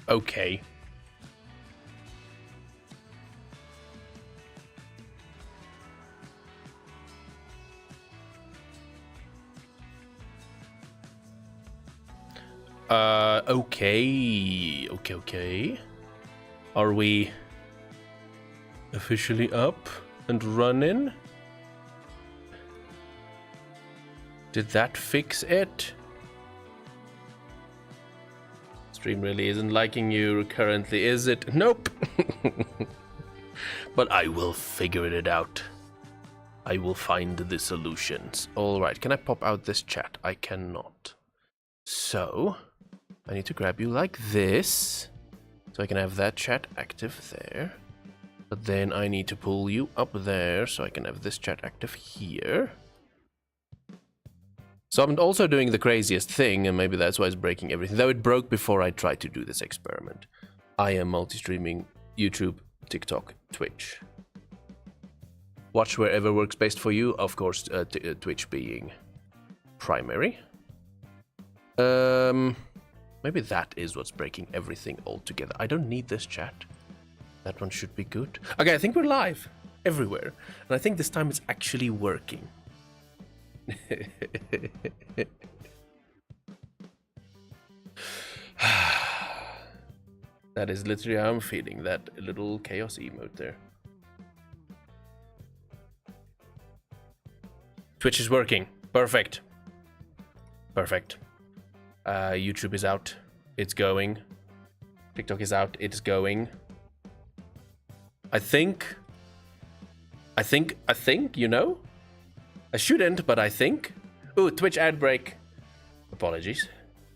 Okay. Okay. Are we officially up and running? Did that fix it? Stream really isn't liking you currently, is it? Nope. But I will figure it out. I will find the solutions. All right, can I pop out this chat? I cannot. So, I need to grab you like this, so I can have that chat active there. But then I need to pull you up there, so I can have this chat active here. So I'm also doing the craziest thing, and maybe that's why it's breaking everything. Though it broke before I tried to do this experiment. I am multi-streaming YouTube, TikTok, Twitch. Watch wherever works best for you. Of course, Twitch being primary. Maybe that is what's breaking everything altogether. I don't need this chat. That one should be good. Okay, I think we're live everywhere. And I think this time it's actually working. That is literally how I'm feeling, that little chaos emote there. Twitch is working. Perfect. Perfect. YouTube is out. It's going. TikTok is out. It's going. I think, you know? I shouldn't, but I think. Ooh, Twitch ad break. Apologies.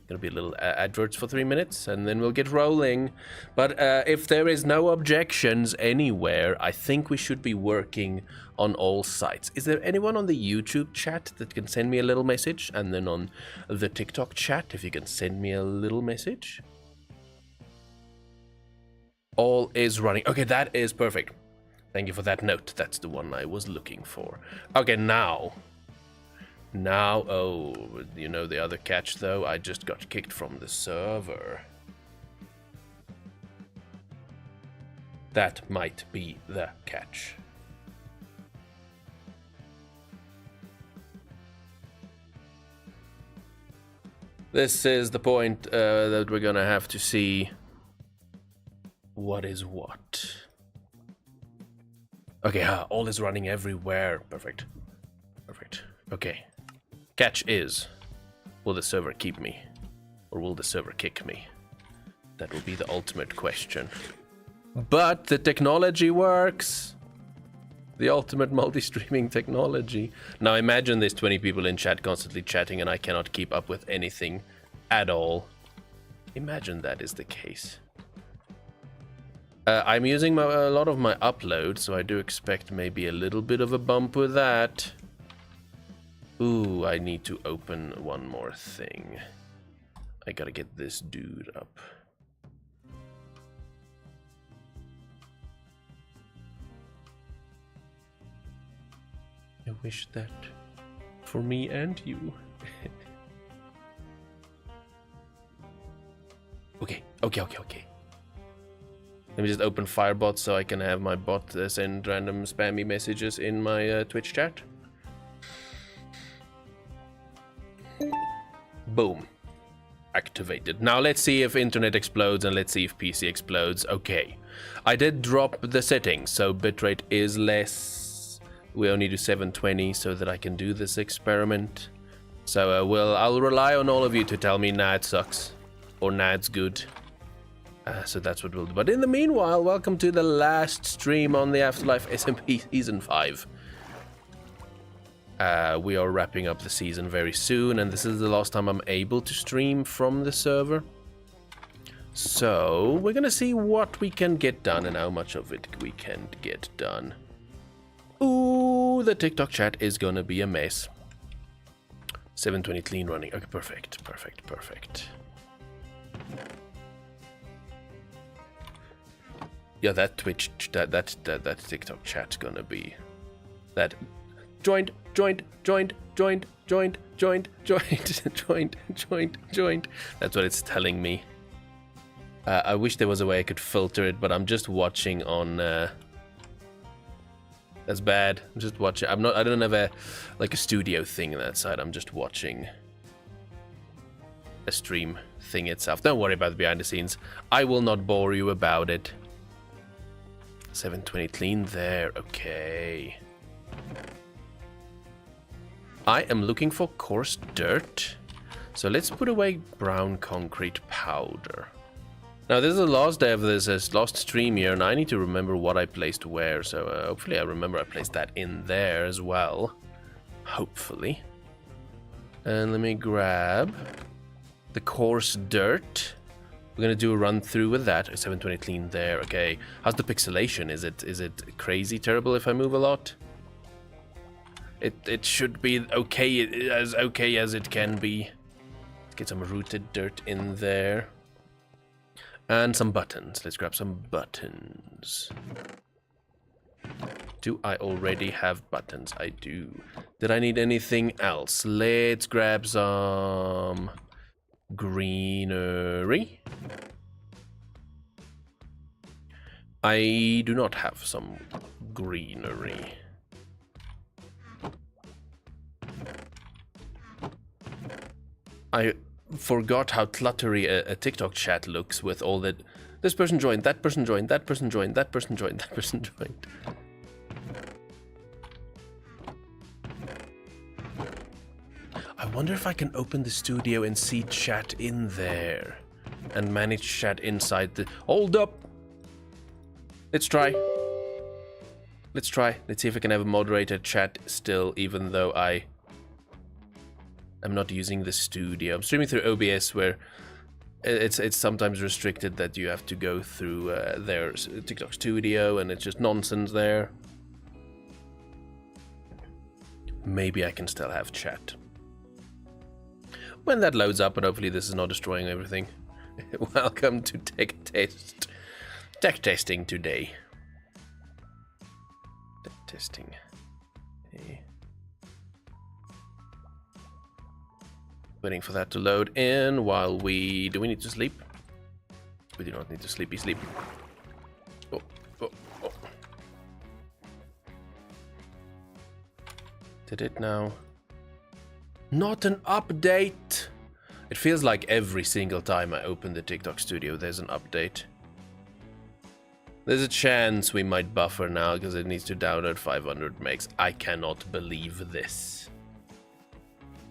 Gonna be a little adverts for 3 minutes, and then we'll get rolling. But if there is no objections anywhere, I think we should be working on all sites. Is there anyone on the YouTube chat that can send me a little message? And then on the TikTok chat, if you can send me a little message. All is running. Okay, that is perfect. Thank you for that note. That's the one I was looking for. Okay, now, oh, you know the other catch though? I just got kicked from the server. That might be the catch. This is the point that we're gonna have to see what is what. Okay, all is running everywhere. Perfect. Perfect. Okay. Catch is, will the server keep me? Or will the server kick me? That will be the ultimate question. But the technology works. The ultimate multi-streaming technology. Now imagine there's 20 people in chat constantly chatting and I cannot keep up with anything at all. Imagine that is the case. I'm using a lot of my upload, so I do expect maybe a little bit of a bump with that. Ooh, I need to open one more thing. I gotta get this dude up. I wish that for me and you. Okay. Let me just open Firebot so I can have my bot send random spammy messages in my Twitch chat. Boom. Activated. Now let's see if internet explodes and let's see if PC explodes. Okay. I did drop the settings, so bitrate is less. We only do 720 so that I can do this experiment. So I'll rely on all of you to tell me nah it sucks or nah it's good. So that's what we'll do. But in the meanwhile, welcome to the last stream on the AfterLife SMP Season 5. We are wrapping up the season very soon, and this is the last time I'm able to stream from the server. So we're gonna see what we can get done and how much of it we can get done. Ooh, the TikTok chat is gonna be a mess. 720 clean running. Okay, perfect. Yeah, that Twitch, that TikTok chat's gonna be that joint. That's what it's telling me. I wish there was a way I could filter it, but I'm just watching on... That's bad. I'm just watching. I don't have a studio thing on that side. I'm just watching a stream thing itself. Don't worry about the behind the scenes. I will not bore you about it. 720 clean there. Okay. I am looking for coarse dirt. So let's put away brown concrete powder. Now, this is the last day of this last stream here, and I need to remember what I placed where, so hopefully I remember I placed that in there as well. Hopefully. And let me grab the coarse dirt. We're gonna do a run through with that. 720 clean there, okay. How's the pixelation? Is it crazy terrible if I move a lot? It should be okay as it can be. Let's get some rooted dirt in there. And some buttons. Let's grab some buttons. Do I already have buttons? I do. Did I need anything else? Let's grab some greenery. I do not have some greenery. I forgot how cluttery a TikTok chat looks with all that. This person joined, that person joined, that person joined, that person joined, that person joined. I wonder if I can open the studio and see chat in there and manage chat inside the... Hold up! Let's try. Let's try. Let's see if I can have a moderated chat still, even though I'm not using the studio. I'm streaming through OBS, where it's sometimes restricted that you have to go through their TikTok studio, and it's just nonsense there. Maybe I can still have chat. When that loads up, and hopefully this is not destroying everything. Welcome to Tech Testing today. Tech Testing. Hey. Waiting for that to load in while we... Do we need to sleep? We do not need to sleepy sleep. Oh, oh, oh. Did it now? Not an update! It feels like every single time I open the TikTok studio there's an update. There's a chance we might buffer now because it needs to download 500 megs. I cannot believe this.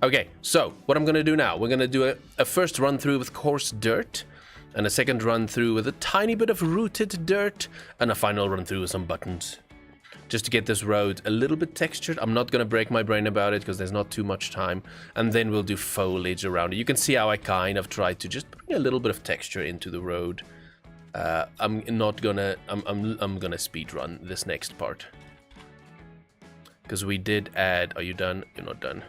Okay, so what I'm gonna do now, we're gonna do a first run through with coarse dirt, and a second run through with a tiny bit of rooted dirt, and a final run through with some buttons. Just to get this road a little bit textured. I'm not gonna break my brain about it because there's not too much time, and then we'll do foliage around it. You can see how I kind of tried to just bring a little bit of texture into the road. I'm gonna speed run this next part. Because we did add... Are you done? You're not done.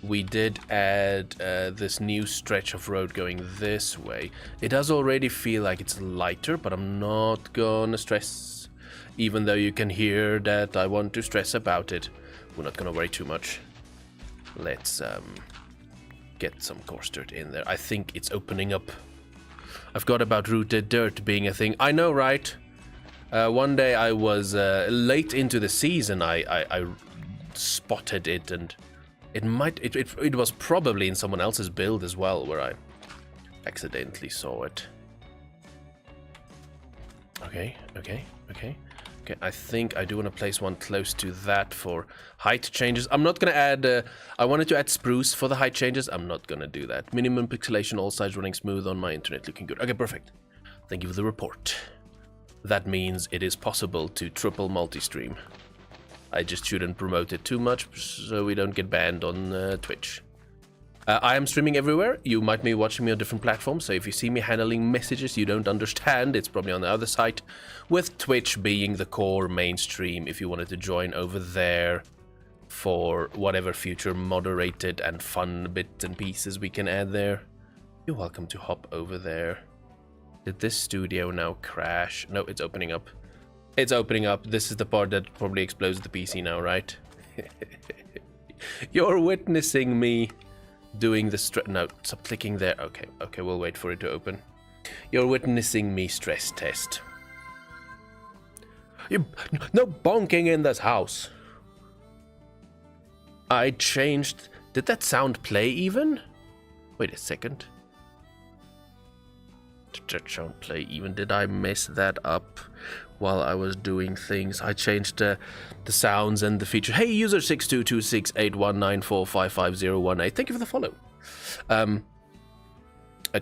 We did add this new stretch of road going this way. It does already feel like it's lighter, but I'm not gonna stress. Even though you can hear that I want to stress about it. We're not gonna worry too much. Let's get some coarse dirt in there. I think it's opening up. I forgot about rooted dirt being a thing. I know, right? One day I was late into the season. I spotted it, and it was probably in someone else's build as well, where I accidentally saw it. Okay. I think I do want to place one close to that for height changes. I'm not going to add... I wanted to add spruce for the height changes. I'm not going to do that. Minimum pixelation, all sides running smooth on my internet, looking good. Okay, perfect. Thank you for the report. That means it is possible to triple multi-stream. I just shouldn't promote it too much so we don't get banned on Twitch. I am streaming everywhere. You might be watching me on different platforms, so if you see me handling messages you don't understand, it's probably on the other side, with Twitch being the core mainstream if you wanted to join over there for whatever future moderated and fun bits and pieces we can add there. You're welcome to hop over there. Did this studio now crash? No, it's opening up. It's opening up. This is the part that probably explodes the PC now, right? You're witnessing me doing the no, stop clicking there. Okay, we'll wait for it to open. You're witnessing me stress test. No bonking in this house. I changed... Did that sound play even? Wait a second. Did that sound play even? Did I mess that up while I was doing things? I changed the sounds and the feature. Hey, user 62268194555018. Thank you for the follow. I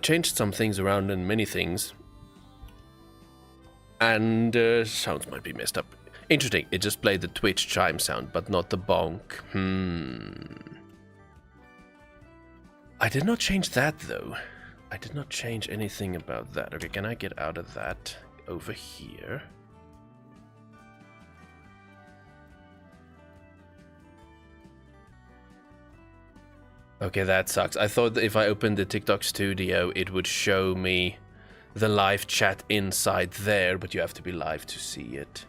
changed some things around and many things. And sounds might be messed up. Interesting, it just played the Twitch chime sound, but not the bonk. I did not change that, though. I did not change anything about that. Okay, can I get out of that over here? Okay, that sucks. I thought that if I opened the TikTok studio, it would show me the live chat inside there, but you have to be live to see it.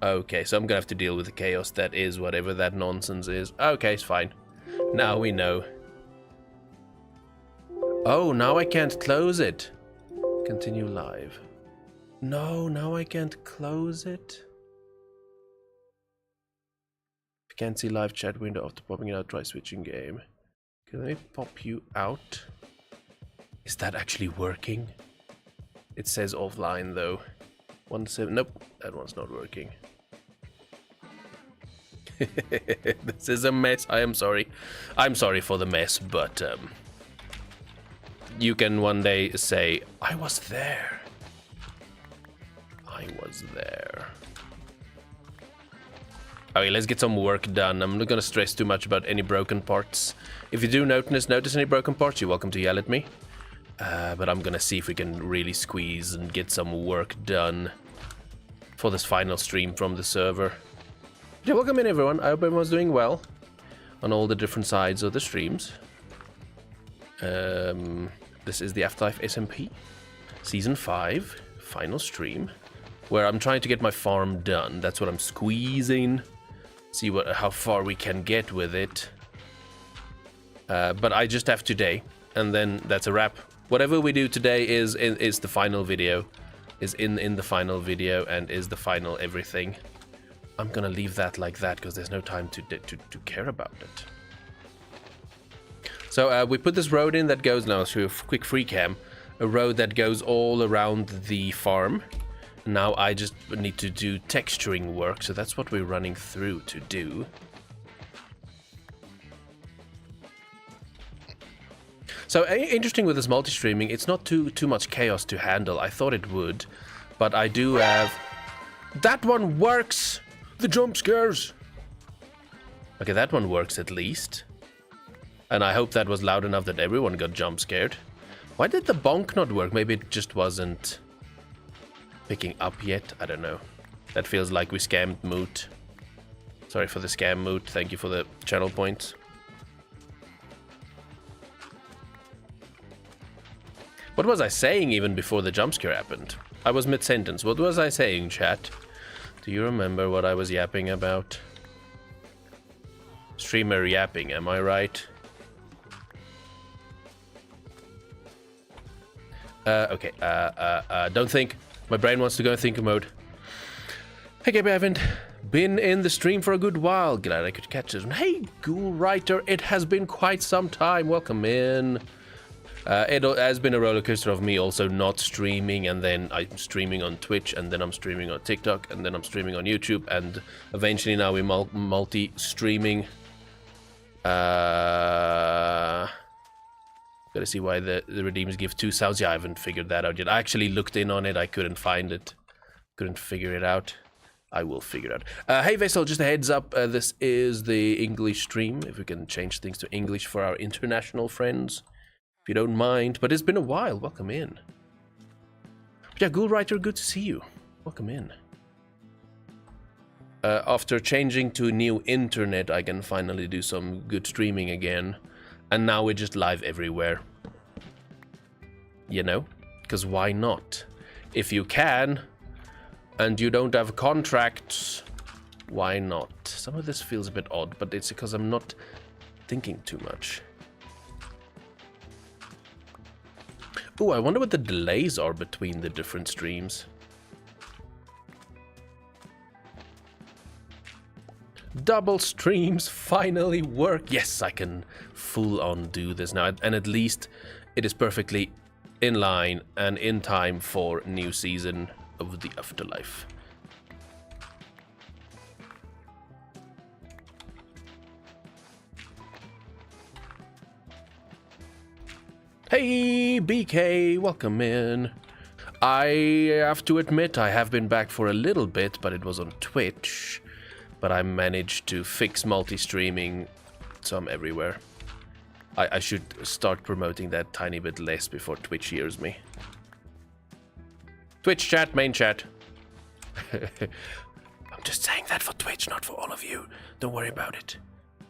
Okay, so I'm gonna have to deal with the chaos that is whatever that nonsense is. Okay, it's fine. Now we know. Oh, now I can't close it. Continue live. No, now I can't close it. If you can't see live chat window after popping it out, try switching game. Can I pop you out? Is that actually working? It says offline though. 17. Nope, that one's not working. This is a mess. I am sorry. I'm sorry for the mess, but you can one day say, I was there. I was there. Okay, let's get some work done. I'm not gonna stress too much about any broken parts. If you do notice any broken parts, you're welcome to yell at me. But I'm gonna see if we can really squeeze and get some work done for this final stream from the server. Yeah, welcome in everyone. I hope everyone's doing well on all the different sides of the streams. This is the AfterLife SMP Season 5 final stream, where I'm trying to get my farm done. That's what I'm squeezing. See how far we can get with it. But I just have today, and then that's a wrap. Whatever we do today is the final video, is in the final video, and is the final everything. I'm gonna leave that like that because there's no time to care about it. So we put this road in that goes now through a quick free cam, a road that goes all around the farm. Now I just need to do texturing work, so that's what we're running through to do. So interesting with this multi-streaming, it's not too much chaos to handle. I thought it would, but I do have... That one works! The jump scares! Okay, that one works at least. And I hope that was loud enough that everyone got jump scared. Why did the bonk not work? Maybe it just wasn't picking up yet. I don't know. That feels like we scammed Moot. Sorry for the scam, Moot. Thank you for the channel points. What was I saying even before the jump scare happened? I was mid-sentence. What was I saying, chat? Do you remember what I was yapping about? Streamer yapping, am I right? Okay, don't think. My brain wants to go in thinker mode. Hey, Gabe, I haven't been in the stream for a good while. Glad I could catch this one. Hey, Ghoul Writer, it has been quite some time. Welcome in. It has been a roller coaster of me also not streaming, and then I'm streaming on Twitch, and then I'm streaming on TikTok, and then I'm streaming on YouTube, and eventually now we're multi-streaming. Gotta see why the redeemers give 2 sounds. Yeah, I haven't figured that out yet. I actually looked in on it. I couldn't find it. Couldn't figure it out. I will figure it out. Hey, Vessel, just a heads up. This is the English stream. If we can change things to English for our international friends. If you don't mind. But it's been a while. Welcome in. But yeah, Ghoul Writer, good to see you. Welcome in. After changing to new internet, I can finally do some good streaming again. And now we're just live everywhere. You know? Because why not? If you can, and you don't have contracts, why not? Some of this feels a bit odd, but it's because I'm not thinking too much. Oh, I wonder what the delays are between the different streams. Double streams finally work. Yes, I can full on do this now. And at least it is perfectly in line and in time for new season of the Afterlife. Hey, BK, welcome in. I have to admit I have been back for a little bit, but it was on Twitch. But I managed to fix multi-streaming, so I'm everywhere. I should start promoting that tiny bit less before Twitch hears me. Twitch chat, main chat. I'm just saying that for Twitch, not for all of you. Don't worry about it.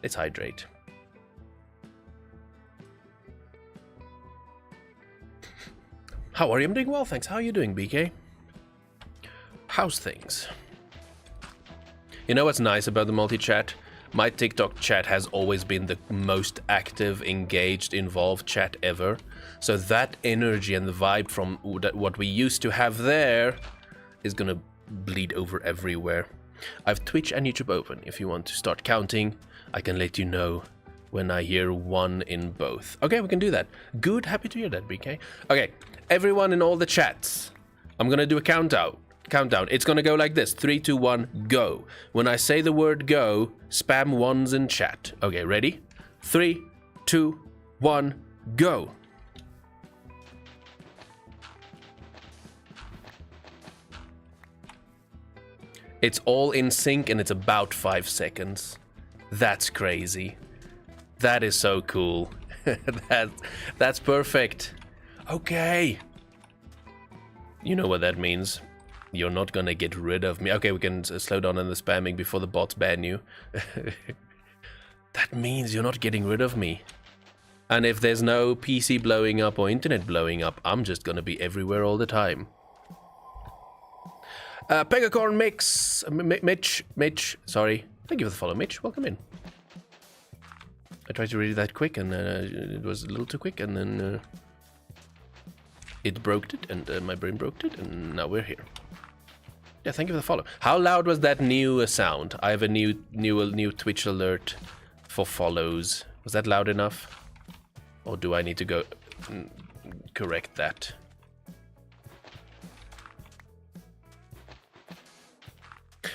Let's hydrate. How are you? I'm doing well, thanks. How are you doing, BK? How's things? You know what's nice about the multi-chat? My TikTok chat has always been the most active, engaged, involved chat ever. So that energy and the vibe from what we used to have there is gonna bleed over everywhere. I have Twitch and YouTube open. If you want to start counting, I can let you know when I hear one in both. Okay, we can do that. Good, happy to hear that, BK. Okay, everyone in all the chats, I'm gonna do a countdown. It's gonna go like this: 3, 2, 1, go. When I say the word go, spam ones in chat. Okay, ready? 3, 2, 1, go. It's all in sync and it's about 5 seconds. That's crazy. That is so cool. That's perfect. Okay. You know what that means. You're not gonna get rid of me. Okay, we can slow down on the spamming before the bots ban you. That means you're not getting rid of me. And if there's no PC blowing up or internet blowing up, I'm just gonna be everywhere all the time. Pegacorn Mix, Mitch, sorry. Thank you for the follow, Mitch. Welcome in. I tried to read that quick and it was a little too quick, and then it broke it, and my brain broke it, and now we're here. Yeah, thank you for the follow. How loud was that new sound? I have a new Twitch alert for follows. Was that loud enough? Or do I need to go correct that?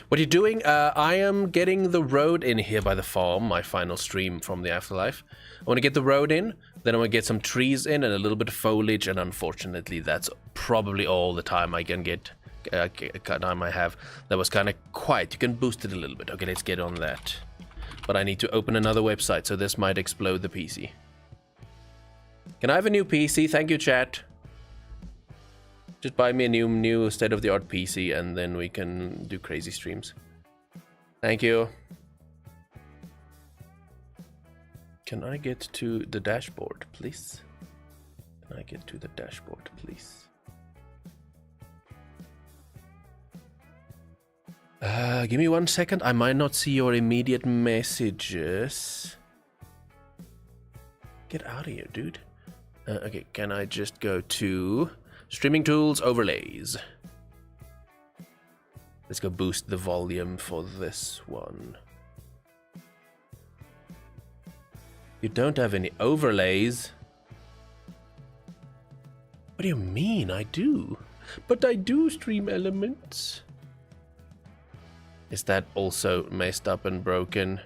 What are you doing? I am getting the road in here by the farm, my final stream from the Afterlife. I want to get the road in, then I want to get some trees in and a little bit of foliage, and unfortunately that's probably all the time I can get. Time I have. That was kind of quiet. You can boost it a little bit. Okay, let's get on that. But I need to open another website, so this might explode the PC. Can I have a new PC? Thank you, chat. Just buy me a new state-of-the-art PC, and then we can do crazy streams. Thank you. Can I get to the dashboard, please? Can I get to the dashboard, please? Give me 1 second. I might not see your immediate messages. Get out of here, dude. Okay, can I just go to streaming tools, overlays? Let's go boost the volume for this one. You don't have any overlays. What do you mean? I do. But I do stream elements. Is that also messed up and broken?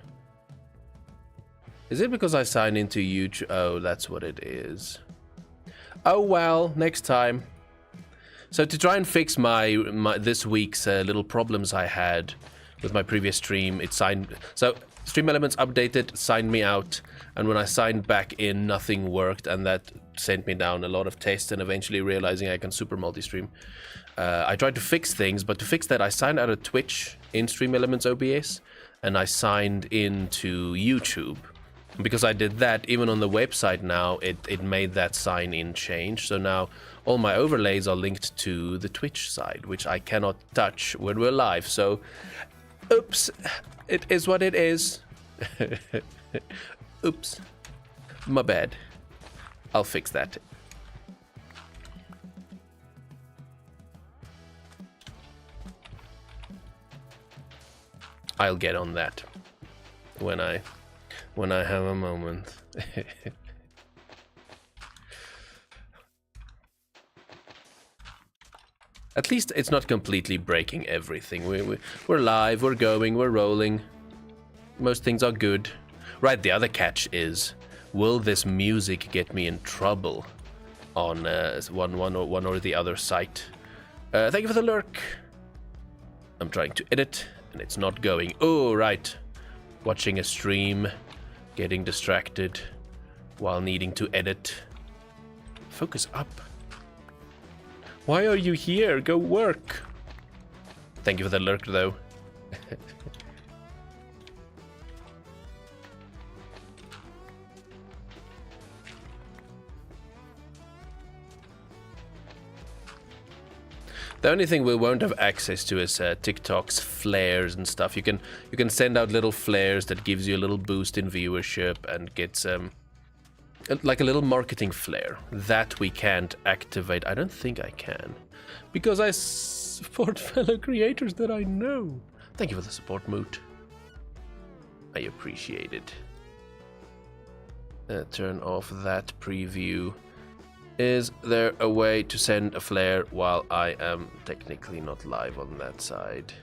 Is it because I signed into YouTube? Oh, that's what it is. Oh well, next time. So to try and fix my this week's little problems I had with my previous stream, it signed. So Stream Elements updated, signed me out, and when I signed back in, nothing worked, and that sent me down a lot of tests, and eventually realizing I can super multi-stream. I tried to fix things, but to fix that, I signed out of Twitch in Stream Elements OBS, and I signed into YouTube. And because I did that, even on the website now, it made that sign-in change. So now all my overlays are linked to the Twitch side, which I cannot touch when we're live. So, oops, it is what it is. Oops, my bad. I'll fix that. I'll get on that when I have a moment. At least it's not completely breaking everything. We're live, we're going, we're rolling. Most things are good. Right, the other catch is, will this music get me in trouble on one or the other site? Thank you for the lurk. I'm trying to edit, and it's not going. Oh, right. Watching a stream, getting distracted while needing to edit. Focus up. Why are you here? Go work. Thank you for the lurk, though. The only thing we won't have access to is TikTok's flares and stuff. You can send out little flares that gives you a little boost in viewership and gets like a little marketing flare. That we can't activate. I don't think I can, because I support fellow creators that I know. Thank you for the support, Moot. I appreciate it. Turn off that preview. Is there a way to send a flare while I am technically not live on that side?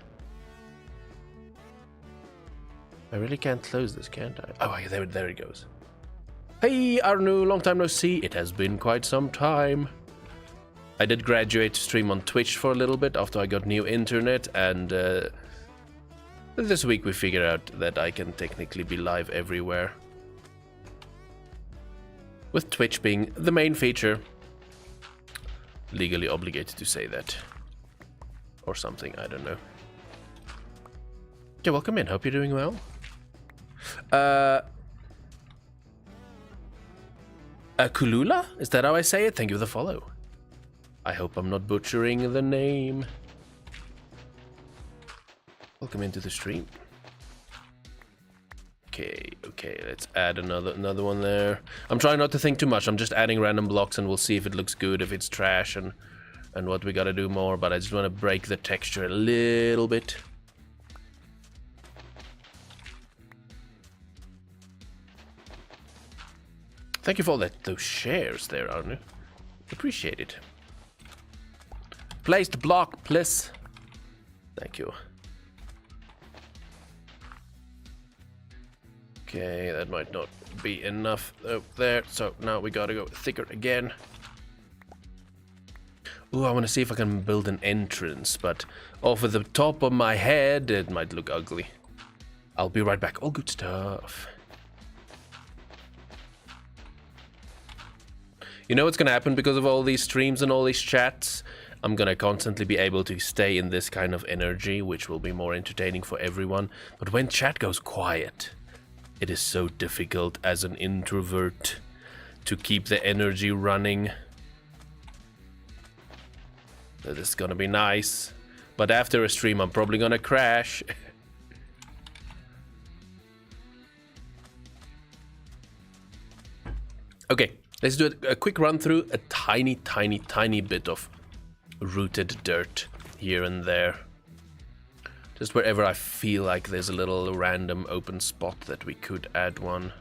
I really can't close this, can't I? Oh, yeah, there it goes. Hey, Arnu, long time no see. It has been quite some time. I did graduate to stream on Twitch for a little bit after I got new internet, and this week we figured out that I can technically be live everywhere. With Twitch being the main feature. Legally obligated to say that. Or something, I don't know. Yeah, welcome in, hope you're doing well. Kulula? Is that how I say it? Thank you for the follow. I hope I'm not butchering the name. Welcome into the stream. Okay, let's add another one there. I'm trying not to think too much. I'm just adding random blocks and we'll see if it looks good, if it's trash, and what we gotta do more, but I just want to break the texture a little bit. Thank you for all those shares there, Arnu. Appreciate it. Placed block, please. Thank you. Okay, that might not be enough up there, so now we gotta go thicker again. Ooh, I want to see if I can build an entrance, but off of the top of my head, it might look ugly. I'll be right back. All good stuff. You know what's gonna happen because of all these streams and all these chats? I'm gonna constantly be able to stay in this kind of energy, which will be more entertaining for everyone. But when chat goes quiet, it is so difficult as an introvert to keep the energy running. That is gonna be nice, but after a stream I'm probably gonna crash. Okay, let's do a quick run through. A tiny bit of rooted dirt here and there. Just wherever I feel like there's a little random open spot that we could add one.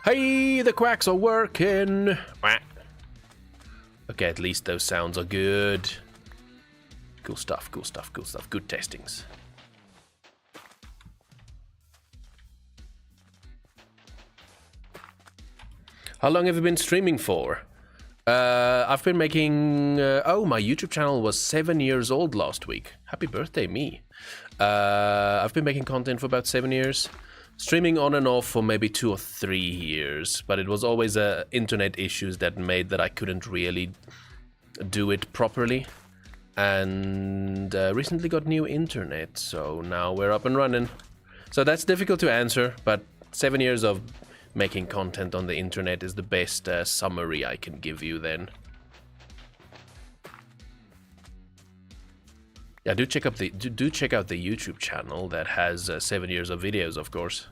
Hey, the quacks are working! Okay, at least those sounds are good. Cool stuff, cool stuff, cool stuff. Good testings. How long have you been streaming for? I've been making... oh, my YouTube channel was 7 years old last week. Happy birthday, me. I've been making content for about 7 years. Streaming on and off for maybe 2 or 3 years. But it was always internet issues that made that I couldn't really do it properly. And recently got new internet, so now we're up and running. So that's difficult to answer, but 7 years of making content on the internet is the best summary I can give you then. Yeah, do check out the YouTube channel that has 7 years of videos, of course.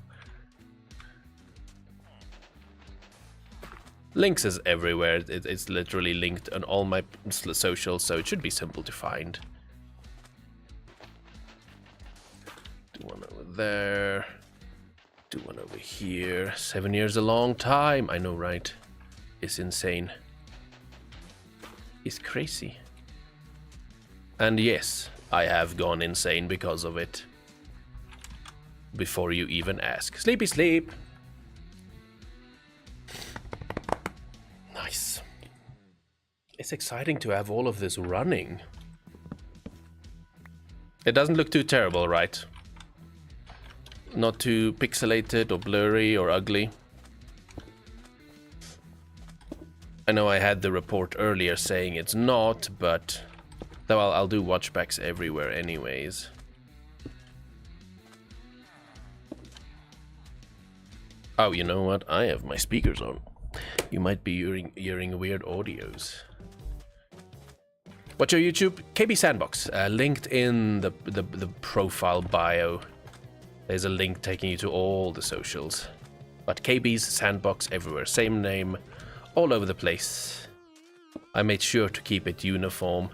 Links is everywhere. It's literally linked on all my socials, so it should be simple to find. there. Do one over here. 7 years a long time. I know, right? It's insane. It's crazy. And yes, I have gone insane because of it. Before you even ask. Sleepy sleep. Nice. It's exciting to have all of this running. It doesn't look too terrible, right? Not too pixelated or blurry or ugly. I know I had the report earlier saying it's not, but though I'll do watchbacks everywhere anyways. Oh, you know what? I have my speakers on. You might be hearing weird audios. Watch our YouTube, KB Sandbox, linked in the profile bio. There's a link taking you to all the socials. But KB's Sandbox everywhere, same name, all over the place. I made sure to keep it uniform.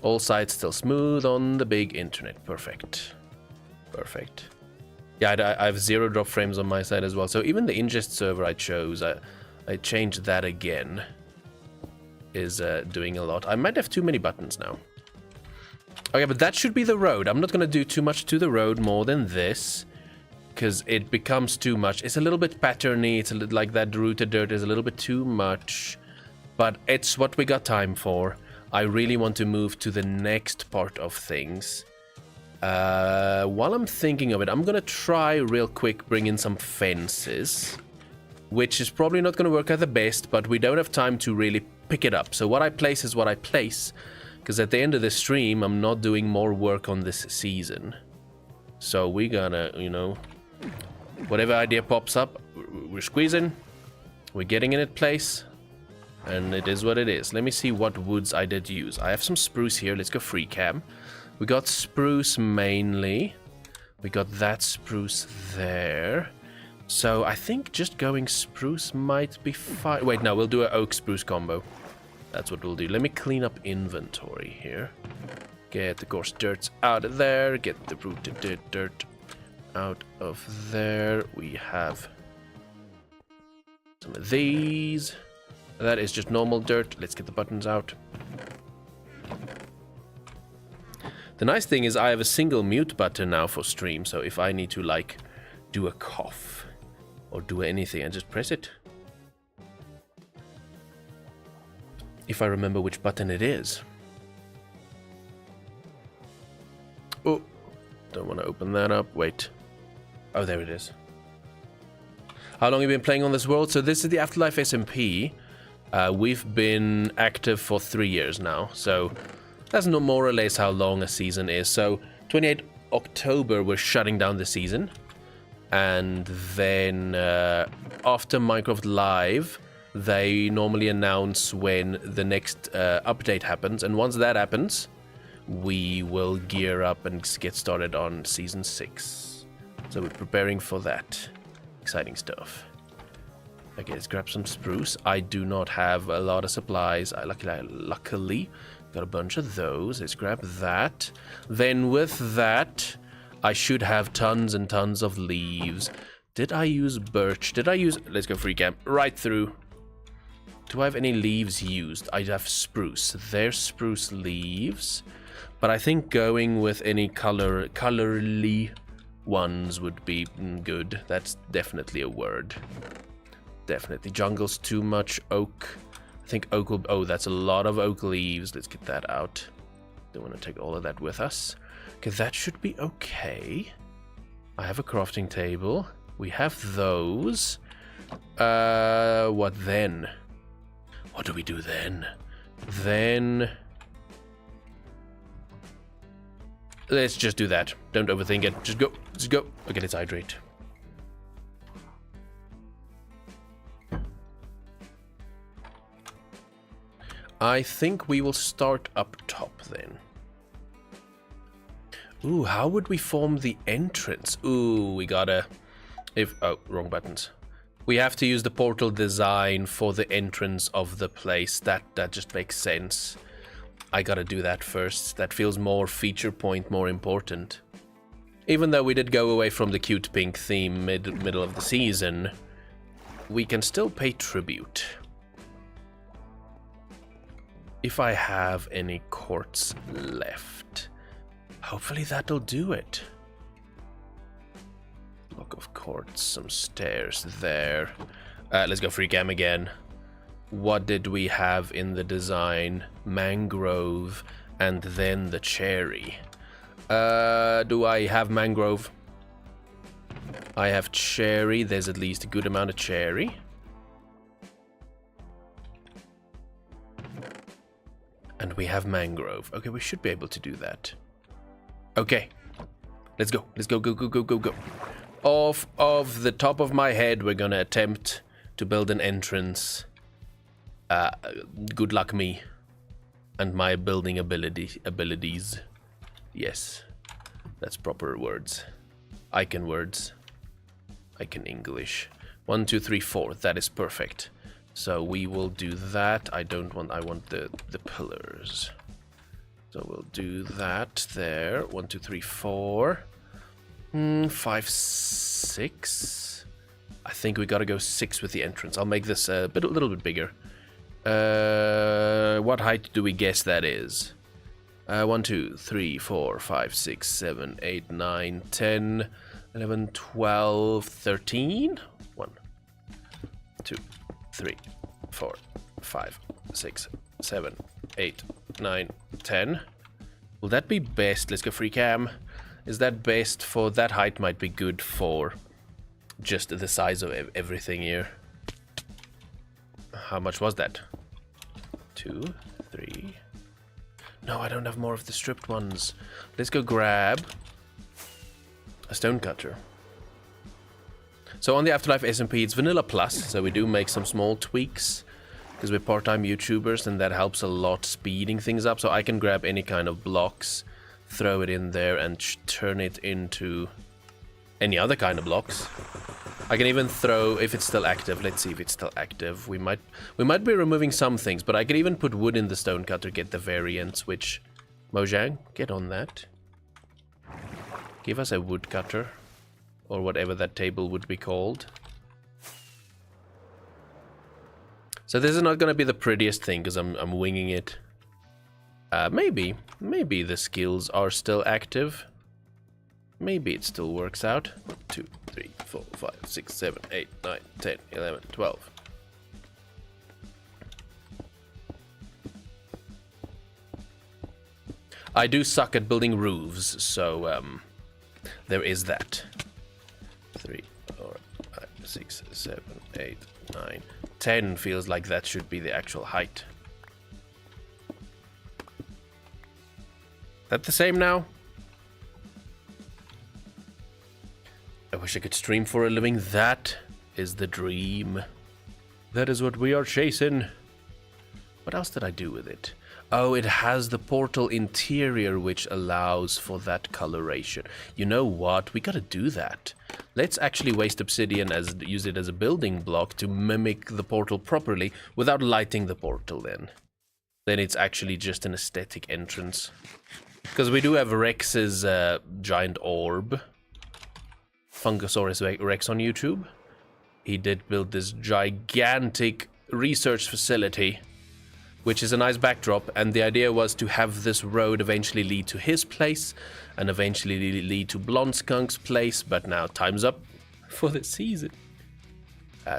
All sites still smooth on the big internet. Perfect. Perfect. Yeah, I have 0 drop frames on my side as well. So even the ingest server I chose, I changed that again. Is doing a lot. I might have too many buttons now. Okay, but that should be the road. I'm not going to do too much to the road more than this, because it becomes too much. It's a little bit patterny. It's a little like that rooted dirt is a little bit too much, but it's what we got time for. I really want to move to the next part of things. While I'm thinking of it, I'm going to try real quick bring in some fences, which is probably not going to work out the best, but we don't have time to really pick it up. So what I place is what I place, because at the end of the stream, I'm not doing more work on this season. So we gotta, you know, whatever idea pops up, we're squeezing, we're getting in its place, and it is what it is. Let me see what woods I did use. I have some spruce here. Let's go free cam. We got spruce mainly. We got that spruce there. So I think just going spruce might be fine. Wait, no, we'll do an oak spruce combo. That's what we'll do. Let me clean up inventory here. Get the coarse dirt out of there. Get the rooted dirt out of there. We have some of these. That is just normal dirt. Let's get the buttons out. The nice thing is I have a single mute button now for stream. So if I need to like do a cough or do anything, I just press it. If I remember which button it is. Oh, don't want to open that up. Wait. Oh, there it is. How long have you been playing on this world? So this is the AfterLife SMP. We've been active for 3 years now. So that's not more or less how long a season is. So 28 October, we're shutting down the season. And then after Minecraft Live, they normally announce when the next update happens. And once that happens, we will gear up and get started on Season 6. So we're preparing for that. Exciting stuff. Okay, let's grab some spruce. I do not have a lot of supplies. I luckily got a bunch of those. Let's grab that. Then with that, I should have tons and tons of leaves. Did I use birch? Did I use... Let's go free camp. Right through. Do I have any leaves used? I have spruce. There's spruce leaves. But I think going with any colorly ones would be good. That's definitely a word. Definitely. Jungle's too much. Oak. I think oak will... Oh, that's a lot of oak leaves. Let's get that out. Don't want to take all of that with us. Okay, that should be okay. I have a crafting table. We have those. What then? What do we do then? Then... Let's just do that. Don't overthink it. Just go. Just go. Okay, let's hydrate. I think we will start up top then. Ooh, how would we form the entrance? Ooh, we gotta... Oh, wrong buttons. We have to use the portal design for the entrance of the place. That just makes sense. I gotta do that first. That feels more feature point, more important. Even though we did go away from the cute pink theme middle of the season, we can still pay tribute. If I have any quartz left, hopefully that'll do it. Block of quartz, some stairs there. Let's go free cam again. What did we have in the design? Mangrove and then the cherry. Do I have mangrove? I have cherry. There's at least a good amount of cherry. And we have mangrove. Okay, we should be able to do that. Okay. Let's go. Let's go, go, go, go, go, go. Off of the top of my head, we're gonna attempt to build an entrance. Good luck me. And my building abilities. Yes. That's proper words. Icon words. Icon English. 1, 2, 3, 4. That is perfect. So we will do that. I want the pillars. So we'll do that there. 1, 2, 3, 4. 5, 6. I think we gotta go 6 with the entrance. I'll make this a little bit bigger. What height do we guess that is? 1, 2, 3, 4, 5, 6, 7, 8, 9, 10, 11, 12, 13. 1, 2, 3, 4, 5, 6, 7, 8, 9, 10. Will that be best? Let's go free cam. Is that best for that height? Might be good for just the size of everything here. How much was that? 2, 3. No, I don't have more of the stripped ones. Let's go grab a stone cutter. So on the AfterLife SMP, it's Vanilla Plus, so we do make some small tweaks because we're part-time YouTubers, and that helps a lot speeding things up. So I can grab any kind of blocks, throw it in there, and turn it into any other kind of blocks. I can even throw, if it's still active, let's see if it's still active. We might be removing some things, but I could even put wood in the stone cutter, get the variants, which... Mojang, get on that. Give us a wood cutter, or whatever that table would be called. So this is not going to be the prettiest thing, because I'm winging it. Maybe the skills are still active. Maybe it still works out. 1, 2, 3, 4, 5, 6, 7, 8, 9, 10, 11, 12. I do suck at building roofs, so there is that. 3, 4, 5, 6, 7, 8, 9, 10 feels like that should be the actual height. That the same now? I wish I could stream for a living. That is the dream. That is what we are chasing. What else did I do with it? Oh, it has the portal interior, which allows for that coloration. You know what? We gotta do that. Let's actually waste obsidian use it as a building block to mimic the portal properly without lighting the portal then. Then it's actually just an aesthetic entrance. Because we do have Rex's giant orb. Fungosaurus Rex on YouTube. He did build this gigantic research facility, which is a nice backdrop, and the idea was to have this road eventually lead to his place and eventually lead to Blonde Skunk's place, but now time's up for the season.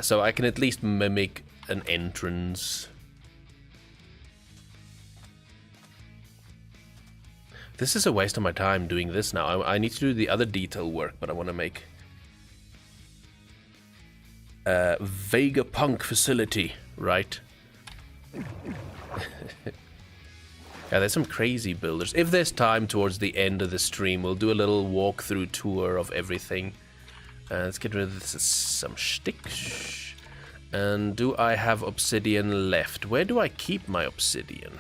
So I can at least mimic an entrance. This is a waste of my time doing this now. I need to do the other detail work, but I want to make Vegapunk facility, right? Yeah, there's some crazy builders. If there's time towards the end of the stream, we'll do a little walkthrough tour of everything. Let's get rid of this, some sticks. And do I have obsidian left? Where do I keep my obsidian?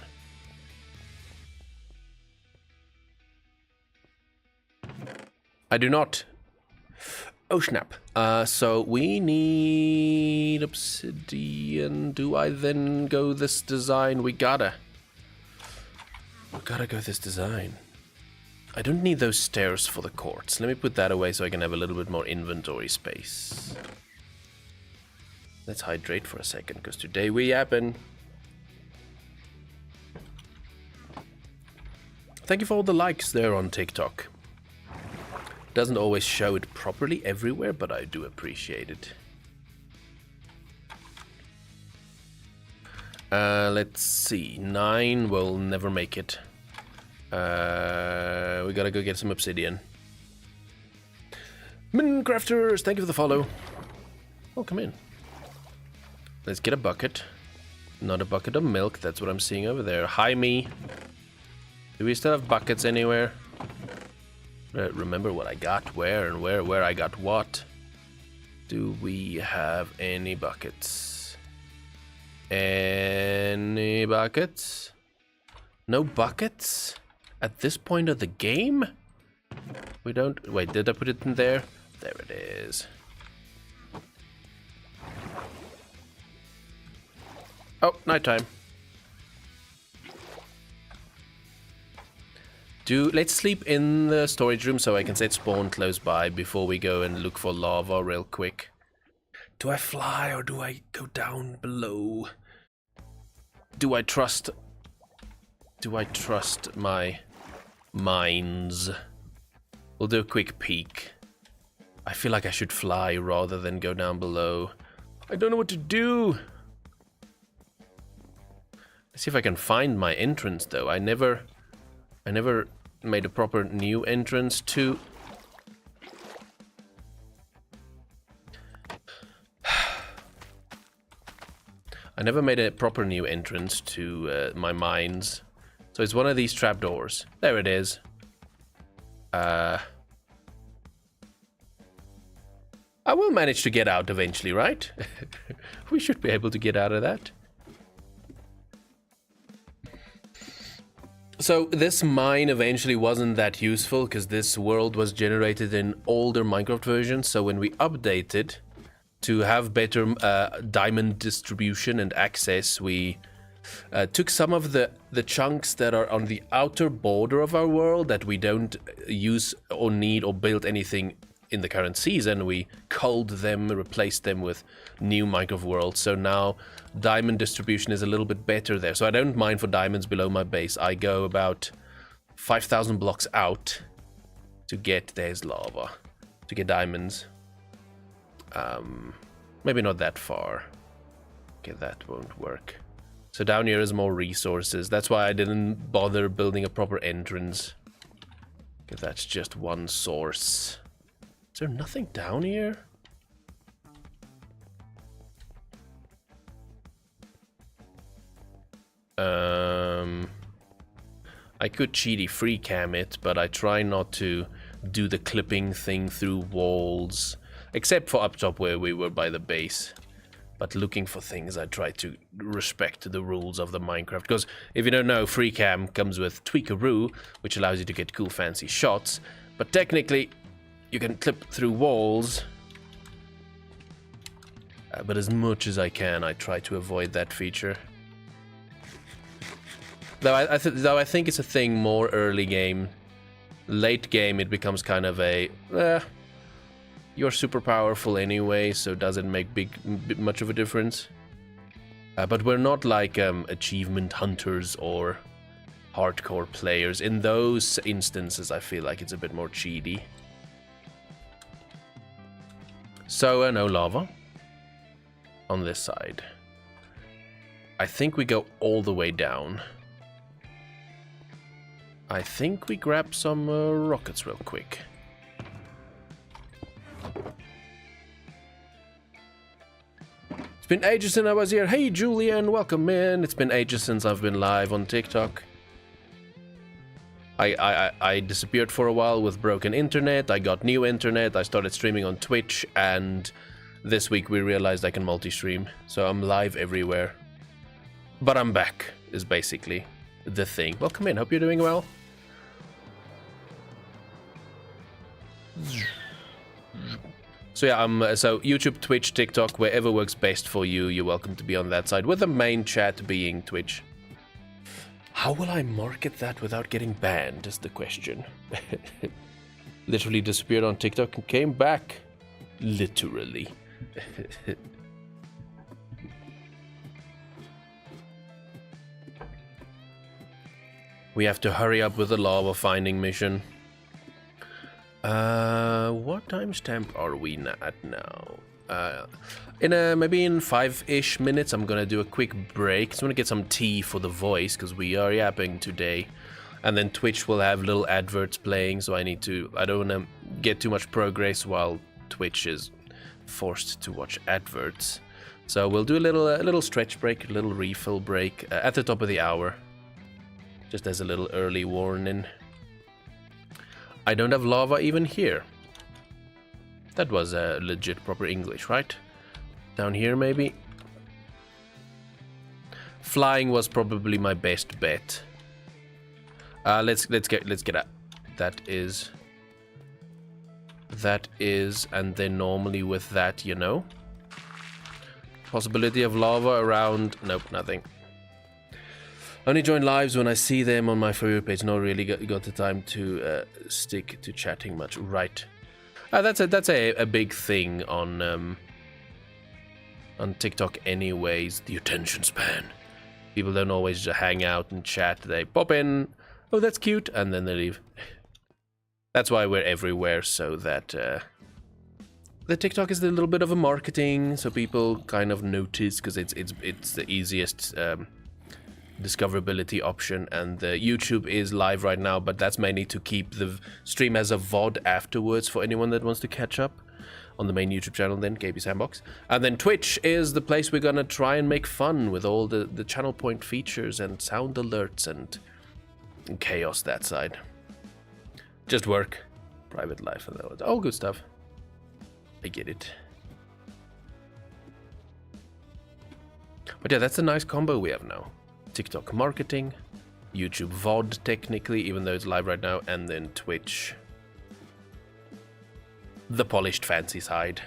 I do not. Oh, snap. So we need obsidian. Do I then go this design? We gotta go this design. I don't need those stairs for the quartz. Let me put that away so I can have a little bit more inventory space. Let's hydrate for a second, because today we yappin'. Thank you for all the likes there on TikTok. Doesn't always show it properly everywhere, but I do appreciate it. Let's see. 9 will never make it. We gotta go get some obsidian. Minecrafters, thank you for the follow. Oh, come in. Let's get a bucket. Not a bucket of milk, that's what I'm seeing over there. Hi, me. Do we still have buckets anywhere? Remember what I got, where, and where I got what. Do we have any buckets? Any buckets? No buckets? At this point of the game? We don't... Wait, did I put it in there? There it is. Oh, nighttime. Let's sleep in the storage room so I can set spawn close by before we go and look for lava real quick. Do I fly or do I go down below? Do I trust my mines? We'll do a quick peek. I feel like I should fly rather than go down below. I don't know what to do. Let's see if I can find my entrance though. I never made a proper new entrance to... I never made a proper new entrance to my mines. So it's one of these trapdoors. There it is. I will manage to get out eventually, right? We should be able to get out of that. So this mine eventually wasn't that useful because this world was generated in older Minecraft versions. So when we updated to have better diamond distribution and access, we took some of the chunks that are on the outer border of our world that we don't use or need or build anything in the current season. We culled them, replaced them with new Minecraft worlds. So now diamond distribution is a little bit better there. So I don't mine for diamonds below my base. I go about 5,000 blocks out to get, there's lava, to get diamonds. Maybe not that far. Okay, that won't work. So down here is more resources. That's why I didn't bother building a proper entrance. Okay, that's just one source. Is there nothing down here? I could cheaty free cam it, but I try not to do the clipping thing through walls, except for up top where we were by the base. But looking for things, I try to respect the rules of the Minecraft. Because if you don't know, free cam comes with Tweakaroo, which allows you to get cool fancy shots. But technically, you can clip through walls. But as much as I can, I try to avoid that feature. Though I think it's a thing more early game. Late game, it becomes kind of a... you're super powerful anyway, so does it make much of a difference? But we're not like achievement hunters or hardcore players. In those instances, I feel like it's a bit more cheaty. So, no lava on this side. I think we go all the way down. I think we grab some rockets real quick. It's been ages since I was here. Hey, Julian, welcome in. It's been ages since I've been live on TikTok. I disappeared for a while with broken internet. I got new internet. I started streaming on Twitch, and this week we realized I can multi-stream. So I'm live everywhere. But I'm back, is basically the thing. Welcome in. Hope you're doing well. So yeah, so YouTube, Twitch, TikTok, wherever works best for you, you're welcome to be on that side, with the main chat being Twitch. How will I market that without getting banned is the question. Literally disappeared on TikTok and came back. Literally. We have to hurry up with the lava finding mission. What timestamp are we at now? Maybe in 5-ish minutes, I'm gonna do a quick break. So I'm gonna get some tea for the voice because we are yapping today, and then Twitch will have little adverts playing. So I don't want to get too much progress while Twitch is forced to watch adverts. So we'll do a little stretch break, a little refill break at the top of the hour, just as a little early warning. I don't have lava even here. That was legit proper English, right? Down here, maybe. Flying was probably my best bet. Let's get up. That is, and then normally with that, you know. Possibility of lava around. Nope, nothing. Only join lives when I see them on my For You page. Not really got the time to stick to chatting much. Right. That's a big thing on TikTok anyways, the attention span. People don't always just hang out and chat. They pop in, oh, that's cute, and then they leave. That's why we're everywhere, so that the TikTok is a little bit of a marketing, so people kind of notice, because it's the easiest discoverability option, and the YouTube is live right now, but that's mainly to keep the stream as a VOD afterwards for anyone that wants to catch up on the main YouTube channel, then KB Sandbox. And then Twitch is the place we're gonna try and make fun with all the channel point features and sound alerts and chaos that side. Just work, private life, and all good stuff. I get it. But yeah, that's a nice combo we have now. TikTok marketing, YouTube VOD technically, even though it's live right now, and then Twitch. The polished fancy side.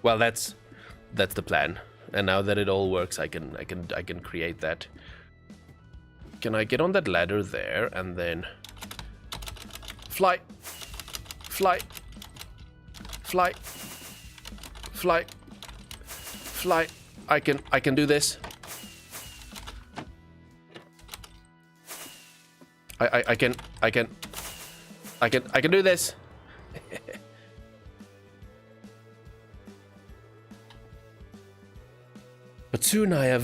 Well, that's the plan. And now that it all works, I can create that. Can I get on that ladder there and then fly, fly, fly, fly, fly. I can do this. I can do this. But soon I have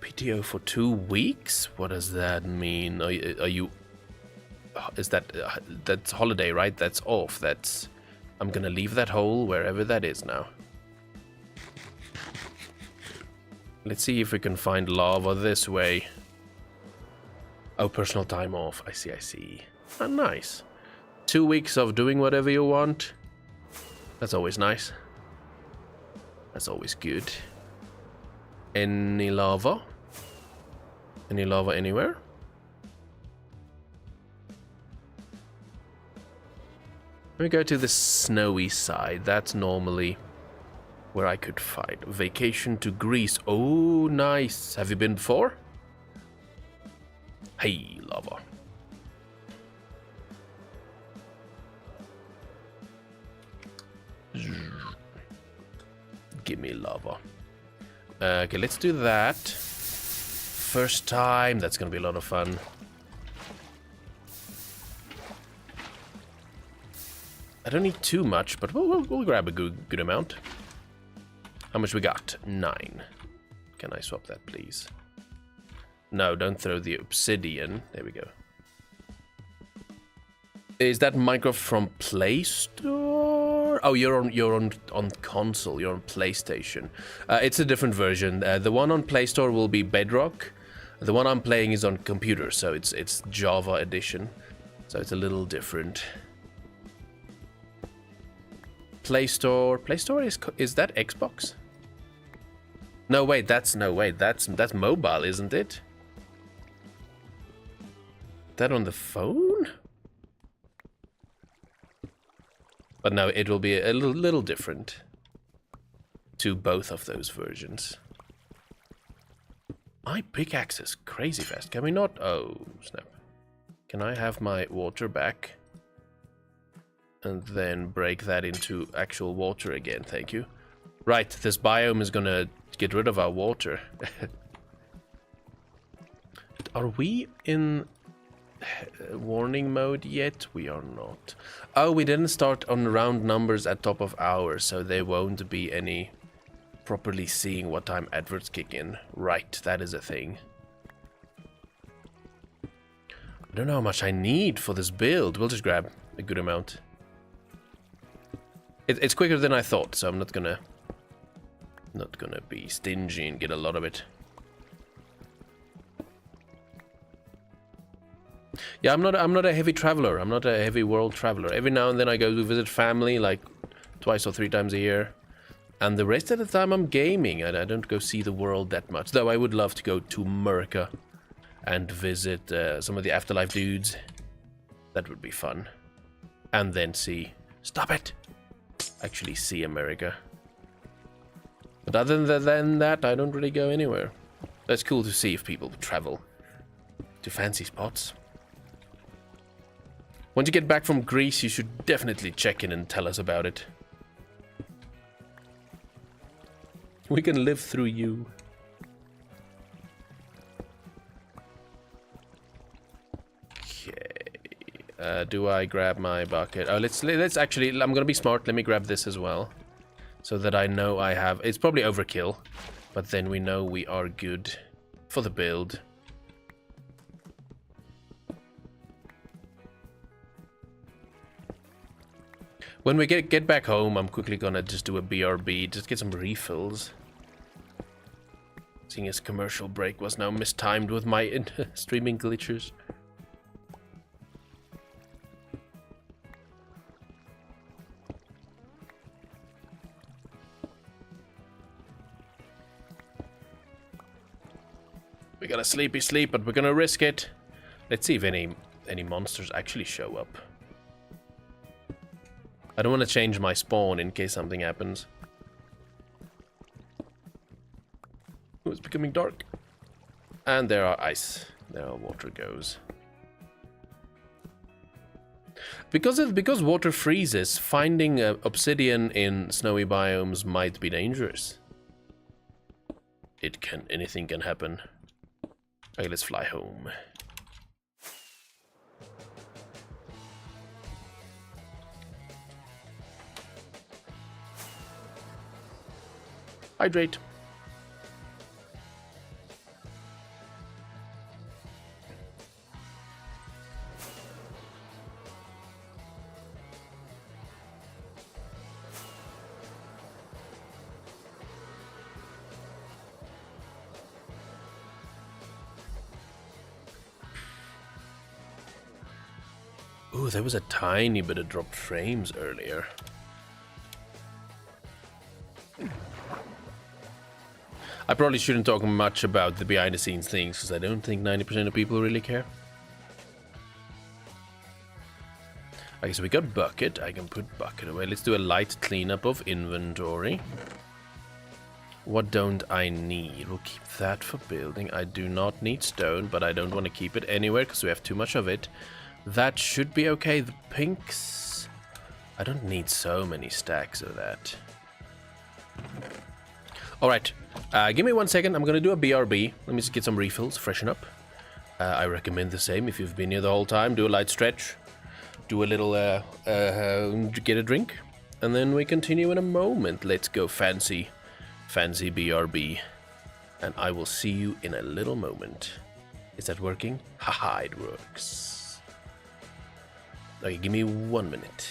PTO for 2 weeks. What does that mean? Are you? Is that's holiday, right? That's off. I'm gonna leave that hole wherever that is now. Let's see if we can find lava this way. Oh, personal time off. I see. Oh, nice. 2 weeks of doing whatever you want. That's always nice. That's always good. Any lava? Any lava anywhere? Let me go to the snowy side. That's normally where I could find. Vacation to Greece. Oh, nice. Have you been before? Hey, lava. Give me lava. Okay, let's do that. First time. That's gonna be a lot of fun. I don't need too much, but we'll grab a good amount. How much we got? 9. Can I swap that, please? No, don't throw the obsidian. There we go. Is that Minecraft from Play Store? Oh, you're on console. You're on PlayStation. It's a different version. The one on Play Store will be Bedrock. The one I'm playing is on computer, so it's Java edition. So it's a little different. Play Store. Play Store is that Xbox? No wait, that's mobile, isn't it? That on the phone? But no, it will be a little different to both of those versions. My pickaxe is crazy fast. Can we not? Oh, snap. Can I have my water back? And then break that into actual water again, thank you. Right, this biome is gonna get rid of our water. Are we in warning mode yet? We are not. Oh, we didn't start on round numbers at top of hour, so there won't be any properly seeing what time adverts kick in. Right, that is a thing. I don't know how much I need for this build. We'll just grab a good amount. It's quicker than I thought, so I'm not gonna be stingy and get a lot of it. Yeah, I'm not a heavy traveler. I'm not a heavy world traveler. Every now and then I go to visit family, like twice or 3 times a year. And the rest of the time I'm gaming, and I don't go see the world that much. Though I would love to go to America and visit some of the AfterLife dudes. That would be fun. And then see... Stop it! Actually see America. But other than that, I don't really go anywhere. That's cool to see if people travel to fancy spots. Once you get back from Greece, you should definitely check in and tell us about it. We can live through you. Okay. Do I grab my bucket? Oh, let's actually. I'm gonna be smart. Let me grab this as well, so that I know I have. It's probably overkill, but then we know we are good for the build. When we get back home, I'm quickly gonna just do a BRB, just get some refills. Seeing as commercial break was now mistimed with my streaming glitches. We got a sleepy sleep, but we're gonna risk it. Let's see if any monsters actually show up. I don't want to change my spawn in case something happens. Oh, it's becoming dark. And there are ice. There our water goes. Because water freezes, finding obsidian in snowy biomes might be dangerous. Anything can happen. Okay, let's fly home. Hydrate. Ooh, there was a tiny bit of dropped frames earlier. I probably shouldn't talk much about the behind-the-scenes things, because I don't think 90% of people really care. Okay, so we got bucket. I can put bucket away. Let's do a light cleanup of inventory. What don't I need? We'll keep that for building. I do not need stone, but I don't want to keep it anywhere, because we have too much of it. That should be okay. The pinks... I don't need so many stacks of that. Alright, give me 1 second. I'm gonna do a BRB. Let me just get some refills, freshen up. I recommend the same if you've been here the whole time. Do a light stretch. Do a little, get a drink. And then we continue in a moment. Let's go fancy BRB. And I will see you in a little moment. Is that working? Haha, it works. Okay, give me 1 minute.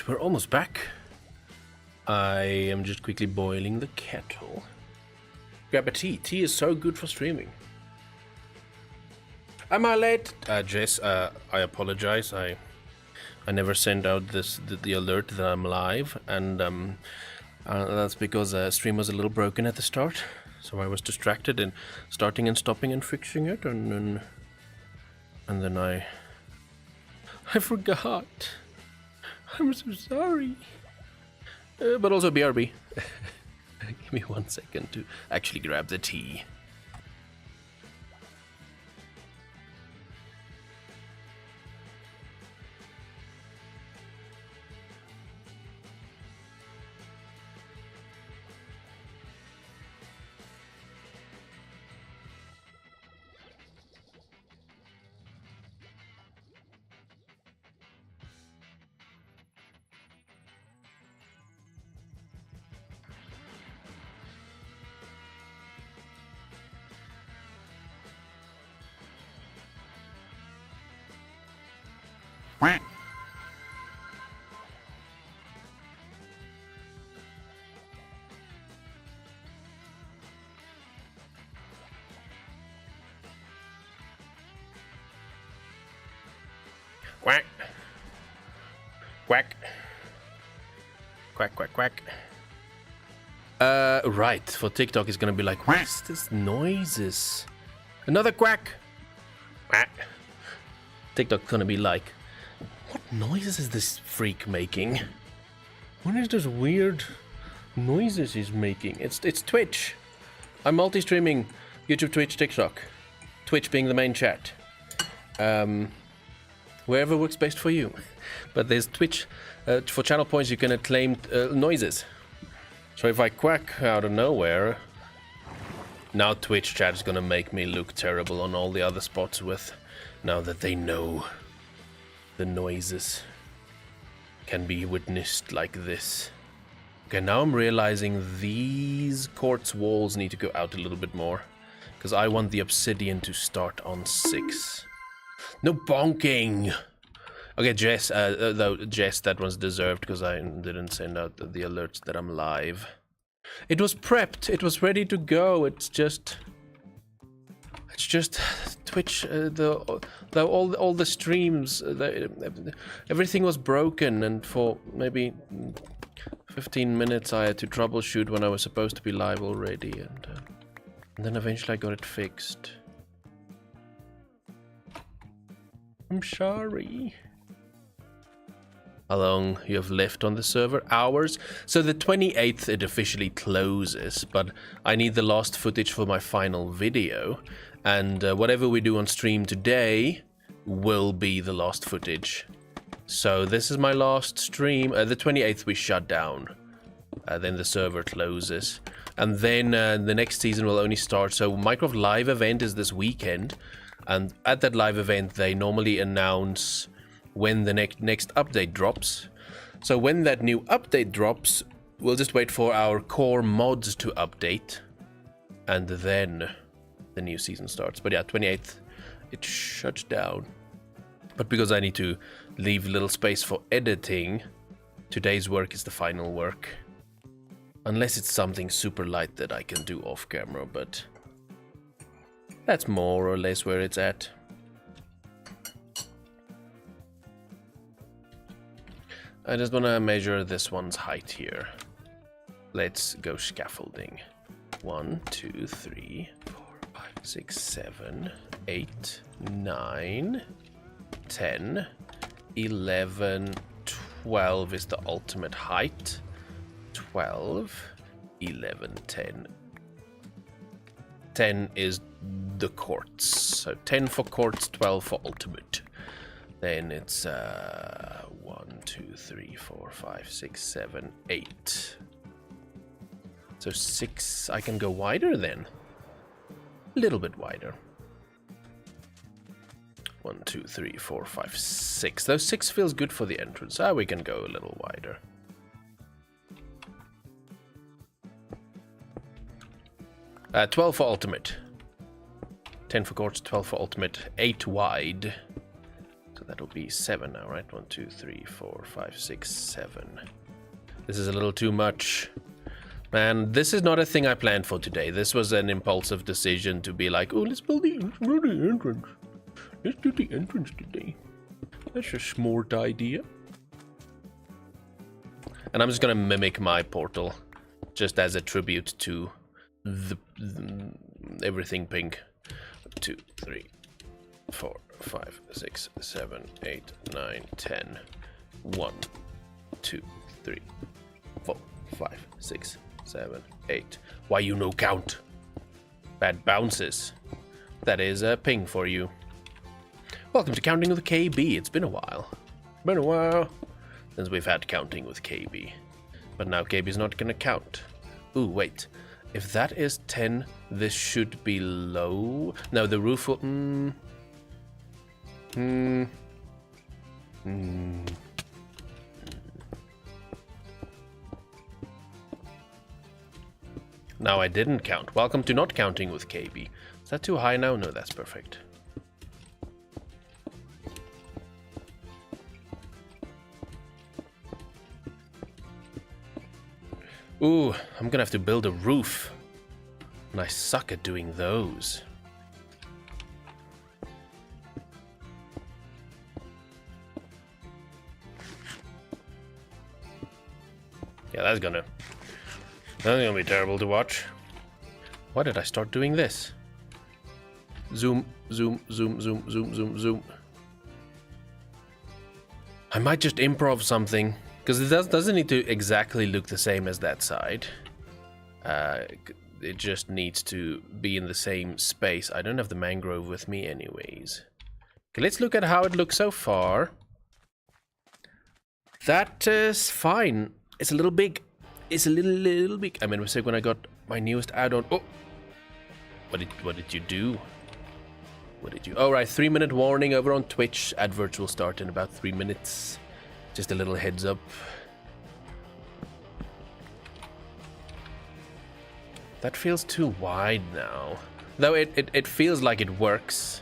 Alright, we're almost back. I am just quickly boiling the kettle. Grab a tea. Tea is so good for streaming. Am I late? Jess, I apologize. I never sent out the alert that I'm live, and that's because stream was a little broken at the start, so I was distracted in starting and stopping and fixing it, and then I forgot. I'm so sorry. But also BRB. Give me 1 second to actually grab the tea. Quack. Quack. Quack, quack, quack. Right. For TikTok, it's gonna be like, what's this noises? Another quack. Quack. TikTok's gonna be like, what noises is this freak making? What is those weird noises he's making? It's Twitch. I'm multi-streaming YouTube, Twitch, TikTok. Twitch being the main chat. Wherever works best for you. But there's Twitch. For channel points, you can claim noises. So if I quack out of nowhere, now Twitch chat is gonna make me look terrible on all the other spots now that they know the noises can be witnessed like this. Okay, now I'm realizing these quartz walls need to go out a little bit more, because I want the obsidian to start on 6. No bonking! Okay, Jess, Jess, that was deserved because I didn't send out the alerts that I'm live. It was prepped, it was ready to go, it's just Twitch, all the streams, everything was broken, and for maybe 15 minutes I had to troubleshoot when I was supposed to be live already, and then eventually I got it fixed. I'm sorry. How long you have left on the server? Hours. So the 28th it officially closes, but I need the last footage for my final video, and whatever we do on stream today will be the last footage. So this is my last stream. The 28th we shut down. Then the server closes, and then the next season will only start. So Minecraft Live event is this weekend. And at that live event, they normally announce when the next update drops. So when that new update drops, we'll just wait for our core mods to update. And then the new season starts. But yeah, 28th, it shuts down. But because I need to leave a little space for editing, today's work is the final work. Unless it's something super light that I can do off camera, but that's more or less where it's at. I just want to measure this one's height here. Let's go scaffolding. 1, 2, 3, 4, 5, 6, 7, 8, 9, 10, 11, 12 is the ultimate height. 12, 11, 10. 10 is the quartz. So 10 for quartz, 12 for ultimate. Then it's 1, 2, 3, 4, 5, 6, 7, 8. So 6, I can go wider then. A little bit wider. 1, 2, 3, 4, 5, 6. Those 6 feels good for the entrance. We can go a little wider. Uh, 12 for ultimate. 10 for quartz, 12 for ultimate. 8 wide. So that'll be 7 now, right? 1, 2, 3, 4, 5, 6, 7. This is a little too much. Man, this is not a thing I planned for today. This was an impulsive decision to be like, oh, let's build the entrance. Let's do the entrance today. That's a smart idea. And I'm just gonna mimic my portal, just as a tribute to the everything pink. 2, 3, 4, 5, 6, 7, 8, 9, 10. 1, 2, 3, 4, 5, 6, 7, 8. Why you no count? Bad bounces. That is a ping for you. Welcome to Counting with KB. It's been a while. Been a while since we've had counting with KB. But now KB's not gonna count. Ooh, wait. If that is 10, this should be low. No, the roof will... Now I didn't count. Welcome to not counting with KB. Is that too high now? No, that's perfect. Ooh, I'm gonna have to build a roof. And I suck at doing those. Yeah, that's gonna be terrible to watch. Why did I start doing this? Zoom, zoom, zoom, zoom, zoom, zoom, zoom. I might just improv something, because it doesn't need to exactly look the same as that side. It just needs to be in the same space. I don't have the mangrove with me anyways. Okay, let's look at how it looks so far. That is fine. It's a little big. It's a little big. I made a mistake when I got my newest add-on. Oh! What did you do? What did you... Oh, right. 3-minute warning over on Twitch. Adverts will start in about 3 minutes. Just a little heads up. That feels too wide now. Though it feels like it works.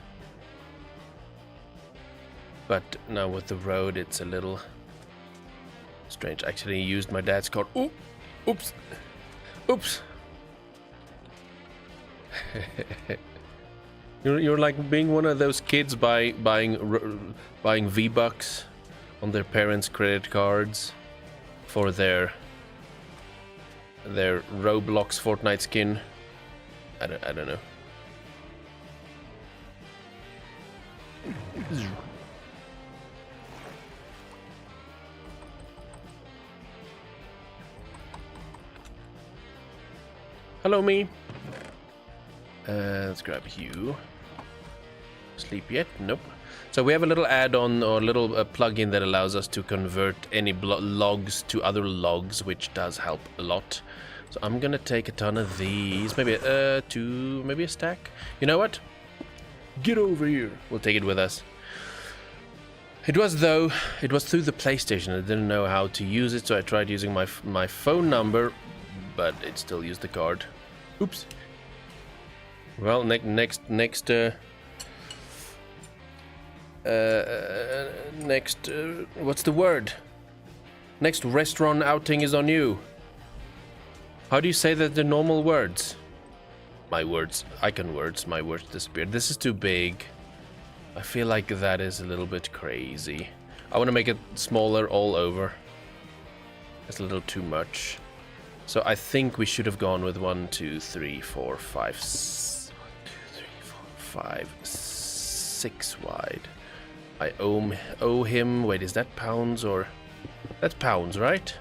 But now with the road, it's a little strange. I actually used my dad's card. Ooh! Oops! Oops! You're like being one of those kids buying V-Bucks on their parents' credit cards for their Roblox Fortnite skin. I don't know. Hello, me. Let's grab you. Sleep yet? Nope. So we have a little add-on or a little plugin that allows us to convert any logs to other logs, which does help a lot. So I'm gonna take a ton of these, maybe maybe a stack. You know what? Get over here. We'll take it with us. It was through the PlayStation. I didn't know how to use it, so I tried using my phone number, but it still used the card. Oops. Well, next what's the word? Next restaurant outing is on you. How do you say that the normal words? My words, icon words, my words disappeared. This is too big. I feel like that is a little bit crazy. I want to make it smaller all over. It's a little too much. So I think we should have gone with 1, 2, 3, 4, 5, 1, 2, 3, 4, 5, 6 wide. I owe him. Wait, is that pounds or? That's pounds, right?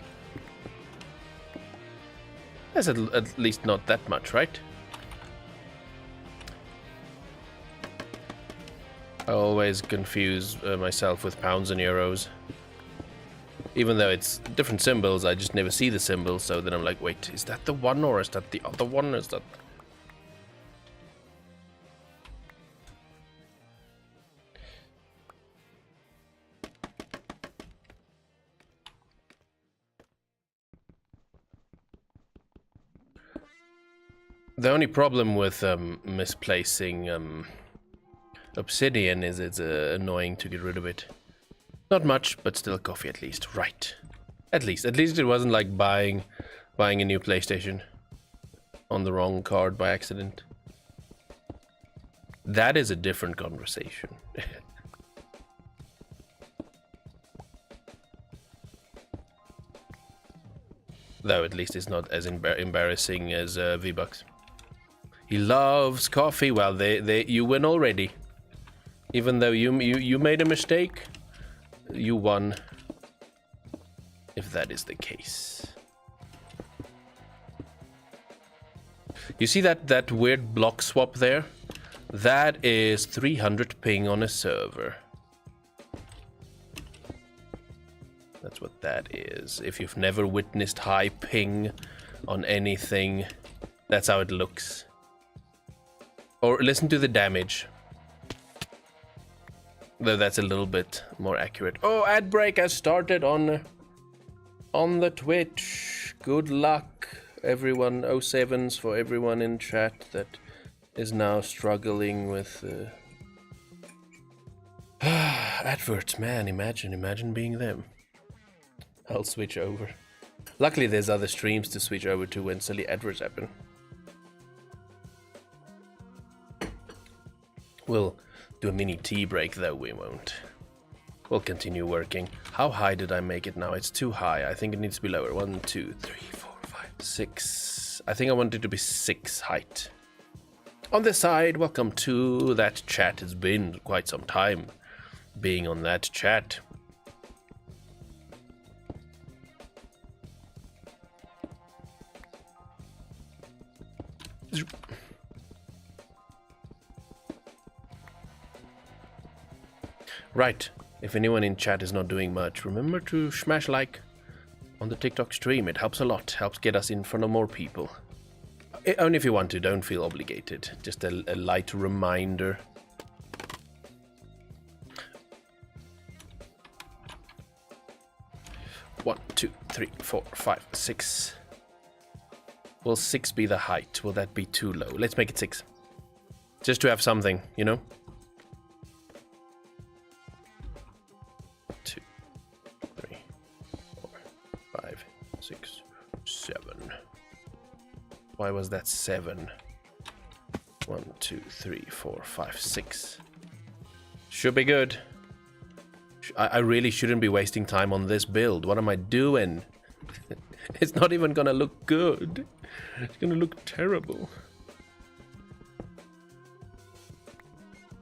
That's at least not that much, right? I always confuse myself with pounds and euros. Even though it's different symbols, I just never see the symbols, so then I'm like, wait, is that the one or is that the other one? Is that... The only problem with misplacing Obsidian is it's annoying to get rid of it. Not much, but still coffee at least. Right. At least it wasn't like buying a new PlayStation on the wrong card by accident. That is a different conversation. Though at least it's not as embarrassing as V-Bucks. He loves coffee. Well, you win already. Even though you made a mistake, you won. If that is the case. You see that weird block swap there? That is 300 ping on a server. That's what that is. If you've never witnessed high ping on anything, that's how it looks. Or listen to the damage. Though that's a little bit more accurate. Oh, ad break has started on the Twitch. Good luck, everyone. 07s for everyone in chat that is now struggling with adverts. Man, imagine being them. I'll switch over. Luckily, there's other streams to switch over to when silly adverts happen. We'll do a mini tea break, though we won't. We'll continue working. How high did I make it now? It's too high. I think it needs to be lower. 1, 2, 3, 4, 5, 6. I think I want it to be 6 height. On this side, welcome to that chat. It's been quite some time being on that chat. Right, if anyone in chat is not doing much, remember to smash like on the TikTok stream. It helps a lot, helps get us in front of more people. Only if you want to, don't feel obligated. Just a light reminder. One, 2, 3, 4, 5, 6. Will 6 be the height? Will that be too low? Let's make it 6. Just to have something, you know? 2, 3, 4, 5, 6, 7. Why was that 7? 1, 2, 3, 4, 5, 6. Should be good. I really shouldn't be wasting time on this build. What am I doing? It's not even gonna look good. It's gonna look terrible.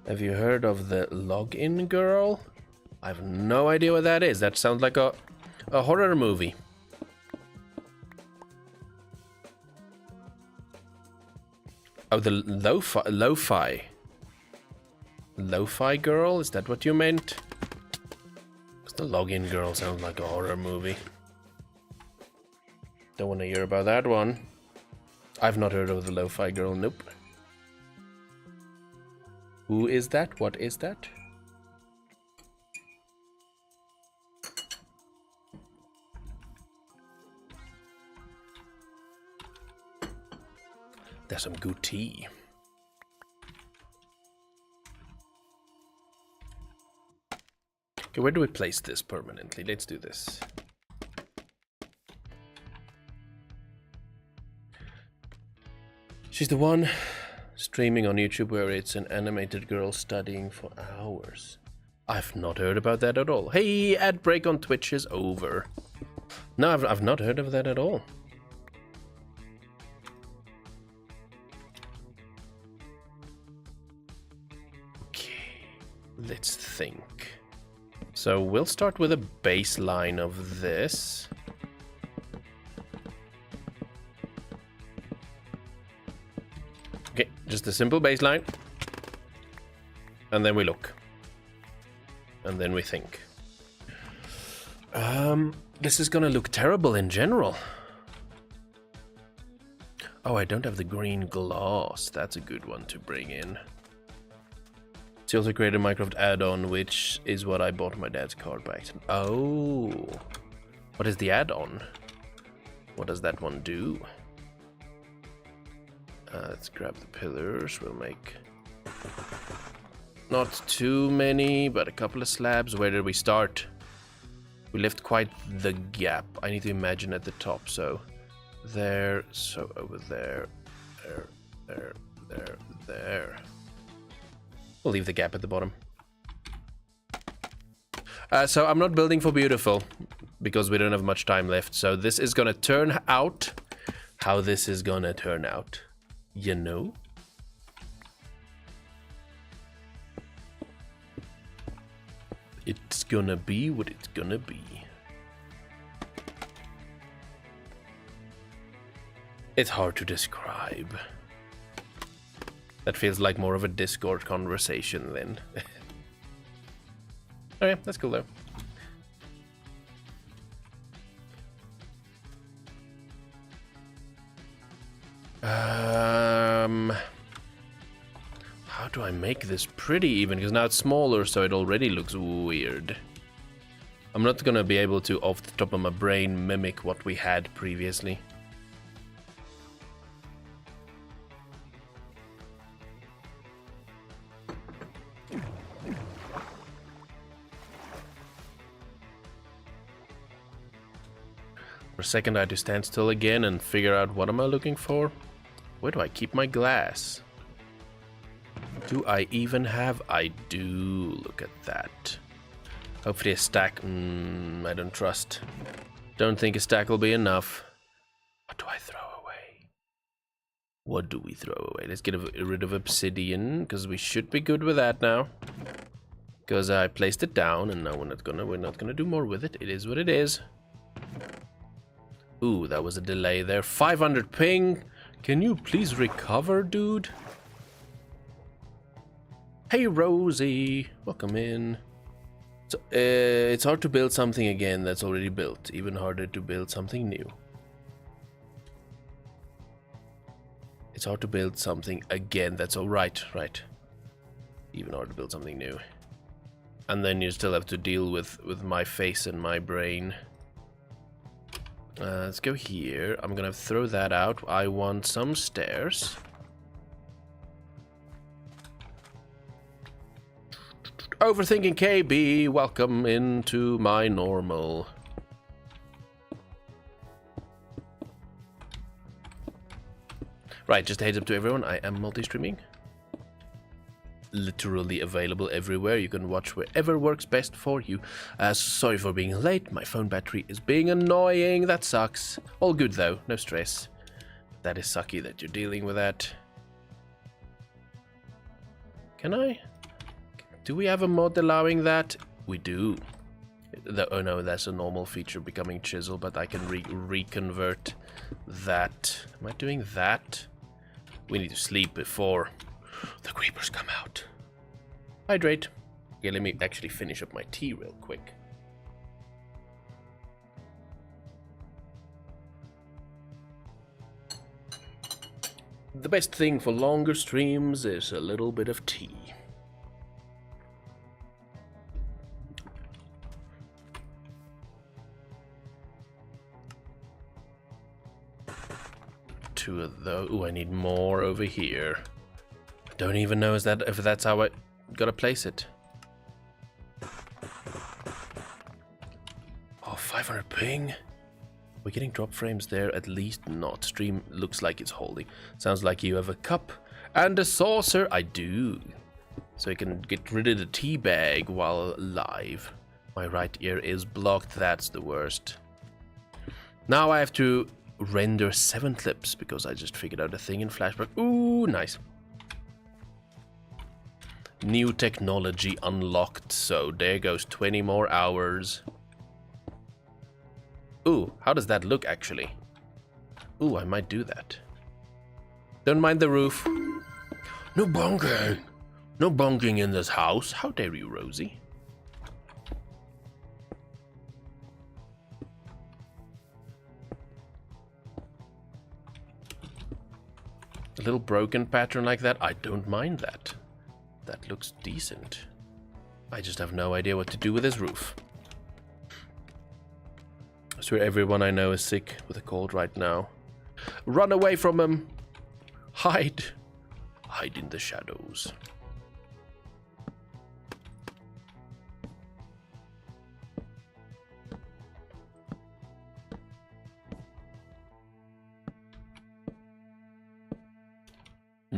Have you heard of the login girl? I have no idea what that is. That sounds like a horror movie. Oh, the lo-fi girl? Is that what you meant? Because the login girl sounds like a horror movie. Don't want to hear about that one. I've not heard of the lo-fi girl, nope. Who is that? What is that? There's some good tea. Okay, where do we place this permanently? Let's do this. She's the one streaming on YouTube where it's an animated girl studying for hours. I've not heard about that at all. Hey, ad break on Twitch is over. No, I've not heard of that at all. Okay, let's think. So we'll start with a baseline of this. Okay, just a simple baseline. And then we look. And then we think. This is gonna look terrible in general. Oh, I don't have the green glass. That's a good one to bring in. She also created a Minecraft add-on, which is what I bought my dad's card by accident. Oh. What is the add-on? What does that one do? Let's grab the pillars. We'll make Not too many, but a couple of slabs. Where did we start? We left quite the gap. I need to imagine at the top. So there, so over there, there. We'll leave the gap at the bottom. So I'm not building for beautiful because we don't have much time left. So this is gonna turn out how this is gonna turn out, you know? It's gonna be what it's gonna be. It's hard to describe. That feels like more of a Discord conversation then. Okay, that's cool though. How do I make this pretty even? Because now it's smaller, so it already looks weird. I'm not gonna be able to, off the top of my brain, mimic what we had previously. For a second I had to stand still again and figure out what am I looking for. Where do I keep my glass? Do I even have? I do. Look at that. Hopefully a stack. I don't trust. Don't think a stack will be enough. What do I throw away? What do we throw away? Let's get rid of obsidian, because we should be good with that now. Because I placed it down, and now we're not gonna do more with it. It is what it is. Ooh, that was a delay there. 500 ping. Can you please recover, dude? Hey, Rosie. Welcome in. So, it's hard to build something again that's already built. Even harder to build something new. It's hard to build something again that's alright, right. Even harder to build something new. And then you still have to deal with my face and my brain. Let's go here. I'm gonna throw that out. I want some stairs. Overthinking KB, welcome into my normal. Right, just a heads up to everyone, I am multi-streaming. Literally available everywhere. You can watch wherever works best for you. Sorry for being late. My phone battery is being annoying. That sucks. All good though. No stress. That is sucky that you're dealing with that. Can I? Do we have a mod allowing that? We do. Oh no, that's a normal feature becoming chisel, but I can reconvert that. Am I doing that? We need to sleep before the creepers come out. Hydrate. Okay, let me actually finish up my tea real quick. The best thing for longer streams is a little bit of tea. Two of those. Ooh, I need more over here. Don't even know if that's how I gotta place it. Oh, 500 ping. We're getting drop frames there, at least not. Stream looks like it's holding. Sounds like you have a cup and a saucer. I do. So I can get rid of the tea bag while live. My right ear is blocked. That's the worst. Now I have to render 7 clips because I just figured out a thing in Flashback. Ooh, nice. New technology unlocked, so there goes 20 more hours. Ooh, how does that look actually? Ooh, I might do that. Don't mind the roof. No bonking! No bonking in this house. How dare you, Rosie? A little broken pattern like that, I don't mind that. That looks decent. I just have no idea what to do with this roof. I swear everyone I know is sick with a cold right now. Run away from him! Hide! Hide in the shadows.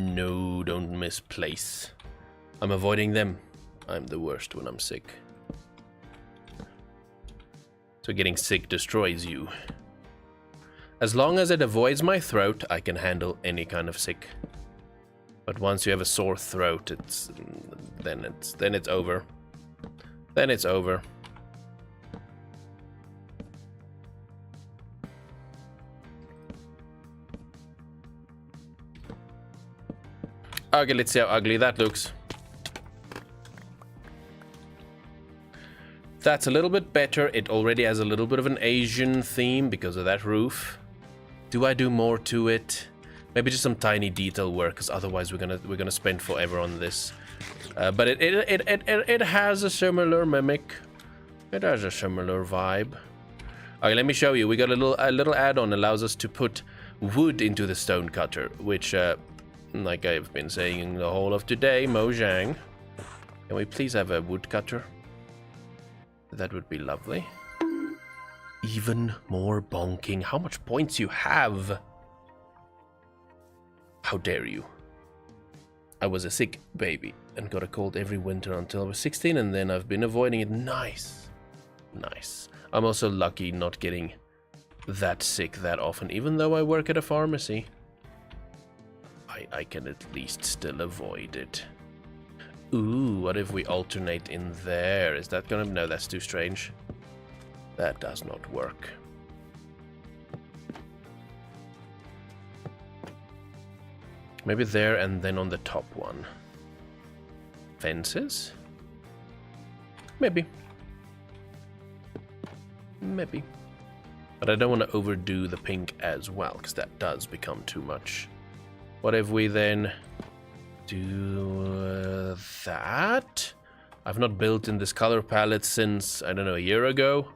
No, don't misplace. I'm avoiding them. I'm the worst when I'm sick. So getting sick destroys you. As long as it avoids my throat, I can handle any kind of sick. But once you have a sore throat, then it's over. Then it's over. Okay, let's see how ugly that looks. That's a little bit better. It already has a little bit of an Asian theme because of that roof. Do I do more to it? Maybe just some tiny detail work, because otherwise we're gonna spend forever on this. But it has a similar mimic. It has a similar vibe. Okay, let me show you. We got a little add-on allows us to put wood into the stone cutter, which, like I've been saying the whole of today, Mojang. Can we please have a woodcutter? That would be lovely. Even more bonking. How much points you have? How dare you? I was a sick baby and got a cold every winter until I was 16, and then I've been avoiding it. Nice. Nice. I'm also lucky not getting that sick that often, even though I work at a pharmacy. I can at least still avoid it. Ooh, what if we alternate in there? Is that gonna... No, that's too strange. That does not work. Maybe there and then on the top one. Fences? Maybe. Maybe. But I don't want to overdo the pink as well, because that does become too much. What if we then do that? I've not built in this color palette since, I don't know, a year ago.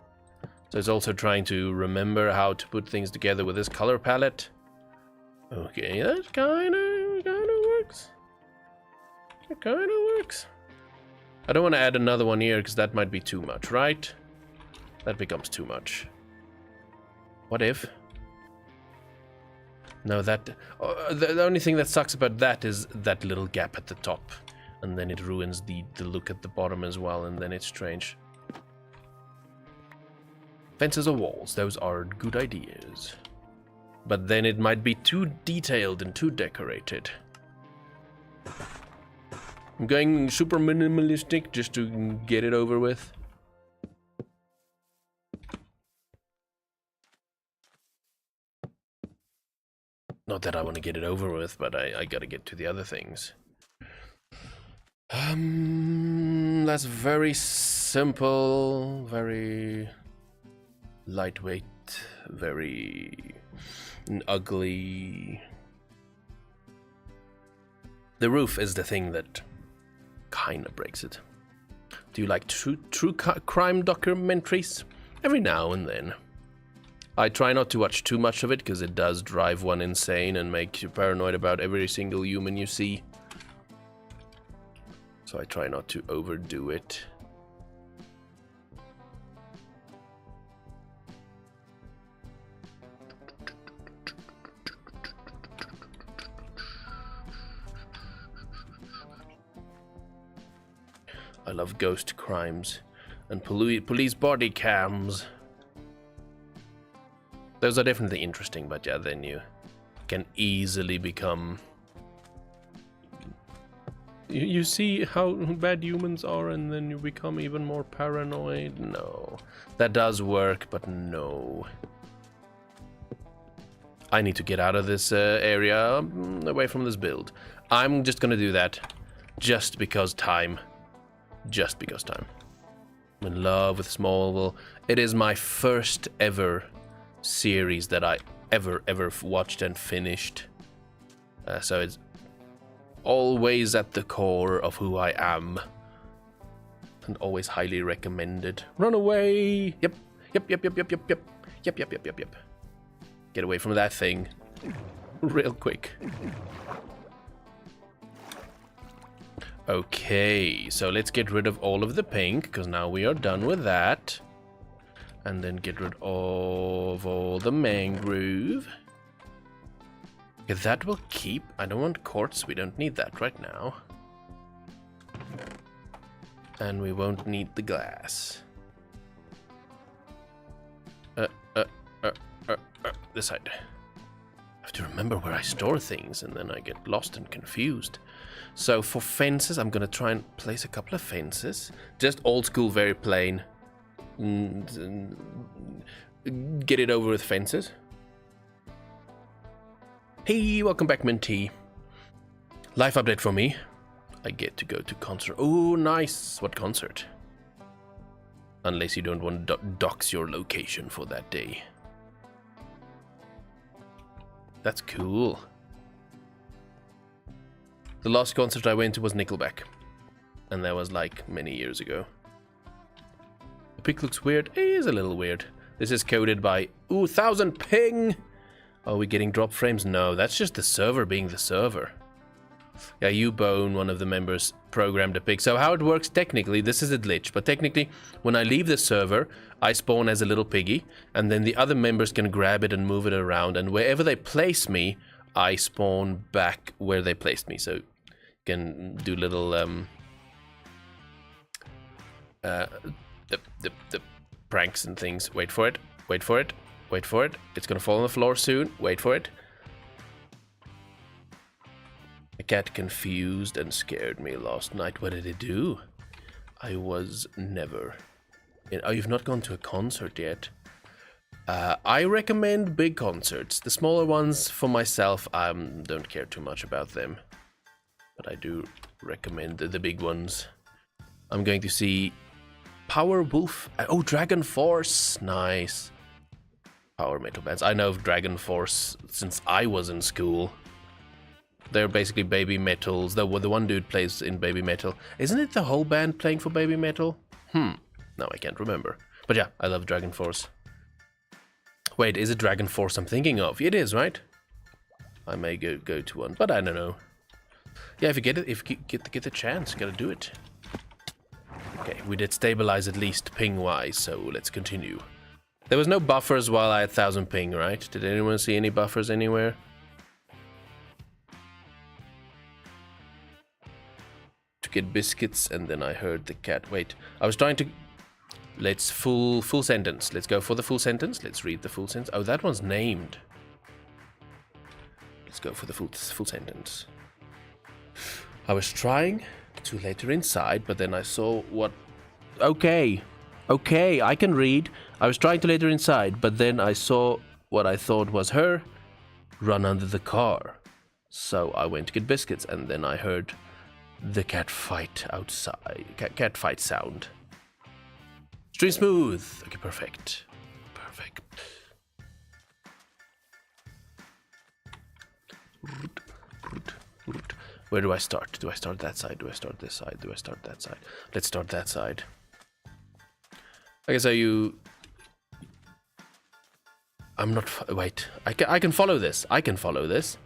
So it's also trying to remember how to put things together with this color palette. Okay, that kind of works. It kind of works. I don't want to add another one here because that might be too much, right? That becomes too much. What if? No, that... the only thing that sucks about that is that little gap at the top. And then it ruins the look at the bottom as well, and then it's strange. Fences or walls, those are good ideas. But then it might be too detailed and too decorated. I'm going super minimalistic just to get it over with. Not that I want to get it over with, but I gotta get to the other things. That's very simple, very lightweight, very ugly. The roof is the thing that kind of breaks it. Do you like true crime documentaries? Every now and then. I try not to watch too much of it because it does drive one insane and make you paranoid about every single human you see. So I try not to overdo it. I love ghost crimes and police body cams. Those are definitely interesting, but yeah, then you can easily become... You see how bad humans are, and then you become even more paranoid? No. That does work, but no. I need to get out of this area, away from this build. I'm just gonna do that, just because time. Just because time. I'm in love with Smallville. It is my first ever series that I ever watched and finished. So it's always at the core of who I am. And always highly recommended. Run away! Yep. Get away from that thing. Real quick. Okay, so let's get rid of all of the pink, because now we are done with that. And then get rid of all the mangrove. Okay, that will keep. I don't want quartz. We don't need that right now. And we won't need the glass. This side. I have to remember where I store things, and then I get lost and confused. So for fences, I'm gonna try and place a couple of fences. Just old school, very plain. Get it over with fences. Hey, welcome back, Minty. Life update for me. I get to go to concert. Oh, nice. What concert? Unless you don't want to dox your location for that day. That's cool. The last concert I went to was Nickelback. And that was like many years ago. The pic looks weird. It is a little weird. This is coded by 1000 ping. Are we getting drop frames? No, that's just the server being the server. Yeah, Ubone, one of the members, programmed a pig. So how it works technically, this is a glitch, but technically, when I leave the server, I spawn as a little piggy, and then the other members can grab it and move it around, and wherever they place me, I spawn back where they placed me. So you can do little the pranks and things. Wait for it, wait for it, wait for it. It's gonna fall on the floor soon. Wait for it. A cat confused and scared me last night. What did it do? I was never... Oh, you've not gone to a concert yet. I recommend big concerts. The smaller ones, for myself, I don't care too much about them. But I do recommend the big ones. I'm going to see Power Wolf. Oh, Dragon Force. Nice. Power metal bands. I know of Dragon Force since I was in school. They're basically baby metals. The one dude plays in baby metal. Isn't it the whole band playing for baby metal? No, I can't remember. But yeah, I love Dragon Force. Wait, is it Dragon Force I'm thinking of? It is, right? I may go to one, but I don't know. Yeah, if you get it, if you get the chance, you gotta do it. Okay, we did stabilize at least ping-wise, so let's continue. There was no buffers while I had 1000 ping, right? Did anyone see any buffers anywhere? Get biscuits, and then I heard the cat. Wait, I was trying to... Let's full sentence. Let's go for the full sentence. Let's read the full sentence. Oh, that one's named. Let's go for the full sentence. I was trying to let her inside, but then I saw what... Okay, I can read. I was trying to let her inside, but then I saw what I thought was her run under the car. So I went to get biscuits, and then I heard... the cat fight outside. Cat fight sound. Stream smooth. Okay, perfect. Perfect. Where do I start? Do I start that side? Do I start this side? Do I start that side? Let's start that side. Okay, so you... I'm not... Wait. I can follow this. I can follow this.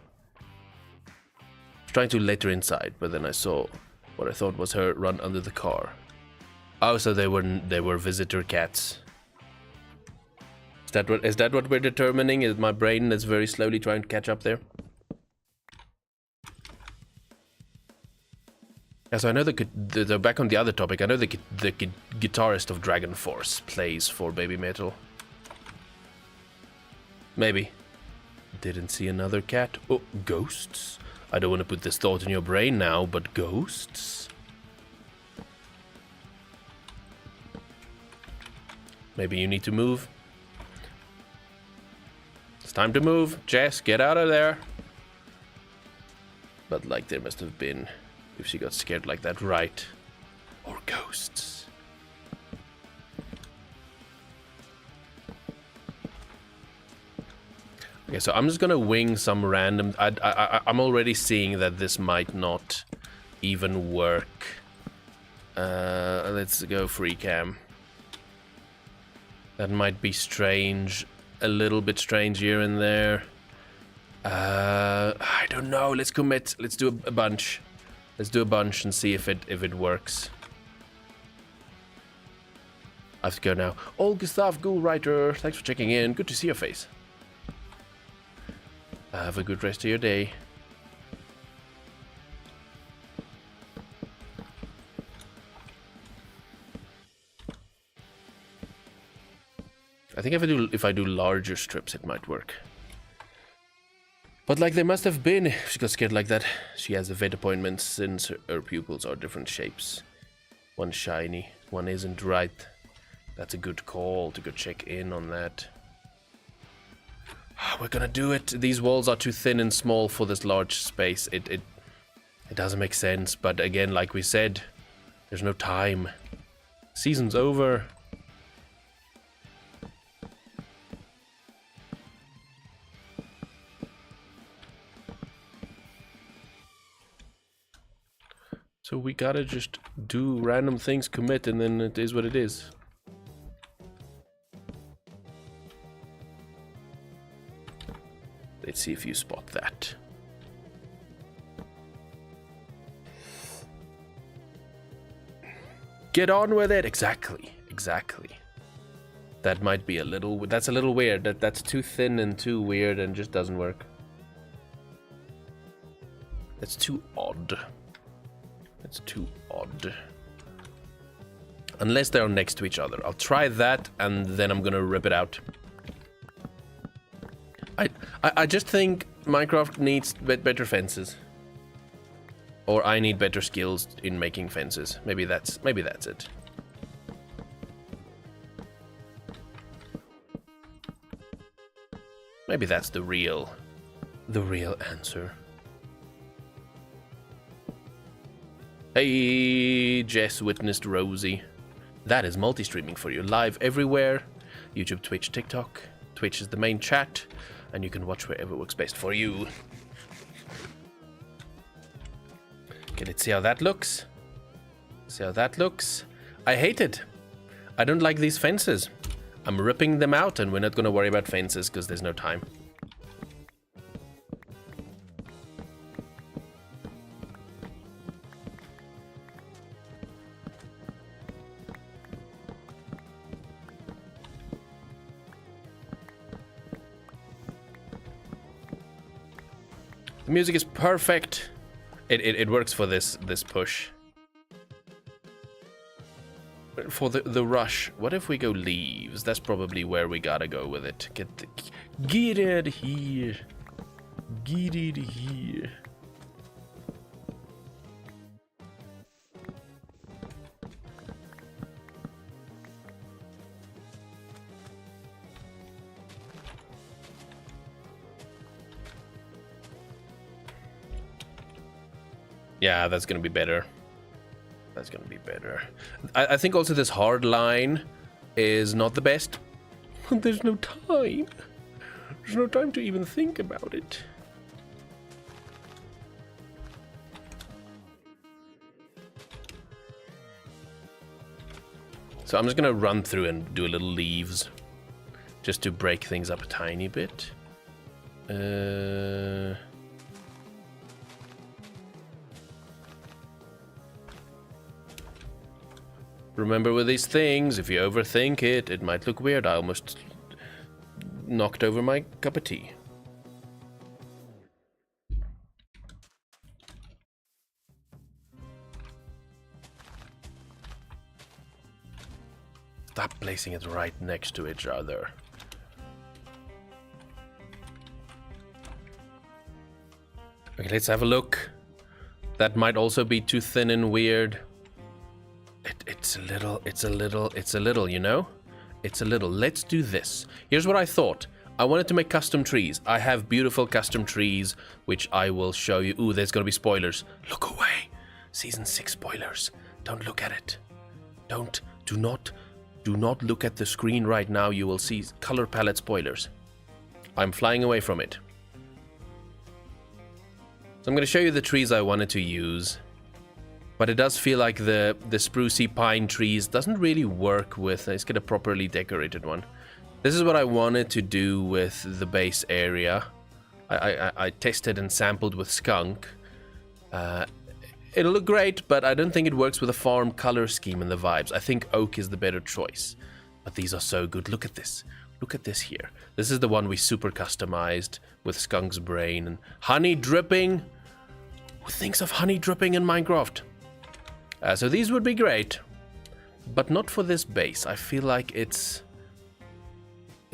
Trying to let her inside, but then I saw what I thought was her run under the car. Oh, so they were visitor cats. Is that what we're determining? Is my brain that's very slowly trying to catch up there? Yeah, so I know the back on the other topic. I know the guitarist of Dragon Force plays for baby metal. Maybe. Didn't see another cat. Oh, ghosts. I don't want to put this thought in your brain now, but ghosts? Maybe you need to move. It's time to move. Jess, get out of there. But like there must have been, if she got scared like that, right? Or ghosts. Okay, so I'm just gonna wing some random... I'm already seeing that this might not even work. Let's go free cam. That might be strange. A little bit strange here and there. I don't know. Let's commit. Let's do a bunch. Let's do a bunch and see if it works. I have to go now. Oh, Gustav Ghoulwriter, thanks for checking in. Good to see your face. Have a good rest of your day. I think if I do larger strips, it might work. But like there must have been, if she got scared like that, she has a vet appointment since her pupils are different shapes. One shiny, one isn't right. That's a good call to go check in on that. We're gonna do it. These walls are too thin and small for this large space. It doesn't make sense, but again, like we said, there's no time. Season's over. So we gotta just do random things, commit, and then it is what it is. Let's see if you spot that. Get on with it! Exactly, exactly. That might be a little... That's a little weird. That's too thin and too weird and just doesn't work. That's too odd. It's too odd. Unless they're next to each other. I'll try that and then I'm gonna rip it out. I just think Minecraft needs better fences. Or I need better skills in making fences. Maybe that's it. Maybe that's the real answer. Hey, Jess witnessed Rosie. That is multi-streaming for you. Live everywhere. YouTube, Twitch, TikTok. Twitch is the main chat. And you can watch wherever works best for you. Okay, let's see how that looks. See how that looks. I hate it. I don't like these fences. I'm ripping them out and we're not going to worry about fences because there's no time. The music is perfect. It works for this push. For the rush, what if we go leaves? That's probably where we gotta go with it. Get it here. Get it here. Yeah, that's gonna be better. That's gonna be better. I think also this hard line is not the best. There's no time. There's no time to even think about it. So I'm just gonna run through and do a little leaves. Just to break things up a tiny bit. Remember with these things, if you overthink it, it might look weird. I almost knocked over my cup of tea. Stop placing it right next to each other. Okay, let's have a look. That might also be too thin and weird. It's a little, you know? It's a little. Let's do this. Here's what I thought. I wanted to make custom trees. I have beautiful custom trees, which I will show you. Ooh, there's gonna be spoilers. Look away. Season 6 spoilers. Don't look at it. Do not look at the screen right now. You will see color palette spoilers. I'm flying away from it. So I'm gonna show you the trees I wanted to use. But it does feel like the sprucey pine trees doesn't really work with... Let's get a properly decorated one. This is what I wanted to do with the base area. I tested and sampled with skunk. It'll look great, but I don't think it works with the farm color scheme and the vibes. I think oak is the better choice. But these are so good. Look at this. Look at this here. This is the one we super customized with Skunk's brain and honey dripping. Who thinks of honey dripping in Minecraft? So these would be great, but not for this base. I feel like it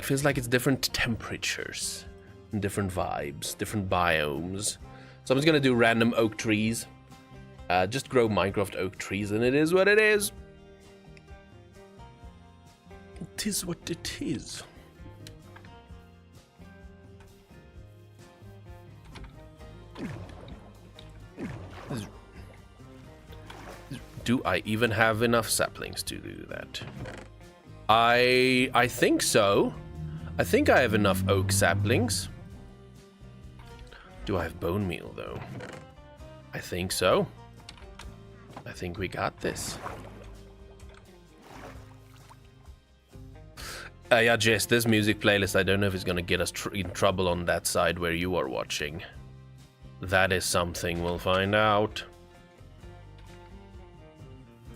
feels like it's different temperatures, and different vibes, different biomes. So I'm just gonna do random oak trees. Just grow Minecraft oak trees, and it is what it is. It is what it is. Do I even have enough saplings to do that? I think so. I think I have enough oak saplings. Do I have bone meal though? I think so. I think we got this. Yeah, Jess, this music playlist, I don't know if it's gonna get us in trouble on that side where you are watching. That is something we'll find out.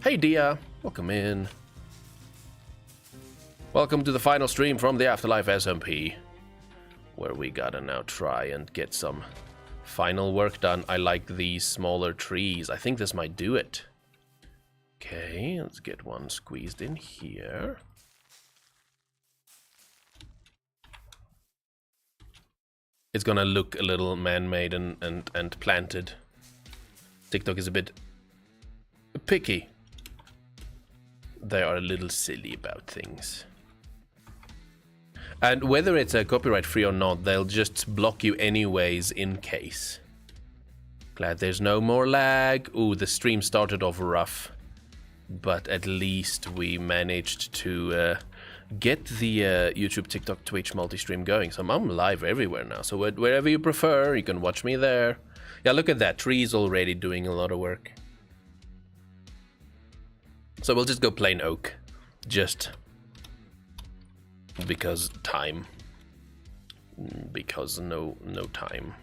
Hey Dia, welcome in. Welcome to the final stream from the AfterLife SMP, where we gotta now try and get some final work done. I like these smaller trees. I think this might do it. Okay, let's get one squeezed in here. It's gonna look a little man-made and planted. TikTok is a bit picky. They are a little silly about things. And whether it's a copyright free or not, they'll just block you anyways in case. Glad there's no more lag. Ooh, the stream started off rough, but at least we managed to get the YouTube, TikTok, Twitch multi-stream going. So I'm live everywhere now. So wherever you prefer, you can watch me there. Yeah, look at that. Trees already doing a lot of work. So we'll just go plain oak. Just because time. Because no time.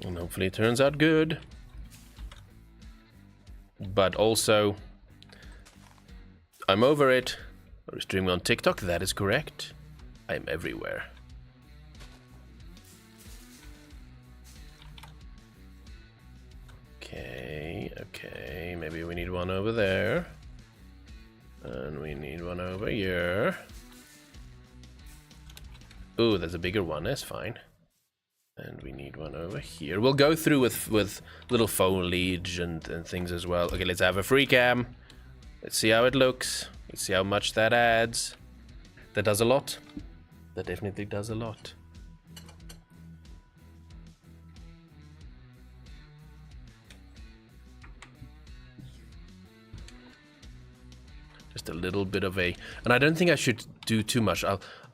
And hopefully it turns out good. But also, I'm over it. We're streaming on TikTok, that is correct. I'm everywhere. Okay, maybe we need one over there. And we need one over here. Ooh, there's a bigger one, that's fine. And we need one over here. We'll go through with little foliage and things as well. Okay, let's have a free cam. Let's see how it looks. Let's see how much that adds. That does a lot. That definitely does a lot. Just a little bit of a, and I don't think I should do too much.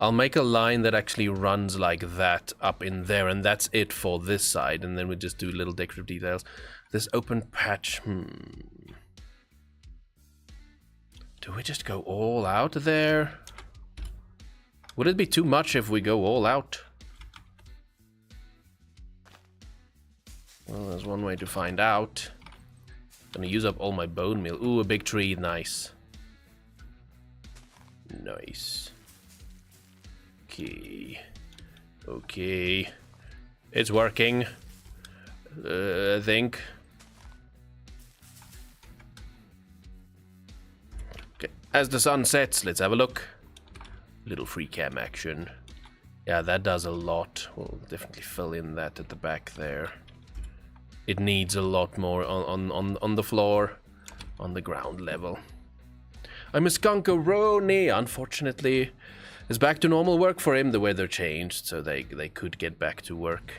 I'll make a line that actually runs like that up in there, and that's it for this side, and then we just do little decorative details. This open patch, do we just go all out there? Would it be too much if we go all out? Well, there's one way to find out. Gonna use up all my bone meal. Ooh, a big tree, nice. Nice. Okay. It's working. I think. Okay. As the sun sets, let's have a look. Little free cam action. Yeah, that does a lot. We'll definitely fill in that at the back there. It needs a lot more on the floor, on the ground level. I'm a Skunkaroni. Unfortunately, it's back to normal work for him. The weather changed, so they could get back to work.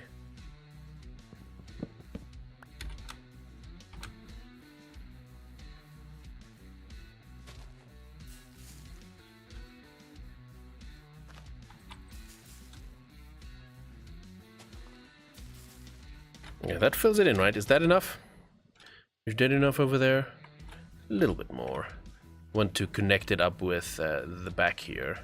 Yeah, that fills it in, right? Is that enough? Is that enough over there? A little bit more. Want to connect it up with the back here.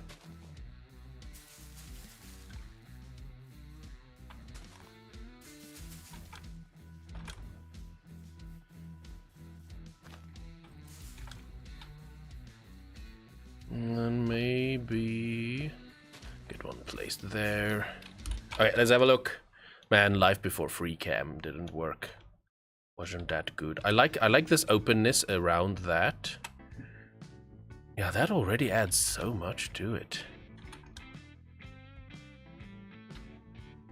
placed there. Okay, let's have a look. Man, life before free cam didn't work. Wasn't that good. I like this openness around that. Yeah, that already adds so much to it.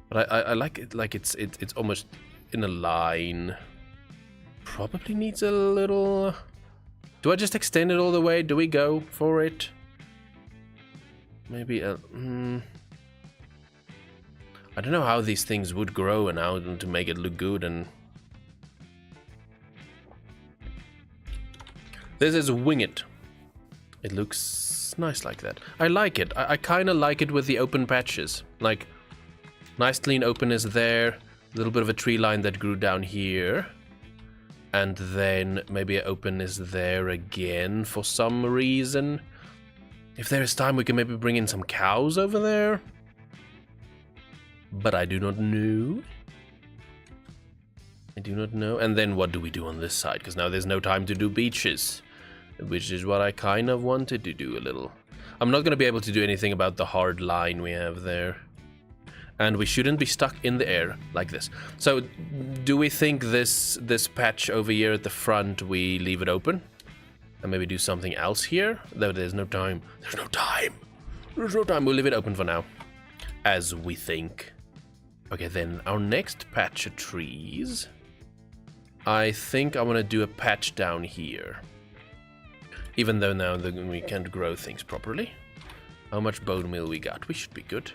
But I like it like it's almost in a line. Probably needs a little... Do I just extend it all the way? Do we go for it? Maybe a... I don't know how these things would grow and how to make it look good, and... This is Wing It. It looks nice like that. I like it. I kind of like it with the open patches. Like, nice clean openness there. A little bit of a tree line that grew down here. And then maybe an openness there again for some reason. If there is time, we can maybe bring in some cows over there. But I do not know. I do not know. And then what do we do on this side? Because now there's no time to do beaches. Which is what I kind of wanted to do a little. I'm not going to be able to do anything about the hard line we have there. And we shouldn't be stuck in the air like this. So, do we think this patch over here at the front, we leave it open? And maybe do something else here? Though there's no time. There's no time! There's no time. We'll leave it open for now. As we think. Okay, then our next patch of trees. I think I want to do a patch down here. Even though now we can't grow things properly. How much bone meal we got? We should be good.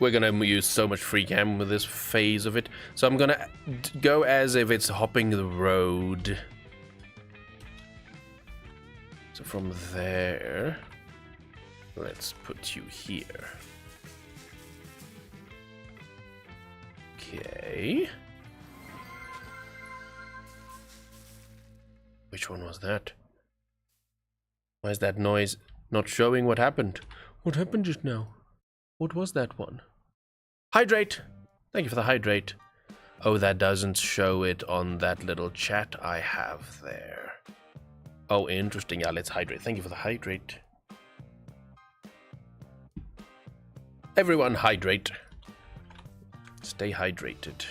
We're gonna use so much free cam with this phase of it. So I'm gonna go as if it's hopping the road. So from there, let's put you here. Okay. Which one was that? Why is that noise not showing what happened? What happened just now? What was that one? Hydrate! Thank you for the hydrate. Oh, that doesn't show it on that little chat I have there. Oh, interesting. Yeah, let's hydrate. Thank you for the hydrate. Everyone hydrate. Stay hydrated.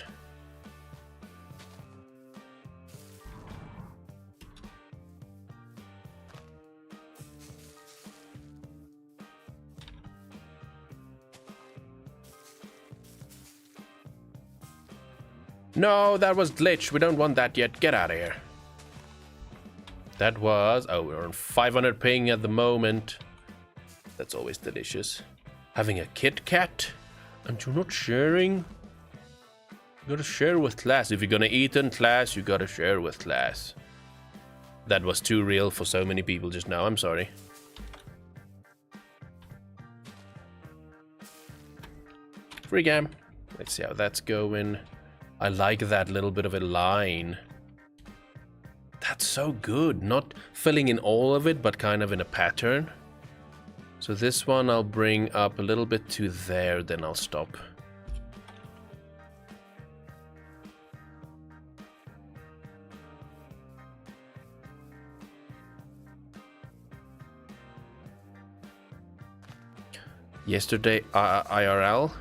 No, that was glitch. We don't want that yet. Get out of here. That was... Oh, we're on 500 ping at the moment. That's always delicious. Having a Kit Kat? And you're not sharing? You gotta share with class. If you're gonna eat in class, you gotta share with class. That was too real for so many people just now. I'm sorry. Free cam. Let's see how that's going. I like that little bit of a line. That's so good. Not filling in all of it, but kind of in a pattern. So this one I'll bring up a little bit to there, then I'll stop. Yesterday, IRL,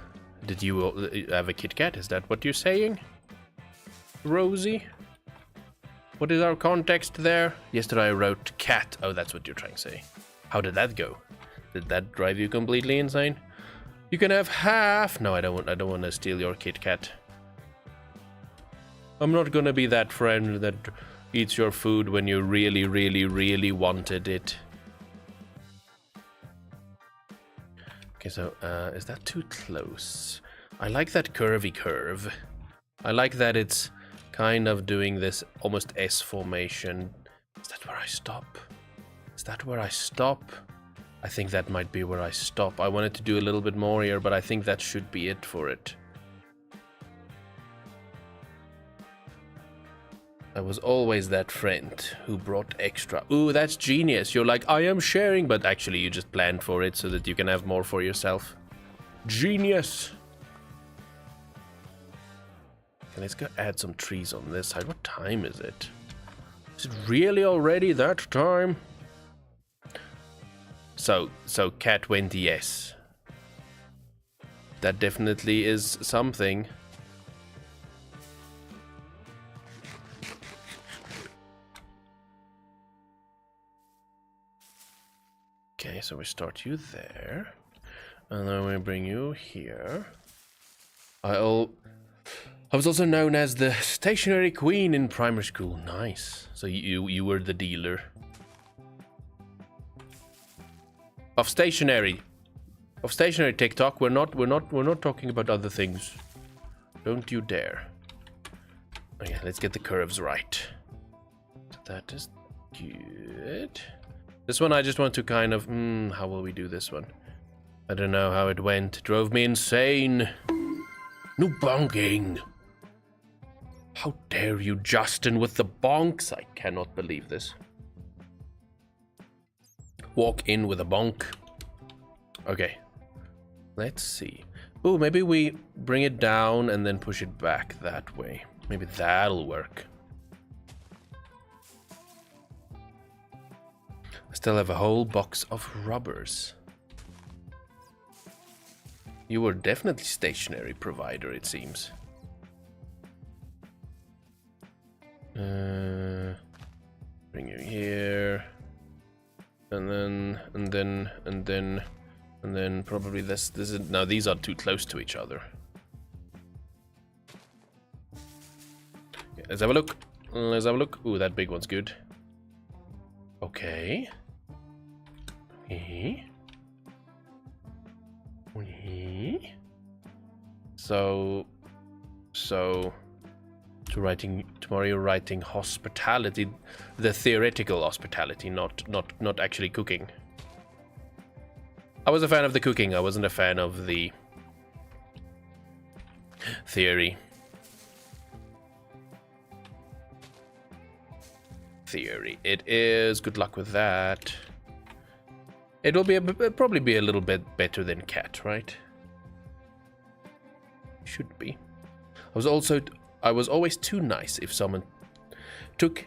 did you have a Kit Kat? Is that what you're saying? Rosie? What is our context there? Yesterday I wrote cat. Oh, that's what you're trying to say. How did that go? Did that drive you completely insane? You can have half. No, I don't want to steal your Kit Kat. I'm not gonna be that friend that eats your food when you really, really, really wanted it. Okay, so is that too close? I like that curvy curve. I like that it's kind of doing this almost S formation. Is that where I stop? Is that where I stop? I think that might be where I stop. I wanted to do a little bit more here, but I think that should be it for it. I was always that friend who brought extra. Ooh, that's genius. You're like, I am sharing, but actually you just planned for it so that you can have more for yourself. Genius. Okay, let's go add some trees on this side. What time is it? Is it really already that time? So cat went yes. That definitely is something. Okay, so we start you there. And then we bring you here. I was also known as the stationery queen in primary school. Nice. So you were the dealer of stationery. Of stationery, TikTok. We're not talking about other things. Don't you dare. Okay, let's get the curves right. That is good. This one I just want to kind of how will we do this one? I don't know how it went. It drove me insane. No bonking. How dare you, Justin, with the bonks? I cannot believe this. Walk in with a bonk. Okay. Let's see. Oh, maybe we bring it down and then push it back that way. Maybe that'll work. I still have a whole box of rubbers. You were definitely stationery provider, it seems. Bring you here. And then probably this is, no, these are too close to each other. Okay, let's have a look. Let's have a look. Ooh, that big one's good. Okay. Okay. Okay. So tomorrow you're writing hospitality, the theoretical hospitality, not actually cooking. I was a fan of the cooking, I wasn't a fan of the theory. It is. Good luck with that. It will be probably be a little bit better than cat, right? Should be. I was always too nice. If someone took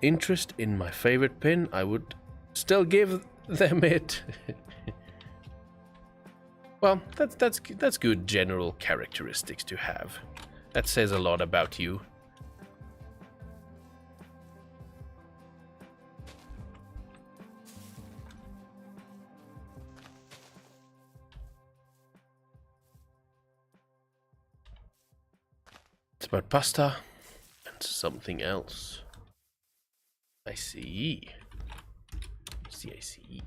interest in my favorite pin, I would still give them it. Well, that's good general characteristics to have. That says a lot about you. It's about pasta and something else. I see. I see.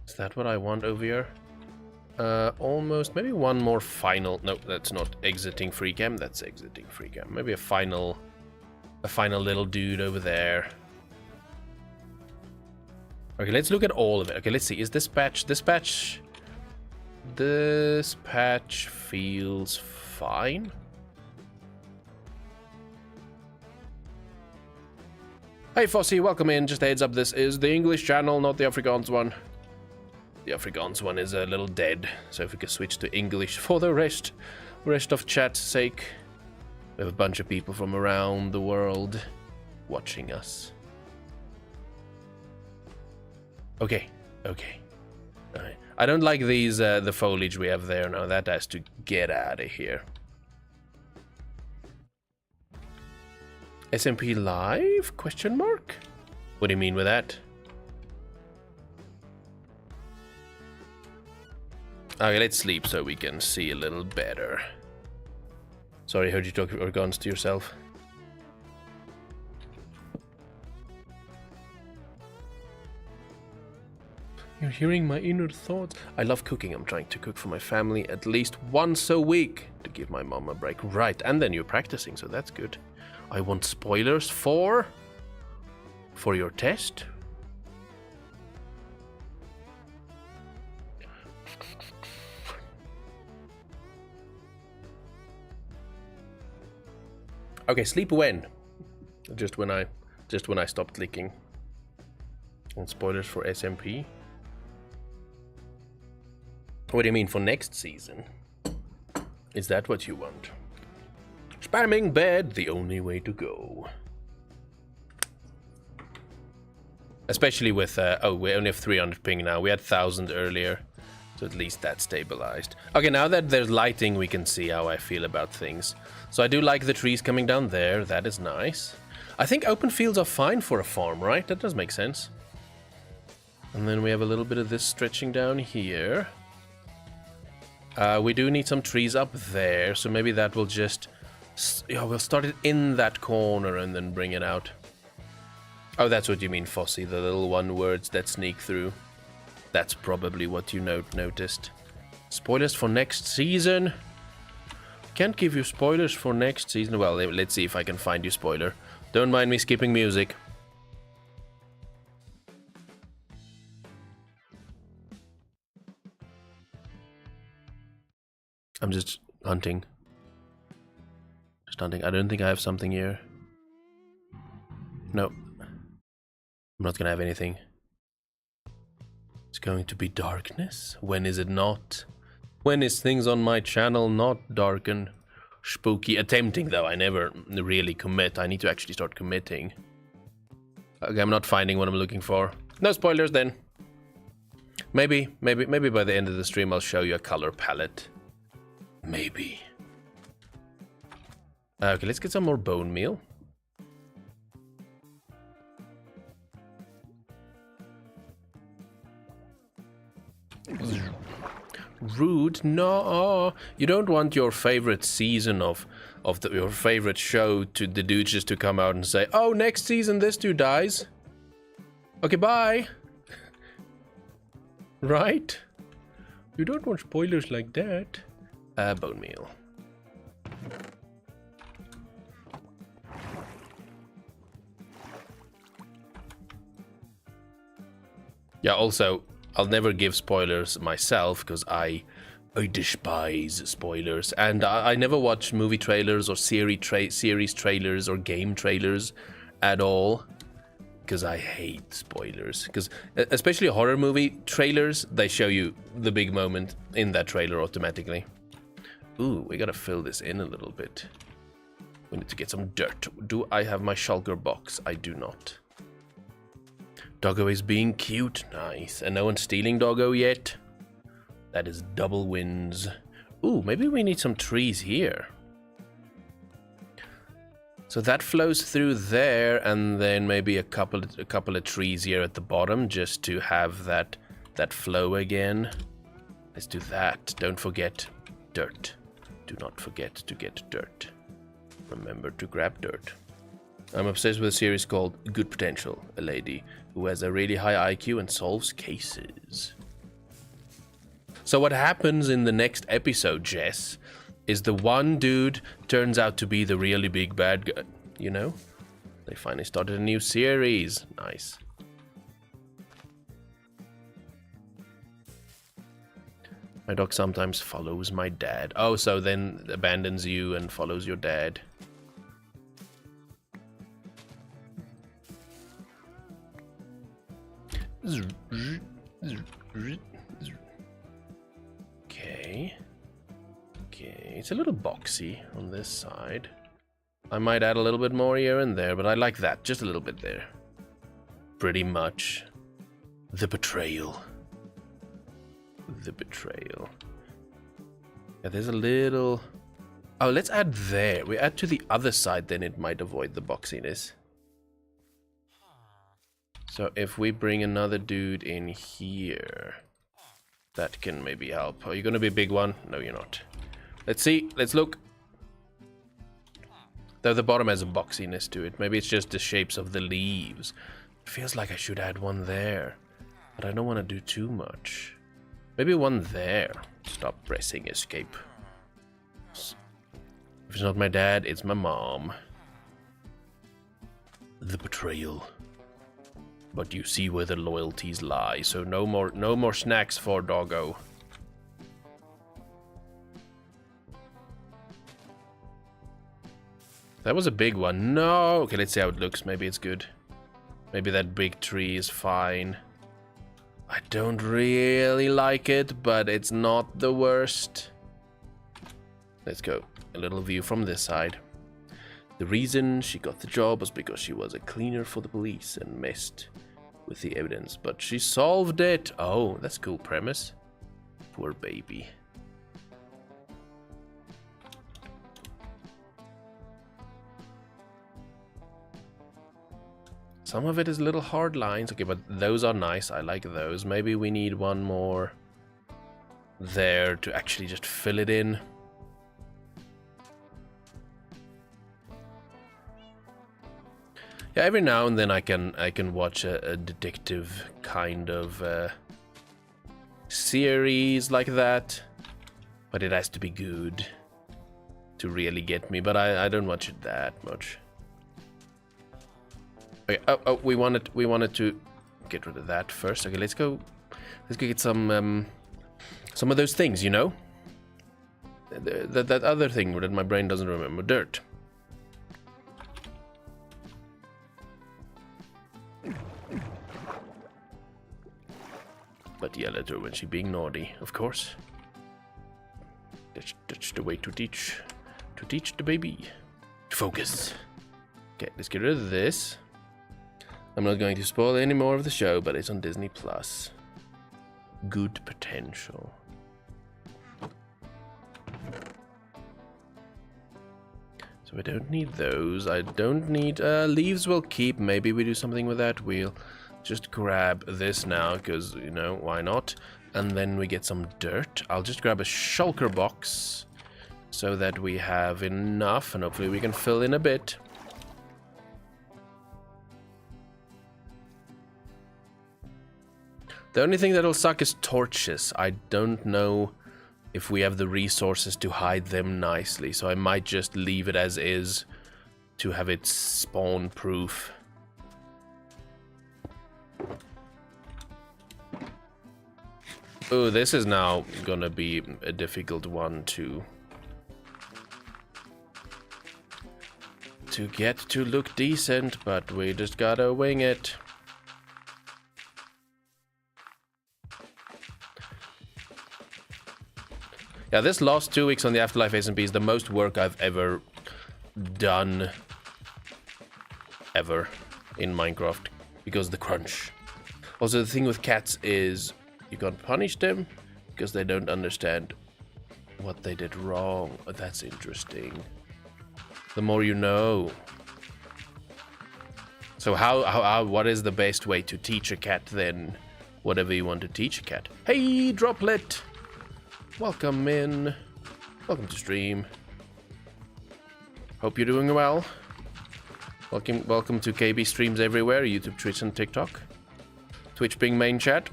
Is that what I want over here? Almost. Maybe one more final. No, that's not exiting free cam. That's exiting free cam. Maybe a final little dude over there. Okay, let's look at all of it. Okay, let's see. Is this patch? This patch feels fine. Hey Fossy, welcome in. Just a heads up, this is the English channel, not the Afrikaans one. The Afrikaans one is a little dead, so if we could switch to English for the rest of chat's sake. We have a bunch of people from around the world watching us. Okay. Alright. I don't like these, the foliage we have there now. That has to get out of here. SMP Live? Question mark? What do you mean with that? Okay, let's sleep so we can see a little better. Sorry, I heard you talk Afrikaans to yourself. You're hearing my inner thoughts. I love cooking. I'm trying to cook for my family at least once a week to give my mom a break. Right, and then you're practicing, so that's good. I want spoilers for your test. Okay, sleep when? Just when I stopped clicking. On spoilers for SMP. What do you mean for next season? Is that what you want? Spamming bed, the only way to go. Especially with, oh, we only have 300 ping now. We had 1,000 earlier, so at least that's stabilized. Okay, now that there's lighting, we can see how I feel about things. So I do like the trees coming down there. That is nice. I think open fields are fine for a farm, right? That does make sense. And then we have a little bit of this stretching down here. We do need some trees up there, so maybe that will just... Yeah, we'll start it in that corner and then bring it out. Oh, that's what you mean, Fossy, the little one words that sneak through. That's probably what you noticed. Spoilers for next season? Can't give you spoilers for next season. Well, let's see if I can find you spoiler. Don't mind me skipping music. I'm just hunting. Just hunting. I don't think I have something here. No. I'm not gonna have anything. It's going to be darkness? When is it not? When is things on my channel not dark and spooky? Attempting, though. I never really commit. I need to actually start committing. Okay, I'm not finding what I'm looking for. No spoilers, then. Maybe by the end of the stream I'll show you a color palette. Maybe. Okay, let's get some more bone meal. Rude? No, you don't want your favorite season of your favorite show to the dude just to come out and say, "Oh, next season this dude dies." Okay, bye. Right? You don't want spoilers like that. Bone meal. Yeah, also, I'll never give spoilers myself, because I despise spoilers. And I never watch movie trailers or series trailers or game trailers at all, because I hate spoilers. Because especially horror movie trailers, they show you the big moment in that trailer automatically. Ooh, we gotta fill this in a little bit. We need to get some dirt. Do I have my shulker box? I do not. Doggo is being cute. Nice. And no one's stealing Doggo yet. That is double wins. Ooh, maybe we need some trees here. So that flows through there, and then maybe a couple of trees here at the bottom, just to have that flow again. Let's do that. Don't forget dirt. Do not forget to get dirt. Remember to grab dirt. I'm obsessed with a series called Good Potential, a lady who has a really high IQ and solves cases. So what happens in the next episode, Jess, is the one dude turns out to be the really big bad guy, you know? They finally started a new series. Nice. My dog sometimes follows my dad. Oh, so then abandons you and follows your dad. Okay. Okay, it's a little boxy on this side. I might add a little bit more here and there, but I like that. Just a little bit there. Pretty much. The betrayal. The betrayal. Yeah, there's a little... Oh, let's add there. We add to the other side, then it might avoid the boxiness. So if we bring another dude in here, that can maybe help. Are you going to be a big one? No, you're not. Let's see. Let's look. Though the bottom has a boxiness to it. Maybe it's just the shapes of the leaves. It feels like I should add one there, but I don't want to do too much. Maybe one there. Stop pressing escape. If it's not my dad, it's my mom. The betrayal. But you see where the loyalties lie, so no more snacks for Doggo. That was a big one. No! Okay, let's see how it looks. Maybe it's good. Maybe that big tree is fine. I don't really like it, but it's not the worst. Let's go. A little view from this side. The reason she got the job was because she was a cleaner for the police and messed with the evidence, but she solved it. Oh, that's a cool premise. Poor baby. Some of it is little hard lines. Okay, but those are nice. I like those. Maybe we need one more there to actually just fill it in. Yeah, every now and then I can watch a detective kind of series like that, but it has to be good to really get me. But I don't watch it that much. Okay, oh, we wanted to get rid of that first. Okay, let's go get some of those things, you know. That other thing that my brain doesn't remember. Dirt. But yell at her when she's being naughty, of course. That's the way to teach the baby. Focus. Okay, let's get rid of this. I'm not going to spoil any more of the show, but it's on Disney Plus. Good potential. So I don't need those. I don't need leaves. We'll keep. Maybe we do something with that. We'll just grab this now, because, you know, why not? And then we get some dirt. I'll just grab a shulker box so that we have enough, and hopefully we can fill in a bit. The only thing that'll suck is torches. I don't know if we have the resources to hide them nicely, so I might just leave it as is to have it spawn proof. Oh, this is now gonna be a difficult one to get to look decent, but we just gotta wing it. Yeah, this last 2 weeks on the AfterLife SMP is the most work I've ever done in Minecraft, because of the crunch. Also, the thing with cats is you can't punish them because they don't understand what they did wrong. Oh, that's interesting. The more you know. So what is the best way to teach a cat then? Whatever you want to teach a cat. Hey, Droplet! Welcome in. Welcome to stream. Hope you're doing well. Welcome to KB streams everywhere, YouTube, Twitch, and TikTok. Twitch being main chat,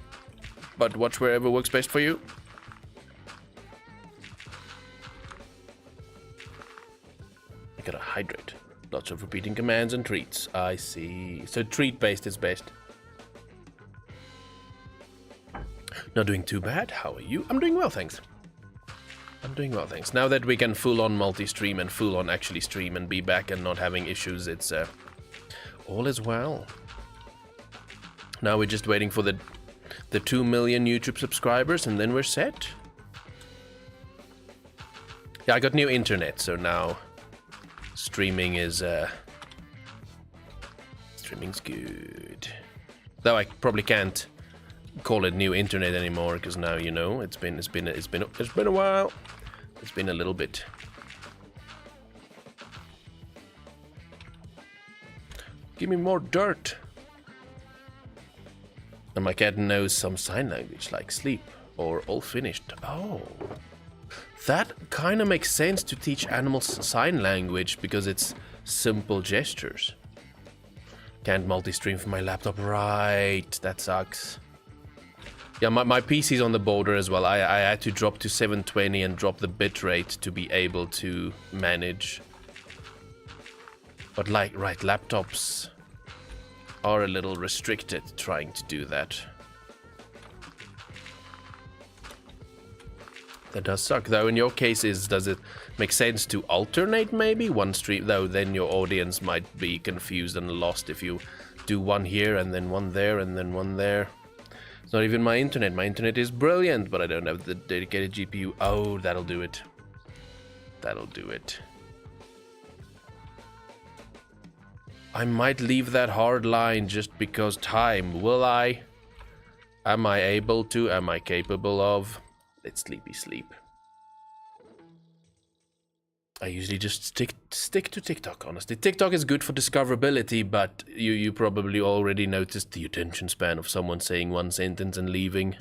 but watch wherever works best for you. I gotta hydrate. Lots of repeating commands and treats. I see. So treat-based is best. Not doing too bad. How are you? I'm doing well, thanks. I'm doing well, thanks. Now that we can full-on multi-stream and full-on actually stream and be back and not having issues, it's all is well. Now we're just waiting for the 2 million YouTube subscribers, and then we're set. Yeah, I got new internet, so now streaming is streaming's good. Though I probably can't call it new internet anymore, because now, you know, it's been a while. It's been a little bit. Give me more dirt. And my cat knows some sign language, like sleep or all finished. Oh, that kind of makes sense to teach animals sign language, because it's simple gestures. Can't multi-stream from my laptop, right? That sucks. Yeah, my PC's on the border as well. I had to drop to 720 and drop the bitrate to be able to manage. But right, laptops are a little restricted trying to do that. That does suck, though. In your case, does it make sense to alternate maybe one stream? Though then your audience might be confused and lost if you do one here and then one there and then one there. It's not even my internet. My internet is brilliant, but I don't have the dedicated GPU. Oh, that'll do it. That'll do it. I might leave that hard line just because time. Will I? Am I able to? Am I capable of? Let's sleepy sleep. I usually just stick to TikTok, honestly. TikTok is good for discoverability, but you probably already noticed the attention span of someone saying one sentence and leaving.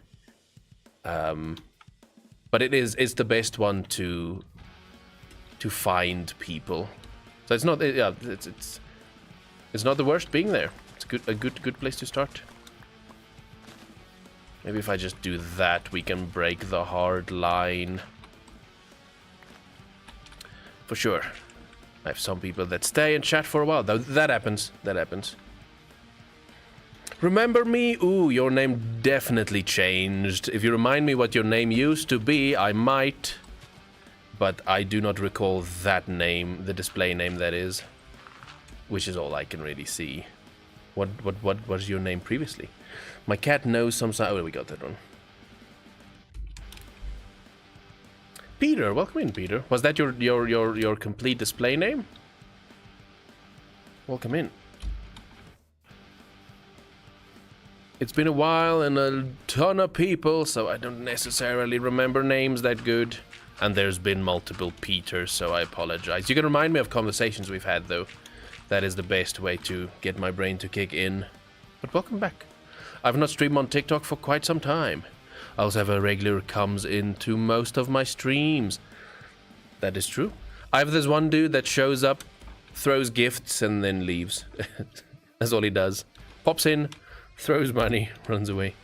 But it's the best one to find people. So it's not it's not the worst being there. It's a good place to start. Maybe if I just do that, we can break the hard line. For sure. I have some people that stay and chat for a while. That happens. That happens. Remember me? Ooh, your name definitely changed. If you remind me what your name used to be, I might. But I do not recall that name, the display name that is. Which is all I can really see. What was your name previously? My cat knows some sign. Oh, we got that one. Peter, welcome in, Peter. Was that your complete display name? Welcome in. It's been a while and a ton of people, so I don't necessarily remember names that good. And there's been multiple Peters, so I apologize. You can remind me of conversations we've had, though. That is the best way to get my brain to kick in. But welcome back. I've not streamed on TikTok for quite some time. I also have a regular comes into most of my streams. That is true. I have this one dude that shows up, throws gifts, and then leaves. That's all he does. Pops in, throws money, runs away.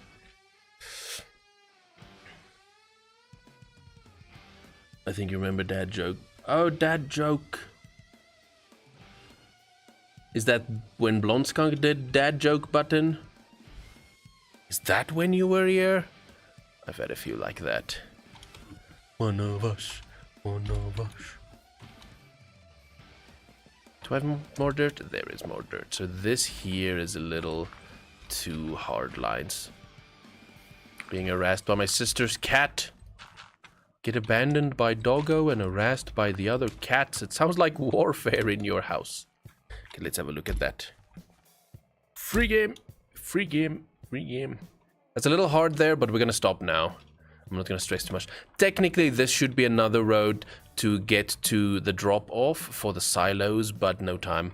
I think you remember Dad Joke. Oh, Dad Joke. Is that when Blonde Skunk did Dad Joke button? Is that when you were here? I've had a few like that. One of us, one of us. Do I have more dirt? There is more dirt. So this here is a little too hard lines. Being harassed by my sister's cat. Get abandoned by doggo and harassed by the other cats. It sounds like warfare in your house. Okay, let's have a look at that. Free game, free game, free game. That's a little hard there, but we're gonna stop now. I'm not gonna stress too much. Technically, this should be another road to get to the drop-off for the silos, but no time.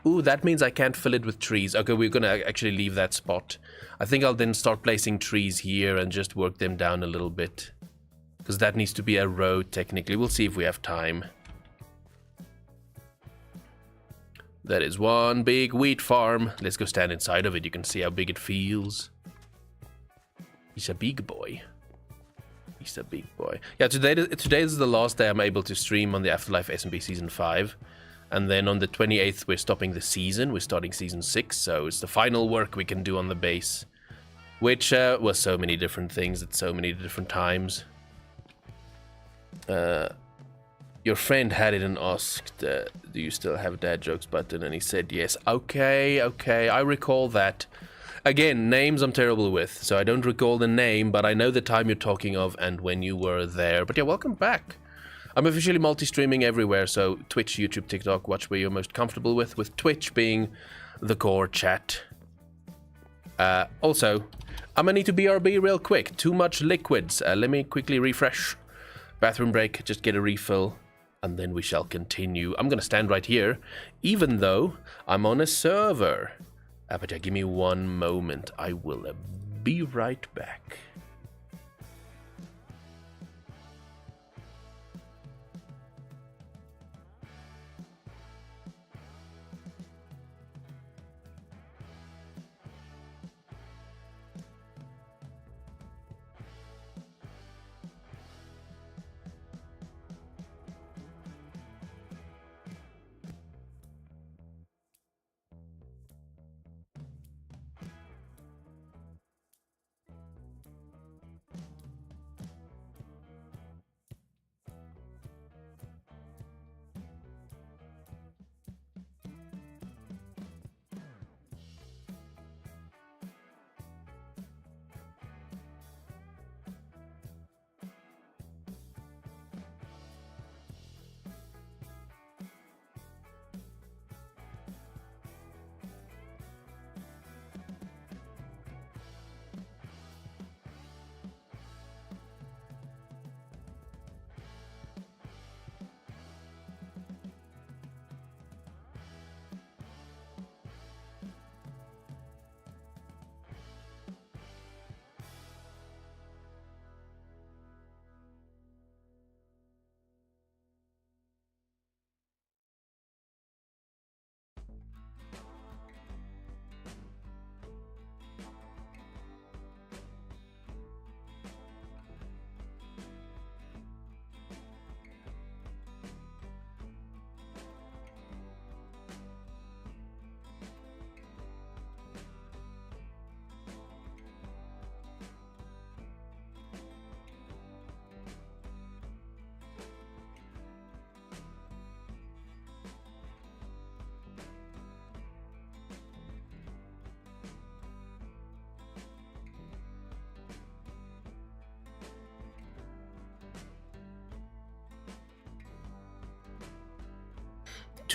Ooh, that means I can't fill it with trees. Okay, we're gonna actually leave that spot. I think I'll then start placing trees here and just work them down a little bit. Because that needs to be a road, technically. We'll see if we have time. That is one big wheat farm. Let's go stand inside of it. You can see how big it feels. He's a big boy. He's a big boy. Yeah, today is the last day I'm able to stream on the AfterLife SMP Season 5. And then on the 28th, we're stopping the season. We're starting Season 6, so it's the final work we can do on the base. Which was so many different things at so many different times. Your friend had it and asked, do you still have Dad Jokes button? And he said yes. Okay, I recall that. Again, names I'm terrible with, so I don't recall the name, but I know the time you're talking of and when you were there. But yeah, welcome back. I'm officially multi-streaming everywhere, so Twitch, YouTube, TikTok, watch where you're most comfortable with Twitch being the core chat. Also, I'm gonna need to BRB real quick. Too much liquids. Let me quickly refresh. Bathroom break, just get a refill, and then we shall continue. I'm gonna stand right here, even though I'm on a server. But yeah, give me one moment. I will be right back.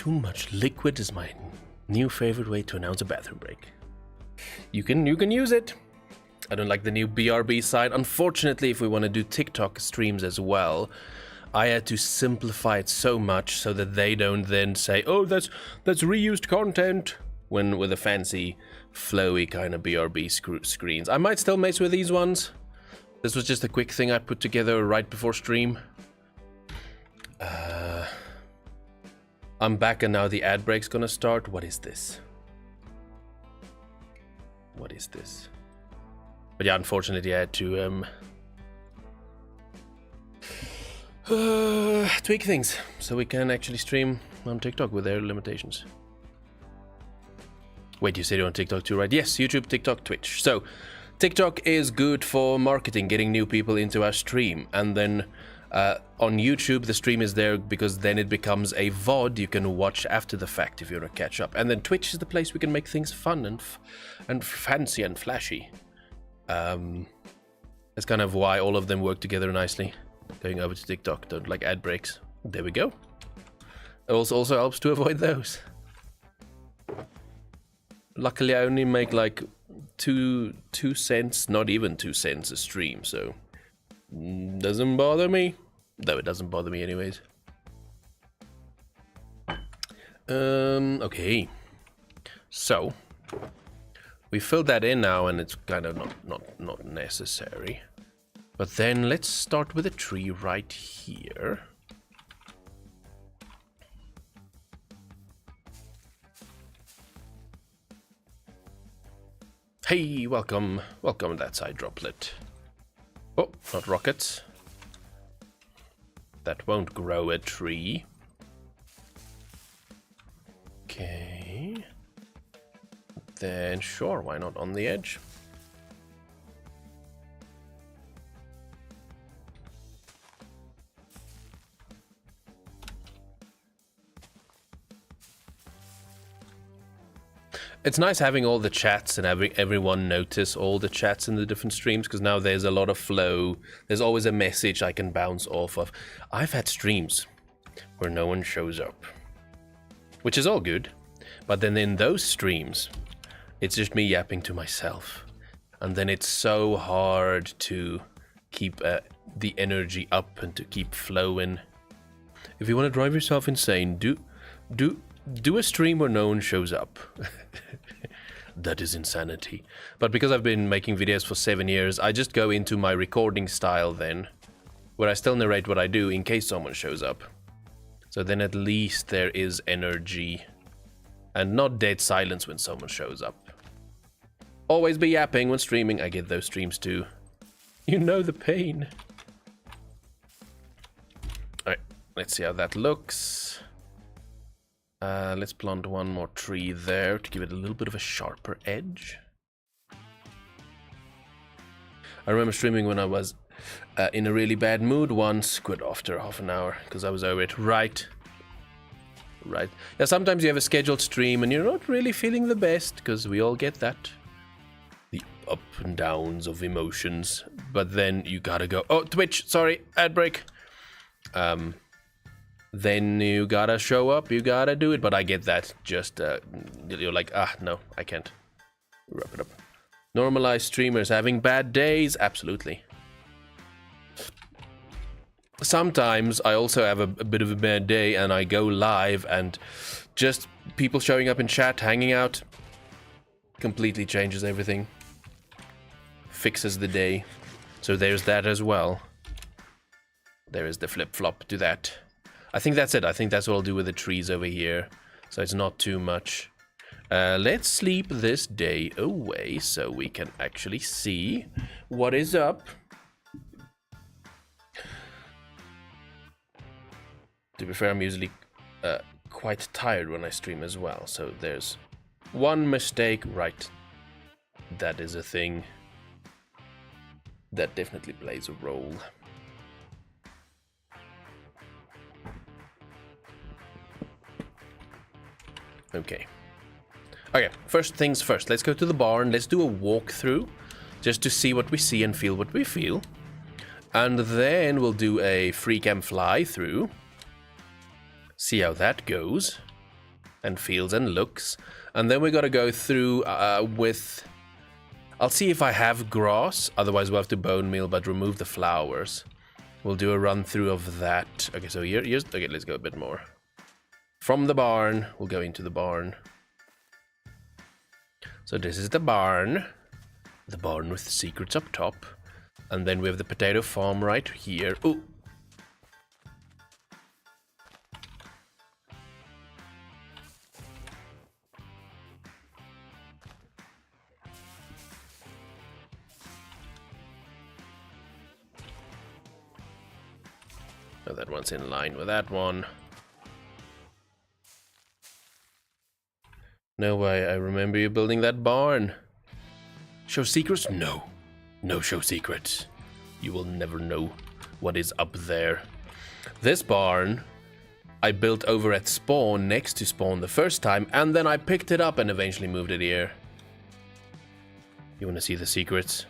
Too much liquid is my new favorite way to announce a bathroom break. You can use it. I don't like the new BRB side. Unfortunately, if we want to do TikTok streams as well, I had to simplify it so much so that they don't then say, "Oh, that's reused content," when with the fancy, flowy kind of BRB screens. I might still mess with these ones. This was just a quick thing I put together right before stream. I'm back and now the ad break's gonna start. What is this? What is this? But yeah, unfortunately I had to tweak things so we can actually stream on TikTok with their limitations. Wait, you said you're on TikTok too, right? Yes, YouTube, TikTok, Twitch. So TikTok is good for marketing, getting new people into our stream, and then on YouTube the stream is there because then it becomes a VOD you can watch after the fact if you want to catch up. And then Twitch is the place we can make things fun and fancy and flashy. That's kind of why all of them work together nicely. Going over to TikTok, don't like ad breaks. There we go. It also helps to avoid those. Luckily I only make like 2 cents, not even 2 cents a stream, so doesn't bother me. Though it doesn't bother me anyways. Okay. So we filled that in now and it's kind of not necessary. But then let's start with a tree right here. Hey, welcome to that side, Droplet. Oh, not rockets. That won't grow a tree. Okay. Then sure, why not on the edge? It's nice having all the chats and having everyone notice all the chats in the different streams, because now there's a lot of flow. There's always a message I can bounce off of. I've had streams where no one shows up, which is all good. But then in those streams, it's just me yapping to myself. And then it's so hard to keep the energy up and to keep flowing. If you want to drive yourself insane, do a stream where no one shows up. That is insanity. But because I've been making videos for 7 years, I just go into my recording style then, where I still narrate what I do in case someone shows up. So then at least there is energy and not dead silence when someone shows up. Always be yapping when streaming. I get those streams too. You know the pain. Alright, let's see how that looks. Let's plant one more tree there to give it a little bit of a sharper edge. I remember streaming when I was in a really bad mood once, quit after half an hour because I was over it. Right. Yeah, sometimes you have a scheduled stream and you're not really feeling the best, because we all get that. The up and downs of emotions. But then you gotta go. Oh, Twitch, sorry, ad break. Then you gotta show up, you gotta do it, but I get that. Just, you're like, no, I can't. Wrap it up. Normalized streamers having bad days? Absolutely. Sometimes I also have a bit of a bad day and I go live and just people showing up in chat, hanging out, completely changes everything. Fixes the day. So there's that as well. There is the flip-flop to that. I think that's it. I think that's what I'll do with the trees over here. So it's not too much. Let's sleep this day away so we can actually see what is up. To be fair, I'm usually quite tired when I stream as well. So there's one mistake. Right. That is a thing. That definitely plays a role. Okay, first things first, let's go to the barn, let's do a walkthrough, just to see what we see and feel what we feel. And then we'll do a free cam fly through, see how that goes. and feels and looks. And then we got to go through with... I'll see if I have grass, otherwise we'll have to bone meal, but remove the flowers. We'll do a run through of that. Okay, so here's... Okay, let's go a bit more. From the barn, we'll go into the barn. So this is the barn. The barn with the secrets up top. And then we have the potato farm right here. Ooh. Oh, that one's in line with that one. No way, I remember you building that barn. Show secrets? No. No show secrets. You will never know what is up there. This barn, I built over at spawn, next to spawn the first time, and then I picked it up and eventually moved it here. You wanna see the secrets?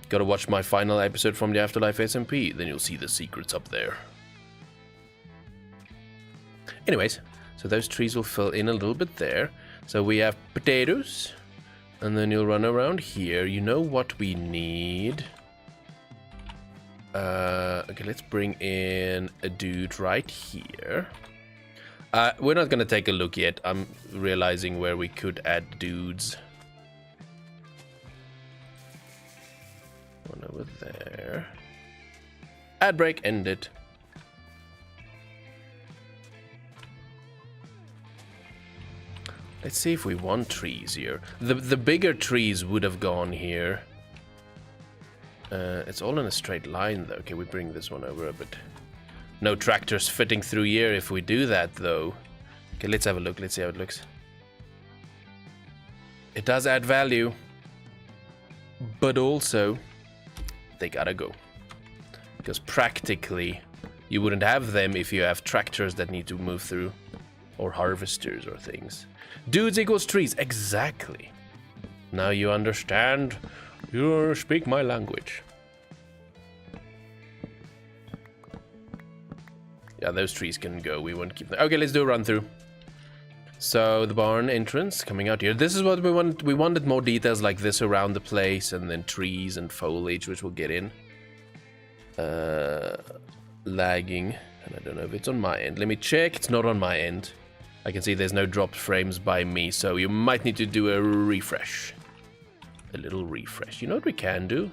Gotta watch my final episode from the AfterLife SMP, then you'll see the secrets up there. Anyways, so those trees will fill in a little bit there. So we have potatoes, and then you'll run around here. You know what we need? Okay, let's bring in a dude right here. We're not gonna take a look yet. I'm realizing where we could add dudes. One over there. Ad break ended. Let's see if we want trees here. The bigger trees would have gone here. It's all in a straight line though. Okay, we bring this one over a bit. No tractors fitting through here if we do that though. Okay, let's have a look. Let's see how it looks. It does add value. But also, they gotta go. Because practically, you wouldn't have them if you have tractors that need to move through. Or harvesters or things. Dudes equals trees. Exactly. Now you understand. You speak my language. Yeah, those trees can go. We won't keep them. Okay, let's do a run through. So the barn entrance coming out here. This is what we want. We wanted more details like this around the place, and then trees and foliage, which we'll get in. Lagging, and I don't know if it's on my end. Let me check. It's not on my end. I can see there's no dropped frames by me, so you might need to do a refresh. A little refresh. You know what we can do?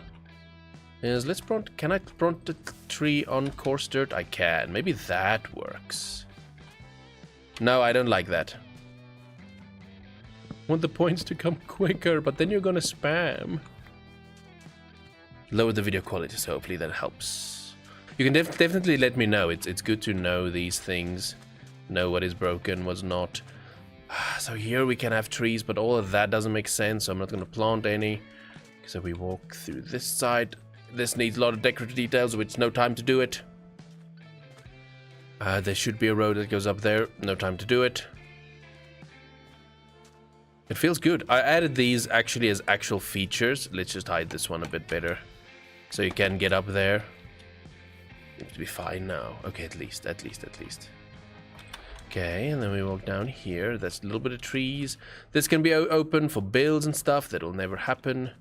Is let's prompt. Can I prompt the tree on coarse dirt? I can. Maybe that works. No, I don't like that. I want the points to come quicker, but then you're gonna spam. Lower the video quality, so hopefully that helps. You can definitely let me know. It's good to know these things. Know what is broken, what's not. So here we can have trees, but all of that doesn't make sense, so I'm not going to plant any. So we walk through this side. This needs a lot of decorative details, which no time to do it. There should be a road that goes up there. No time to do it. It feels good. I added these actually as actual features. Let's just hide this one a bit better. So you can get up there. Seems to be fine now. Okay, at least. Okay, and then we walk down here. That's a little bit of trees. This can be open for builds and stuff. That'll never happen.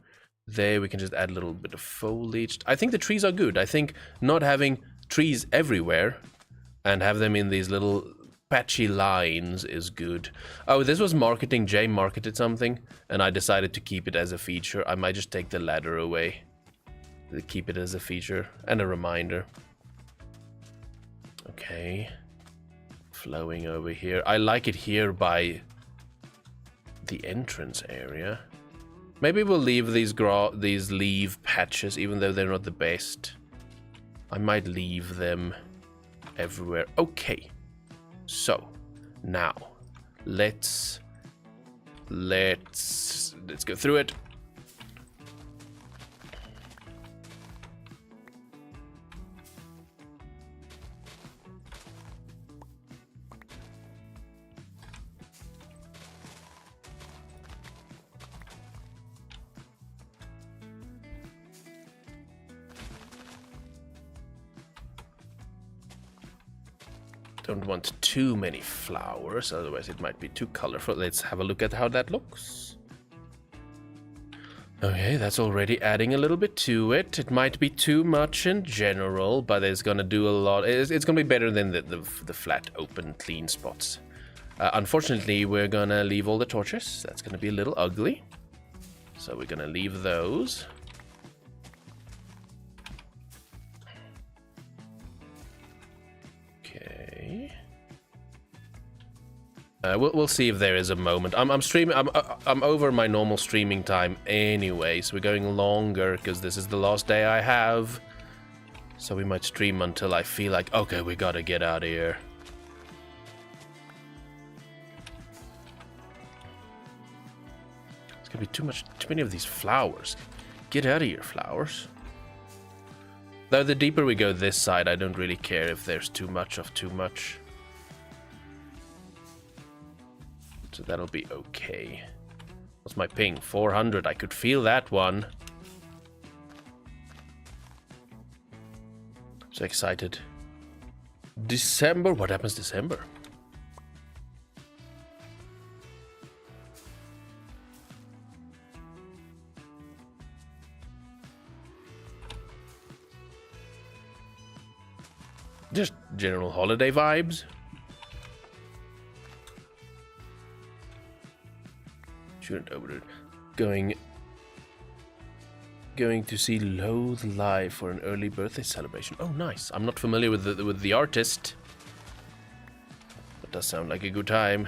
There we can just add a little bit of foliage. I think the trees are good. I think not having trees everywhere and have them in these little patchy lines is good. Oh, this was marketing. Jay marketed something, and I decided to keep it as a feature. I might just take the ladder away. Keep it as a feature and a reminder. Okay. Flowing over here. I like it here by the entrance area. Maybe we'll leave these leaf patches, even though they're not the best. I might leave them everywhere. Okay. So, now let's go through it. Don't want too many flowers, otherwise it might be too colorful. Let's have a look at how that looks. Okay, that's already adding a little bit to it. It might be too much in general, but it's gonna do a lot. It's gonna be better than the flat, open, clean spots. Unfortunately, we're gonna leave all the torches. That's gonna be a little ugly. So we're gonna leave those. Okay. We'll see if there is a moment. I'm streaming. I'm over my normal streaming time anyway, so we're going longer because this is the last day I have. So we might stream until I feel like, okay, we gotta get out of here. It's gonna be too many of these flowers. Get out of here, flowers. Though the deeper we go this side, I don't really care if there's too much of too much. So that'll be okay. What's my ping? 400. I could feel that one. So excited. December? What happens December? Just general holiday vibes. Shouldn't overdo it. Going to see Loathe live for an early birthday celebration. Oh, nice. I'm not familiar with the artist. That does sound like a good time.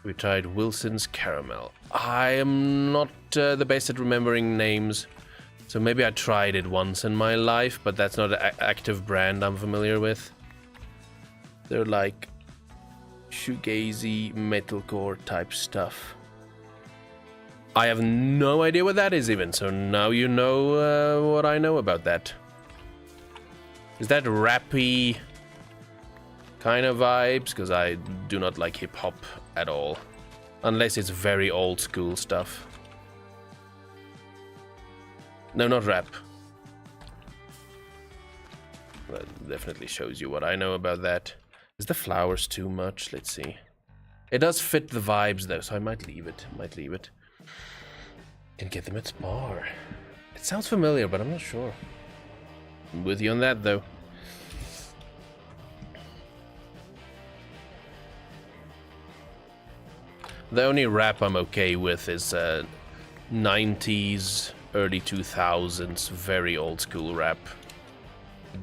We tried Wilson's Caramel. I am not the best at remembering names, so maybe I tried it once in my life, but that's not an active brand I'm familiar with. They're like shoegazy metalcore type stuff. I have no idea what that is even, so now you know what I know about that. Is that rappy kind of vibes? Because I do not like hip-hop at all. Unless it's very old school stuff. No, not rap. That definitely shows you what I know about that. Is the flowers too much? Let's see. It does fit the vibes though, so I might leave it. Can get them at Spar. It sounds familiar, but I'm not sure. I'm with you on that, though. The only rap I'm okay with is 90s, early 2000s, very old school rap.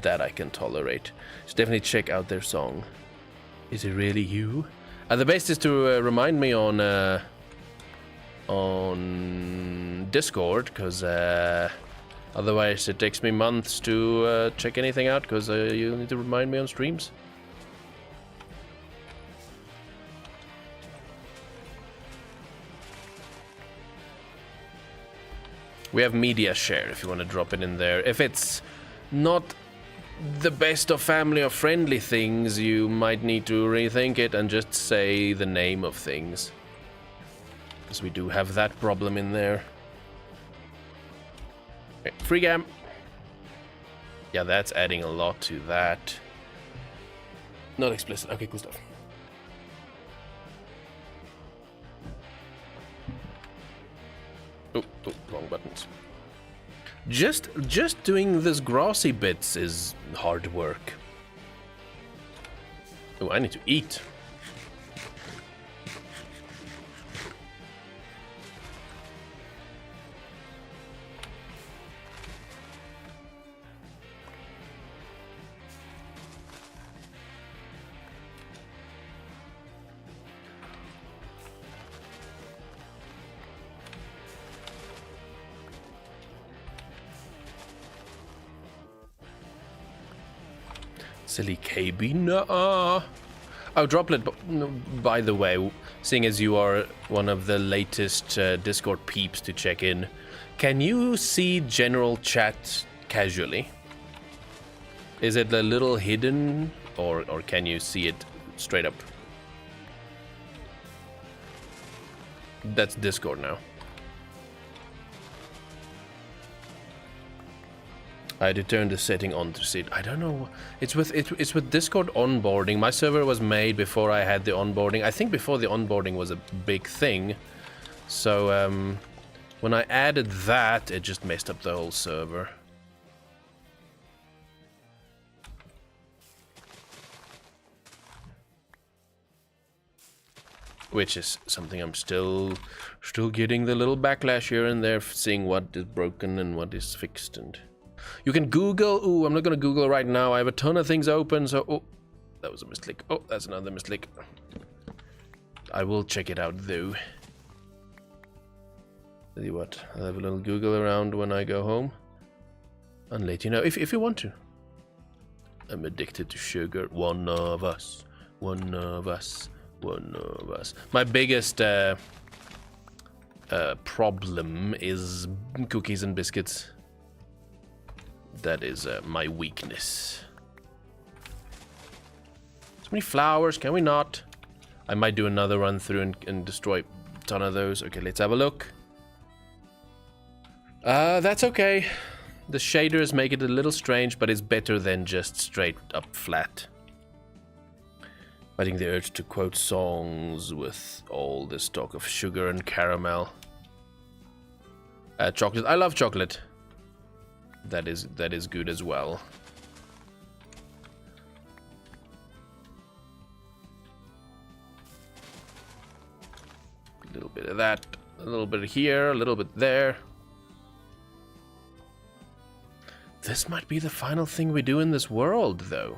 That I can tolerate. So definitely check out their song. Is it really you? The best is to remind me on Discord, because otherwise it takes me months to check anything out, because you need to remind me on streams. We have media share if you want to drop it in there. If it's not the best of family or friendly things, you might need to rethink it and just say the name of things. Because we do have that problem in there. Okay, free gam. Yeah, that's adding a lot to that. Not explicit. Okay, cool stuff. Oh, wrong buttons. Just doing this grassy bits is hard work. Oh, I need to eat. Silly KB, no. Oh, Droplet, by the way, seeing as you are one of the latest Discord peeps to check in, can you see general chat casually? Is it a little hidden, or can you see it straight up? That's Discord now. I had to turn the setting on to see it. I don't know. It's with Discord onboarding. My server was made before I had the onboarding. I think before the onboarding was a big thing. So when I added that, it just messed up the whole server. Which is something I'm still getting the little backlash here and there, seeing what is broken and what is fixed. And you can Google. Ooh, I'm not gonna Google right now. I have a ton of things open, so oh, that was a mistake. Oh, that's another mistake. I will check it out though. Tell you what, I'll have a little Google around when I go home and let you know if you want to. I'm addicted to sugar. One of us. One of us. One of us. My biggest problem is cookies and biscuits. That is my weakness. So many flowers, can we not? I might do another run through and destroy a ton of those. Okay, let's have a look. That's okay. The shaders make it a little strange, but it's better than just straight up flat. Fighting the urge to quote songs with all this talk of sugar and caramel. Chocolate. I love chocolate. That is good as well. A little bit of that, a little bit here, a little bit there. This might be the final thing we do in this world, though.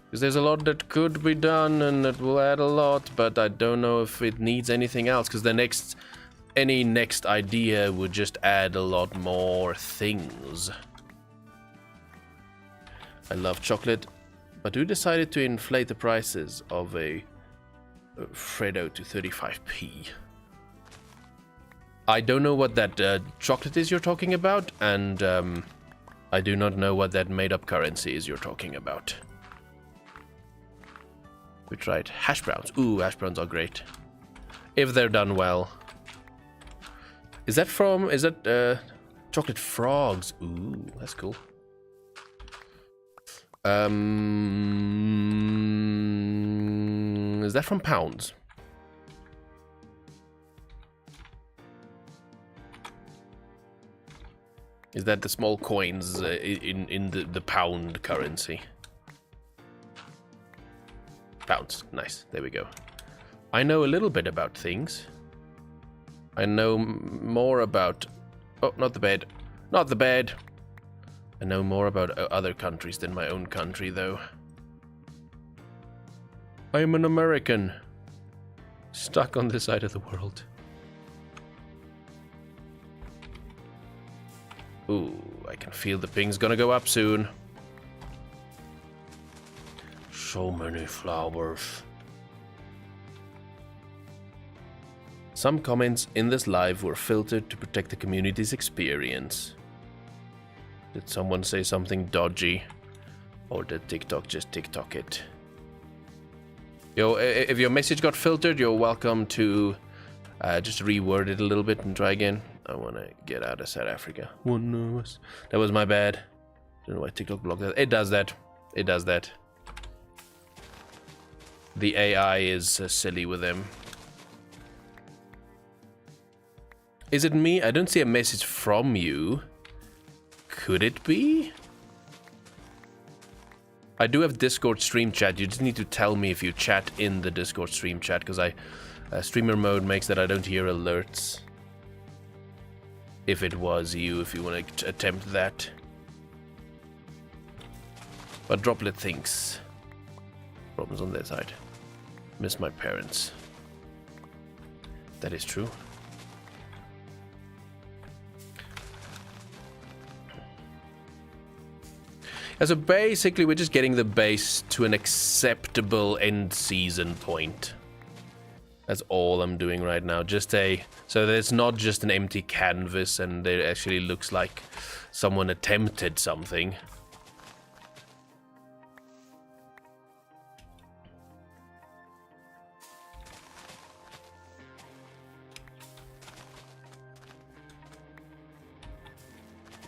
Because there's a lot that could be done and it will add a lot, but I don't know if it needs anything else, because any next idea would just add a lot more things. I love chocolate, but who decided to inflate the prices of a Freddo to 35p? I don't know what that chocolate is you're talking about, and I do not know what that made-up currency is you're talking about. We tried hash browns. Ooh, hash browns are great. If they're done well. Is that chocolate frogs? Ooh, that's cool. Is that from pounds? Is that the small coins in the pound currency? Pounds. Nice. There we go. I know a little bit about things. I know more about... Oh, not the bed. Not the bed. I know more about other countries than my own country, though. I am an American. Stuck on this side of the world. Ooh, I can feel the ping's gonna go up soon. So many flowers. Some comments in this live were filtered to protect the community's experience. Did someone say something dodgy? Or did TikTok just TikTok it? Yo, if your message got filtered, you're welcome to just reword it a little bit and try again. I want to get out of South Africa. One of us. That was my bad. Don't know why TikTok blocked that. It does that. It does that. The AI is silly with them. Is it me? I don't see a message from you. Could it be? I do have Discord stream chat. You just need to tell me if you chat in the Discord stream chat, because streamer mode makes that I don't hear alerts. If it was you, if you want to attempt that. But Droplet thinks. Problems on their side. Miss my parents. That is true. So basically we're just getting the base to an acceptable end season point. That's all I'm doing right now. So there's not just an empty canvas and it actually looks like someone attempted something.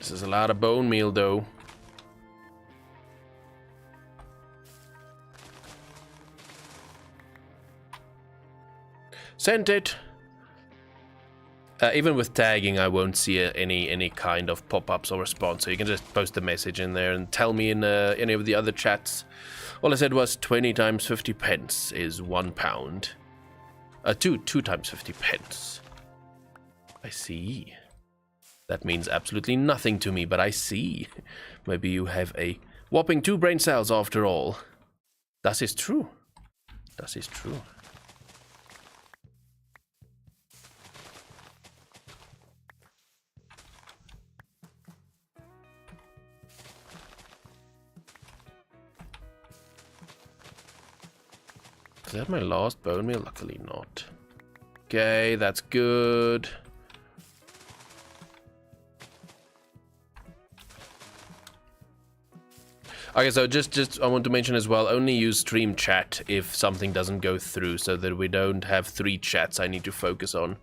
This is a lot of bone meal, though. Sent it. Even with tagging, I won't see any kind of pop-ups or response, so you can just post the message in there and tell me in any of the other chats. All I said was 20 times 50 pence is £1. 2 times 50 pence. I see. That means absolutely nothing to me, but I see. Maybe you have a whopping 2 brain cells after all. Das ist true. Das ist true. Is that my last bone meal? Luckily not. Okay, that's good. Okay, so just I want to mention as well, only use stream chat if something doesn't go through, so that we don't have 3 chats I need to focus on.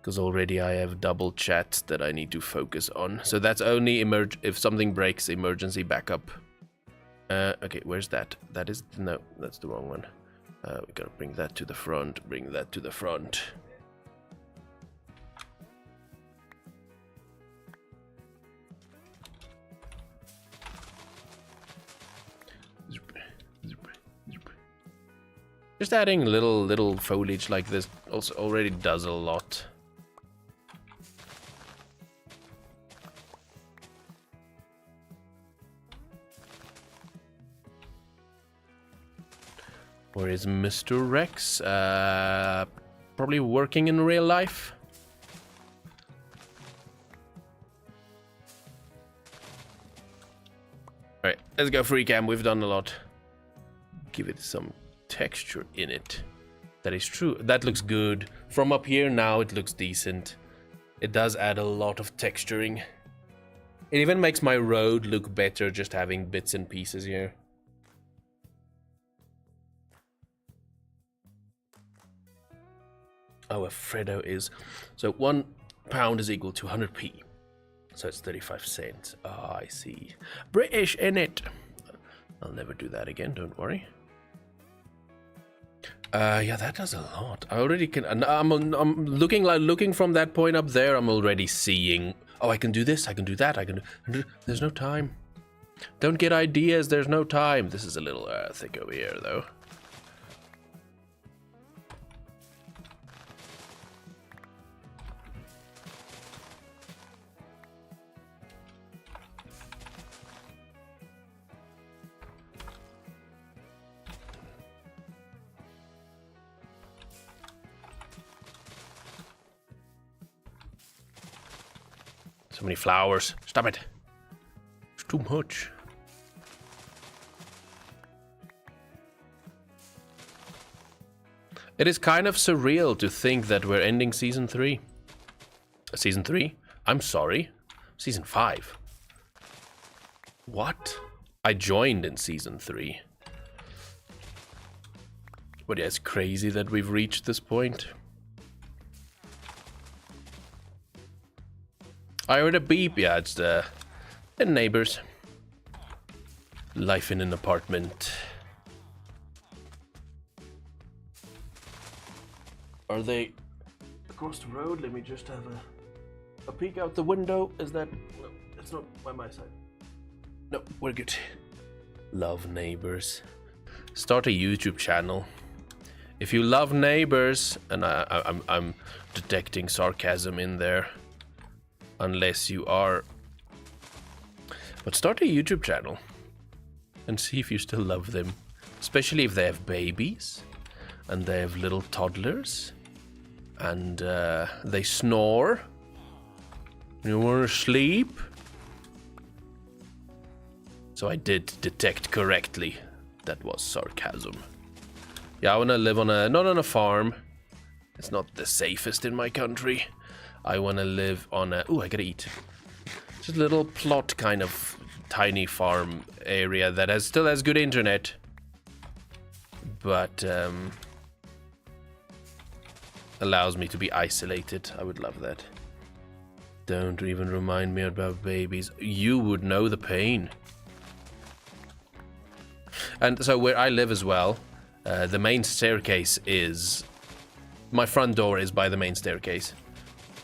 Because already I have double chats that I need to focus on. So that's only if something breaks, emergency backup. Okay, where's that? That is... no, that's the wrong one. We gotta bring that to the front, bring that to the front. Just adding little foliage like this also already does a lot. Where is Mr. Rex? Probably working in real life. Alright, let's go free cam. We've done a lot. Give it some texture in it. That is true. That looks good. From up here now it looks decent. It does add a lot of texturing. It even makes my road look better just having bits and pieces here. Oh, Alfredo is... so £1 is equal to 100p. So it's 35 cents. Ah, I see. British in it. I'll never do that again, don't worry. Yeah, that does a lot. I already can... I'm looking from that point up there, I'm already seeing... oh, I can do this, I can do that, I can do... there's no time. Don't get ideas, there's no time. This is a little thick over here, though. So many flowers. Stop it. It's too much. It is kind of surreal to think that we're ending season 3. Season 3? I'm sorry. Season 5. What? I joined in season 3. But yeah, it's crazy that we've reached this point. I heard a beep. Yeah, it's the neighbors. Life in an apartment. Are they across the road? Let me just have a peek out the window. Is that... no, it's not by my side. No, we're good. Love neighbors. Start a YouTube channel. If you love neighbors, and I'm detecting sarcasm in there. Unless you are... but start a YouTube channel and see if you still love them. Especially if they have babies and they have little toddlers and they snore. You want to sleep? So I did detect correctly. That was sarcasm. Yeah, I want to live on a... not on a farm. It's not the safest in my country. I want to live on a... ooh, I gotta eat. Just a little plot kind of tiny farm area that still has good internet. But allows me to be isolated. I would love that. Don't even remind me about babies. You would know the pain. And so where I live as well, the main staircase is... My front door is by the main staircase.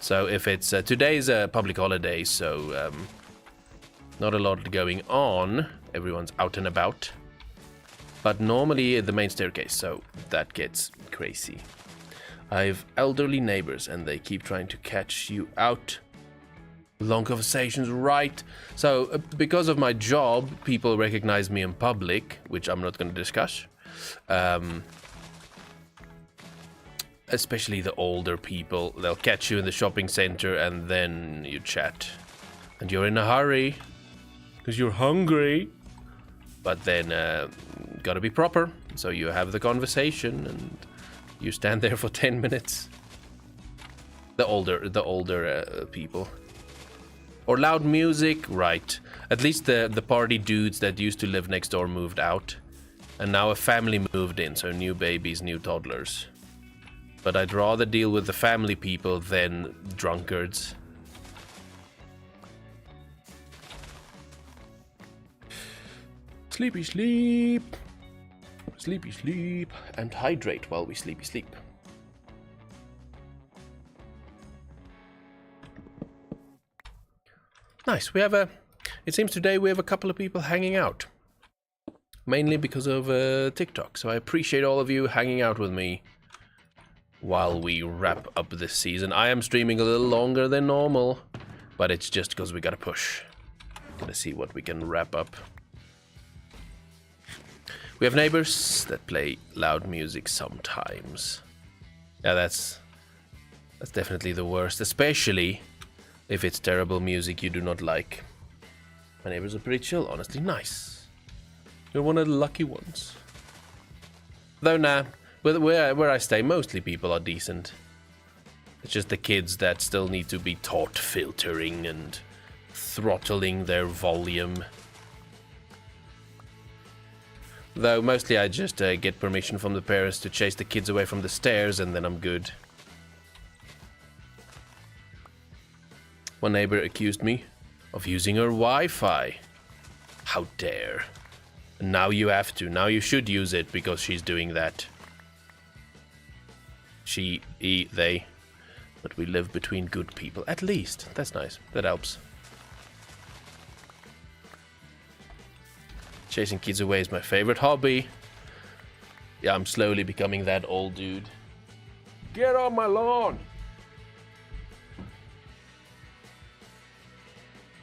So if it's... today's a public holiday, so... not a lot going on. Everyone's out and about. But normally the main staircase, so that gets crazy. I've elderly neighbors and they keep trying to catch you out. Long conversations, right? So because of my job, people recognize me in public, which I'm not going to discuss. Especially the older people. They'll catch you in the shopping center and then you chat. And you're in a hurry because you're hungry. But then gotta be proper. So you have the conversation and you stand there for 10 minutes. The older people. Or loud music, right. At least the party dudes that used to live next door moved out. And now a family moved in, so new babies, new toddlers. But I'd rather deal with the family people than drunkards. Sleepy sleep. Sleepy sleep. And hydrate while we sleepy sleep. Nice, we have it seems today we have a couple of people hanging out. Mainly because of TikTok, so I appreciate all of you hanging out with me while we wrap up this season. I am streaming a little longer than normal, but it's just because we gotta push. Gotta see what we can wrap up. We have neighbors that play loud music sometimes. Yeah, that's definitely the worst, especially if it's terrible music you do not like. My neighbors are pretty chill, honestly. Nice. You're one of the lucky ones. Though, nah. Where I stay, mostly people are decent. It's just the kids that still need to be taught filtering and throttling their volume. Though, mostly I just get permission from the parents to chase the kids away from the stairs and then I'm good. One neighbor accused me of using her Wi-Fi. How dare. And now you have to. Now you should use it because she's doing that. She, he, they. But we live between good people. At least. That's nice. That helps. Chasing kids away is my favorite hobby. Yeah, I'm slowly becoming that old dude. Get off my lawn!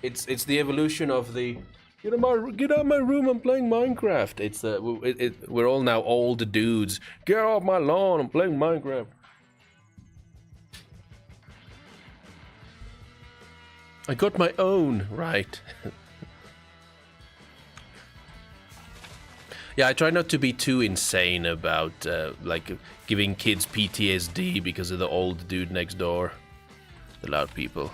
It's the evolution of the get out of my room, I'm playing Minecraft. It's we're all now old dudes. Get off my lawn, I'm playing Minecraft. I got my own, right? Yeah, I try not to be too insane about like giving kids PTSD because of the old dude next door. The loud people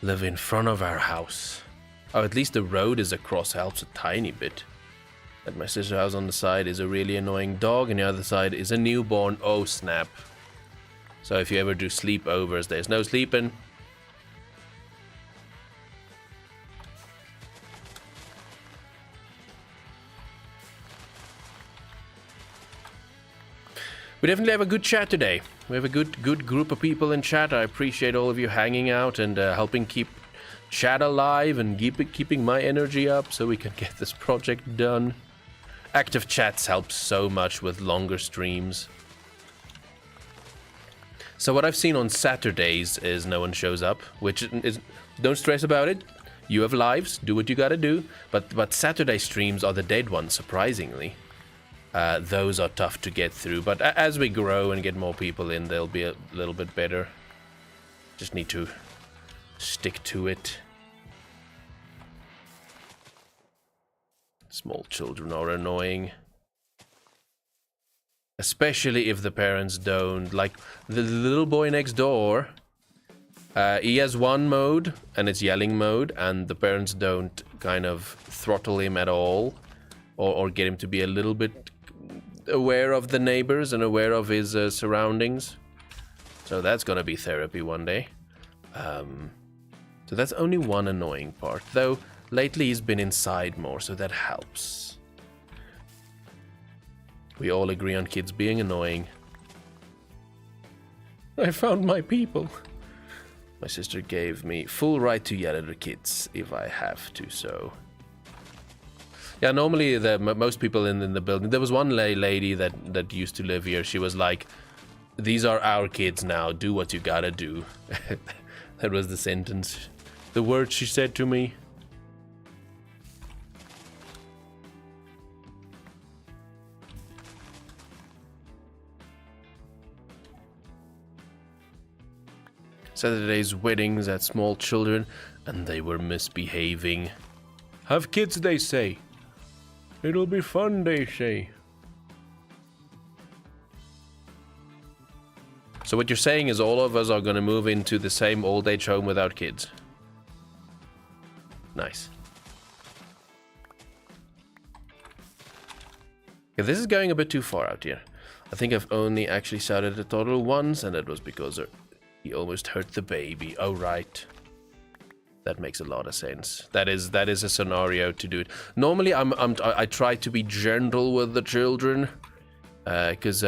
live in front of our house. Oh, at least the road is across helps a tiny bit. At my sister's house on the side is a really annoying dog, and the other side is a newborn. Oh, snap. So if you ever do sleepovers, there's no sleeping. We definitely have a good chat today. We have a good group of people in chat. I appreciate all of you hanging out and helping keep chat alive and keeping my energy up so we can get this project done. Active chats help so much with longer streams. So what I've seen on Saturdays is no one shows up, which is, don't stress about it. You have lives, do what you gotta do. But Saturday streams are the dead ones, surprisingly. Those are tough to get through, but as we grow and get more people in, they'll be a little bit better. Just need to stick to it. Small children are annoying. Especially if the parents don't. Like, the little boy next door, he has one mode, and it's yelling mode, and the parents don't kind of throttle him at all, or get him to be a little bit aware of the neighbors and aware of his surroundings. So that's gonna be therapy one day. So that's only one annoying part. Though, lately he's been inside more, so that helps. We all agree on kids being annoying. I found my people. My sister gave me full right to yell at the kids if I have to, so... Yeah, normally most people in the building... There was one lady that used to live here. She was like, these are our kids now, do what you gotta do. That was the sentence. The words she said to me. Saturday's weddings at small children, and they were misbehaving. Have kids, they say. It'll be fun, they say. So what you're saying is all of us are gonna move into the same old age home without kids. Nice. Yeah, this is going a bit too far out here. I think I've only actually shouted at a toddler once, and that was because he almost hurt the baby. Oh, right. That makes a lot of sense. That is a scenario to do it. Normally, I try to be gentle with the children, because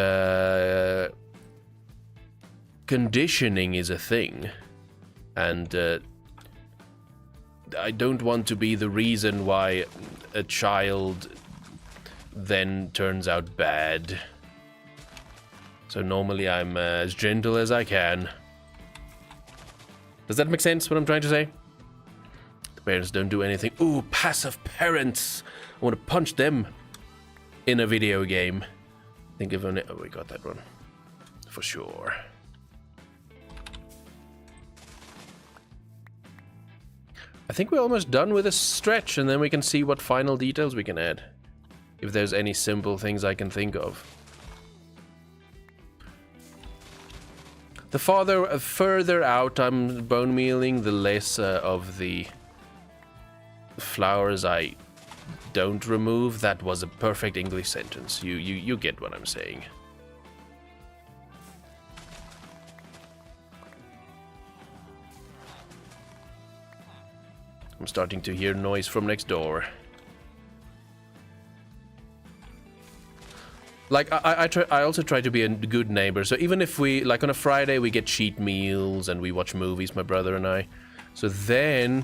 conditioning is a thing, and I don't want to be the reason why a child then turns out bad. So normally I'm as gentle as I can. Does that make sense, what I'm trying to say? The parents don't do anything. Ooh, passive parents! I want to punch them in a video game. Think of an... Oh, we got that one. For sure. I think we're almost done with this stretch, and then we can see what final details we can add. If there's any simple things I can think of. The further out I'm bone mealing, the less of the flowers I don't remove. That was a perfect English sentence. You get what I'm saying. I'm starting to hear noise from next door. Like, I also try to be a good neighbor. So even if we, like on a Friday, we get cheat meals and we watch movies, my brother and I. So then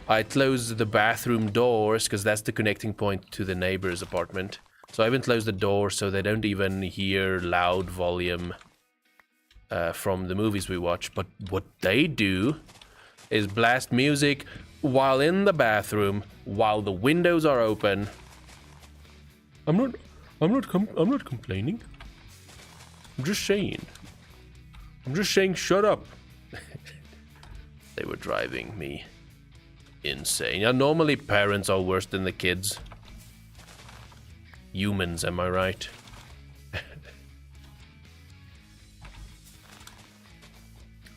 I close the bathroom doors, because that's the connecting point to the neighbor's apartment. So I even close the door so they don't even hear loud volume from the movies we watch. But what they do is blast music while in the bathroom, while the windows are open. I'm not complaining. I'm just saying. Shut up. They were driving me insane. Yeah, normally parents are worse than the kids. Humans, am I right?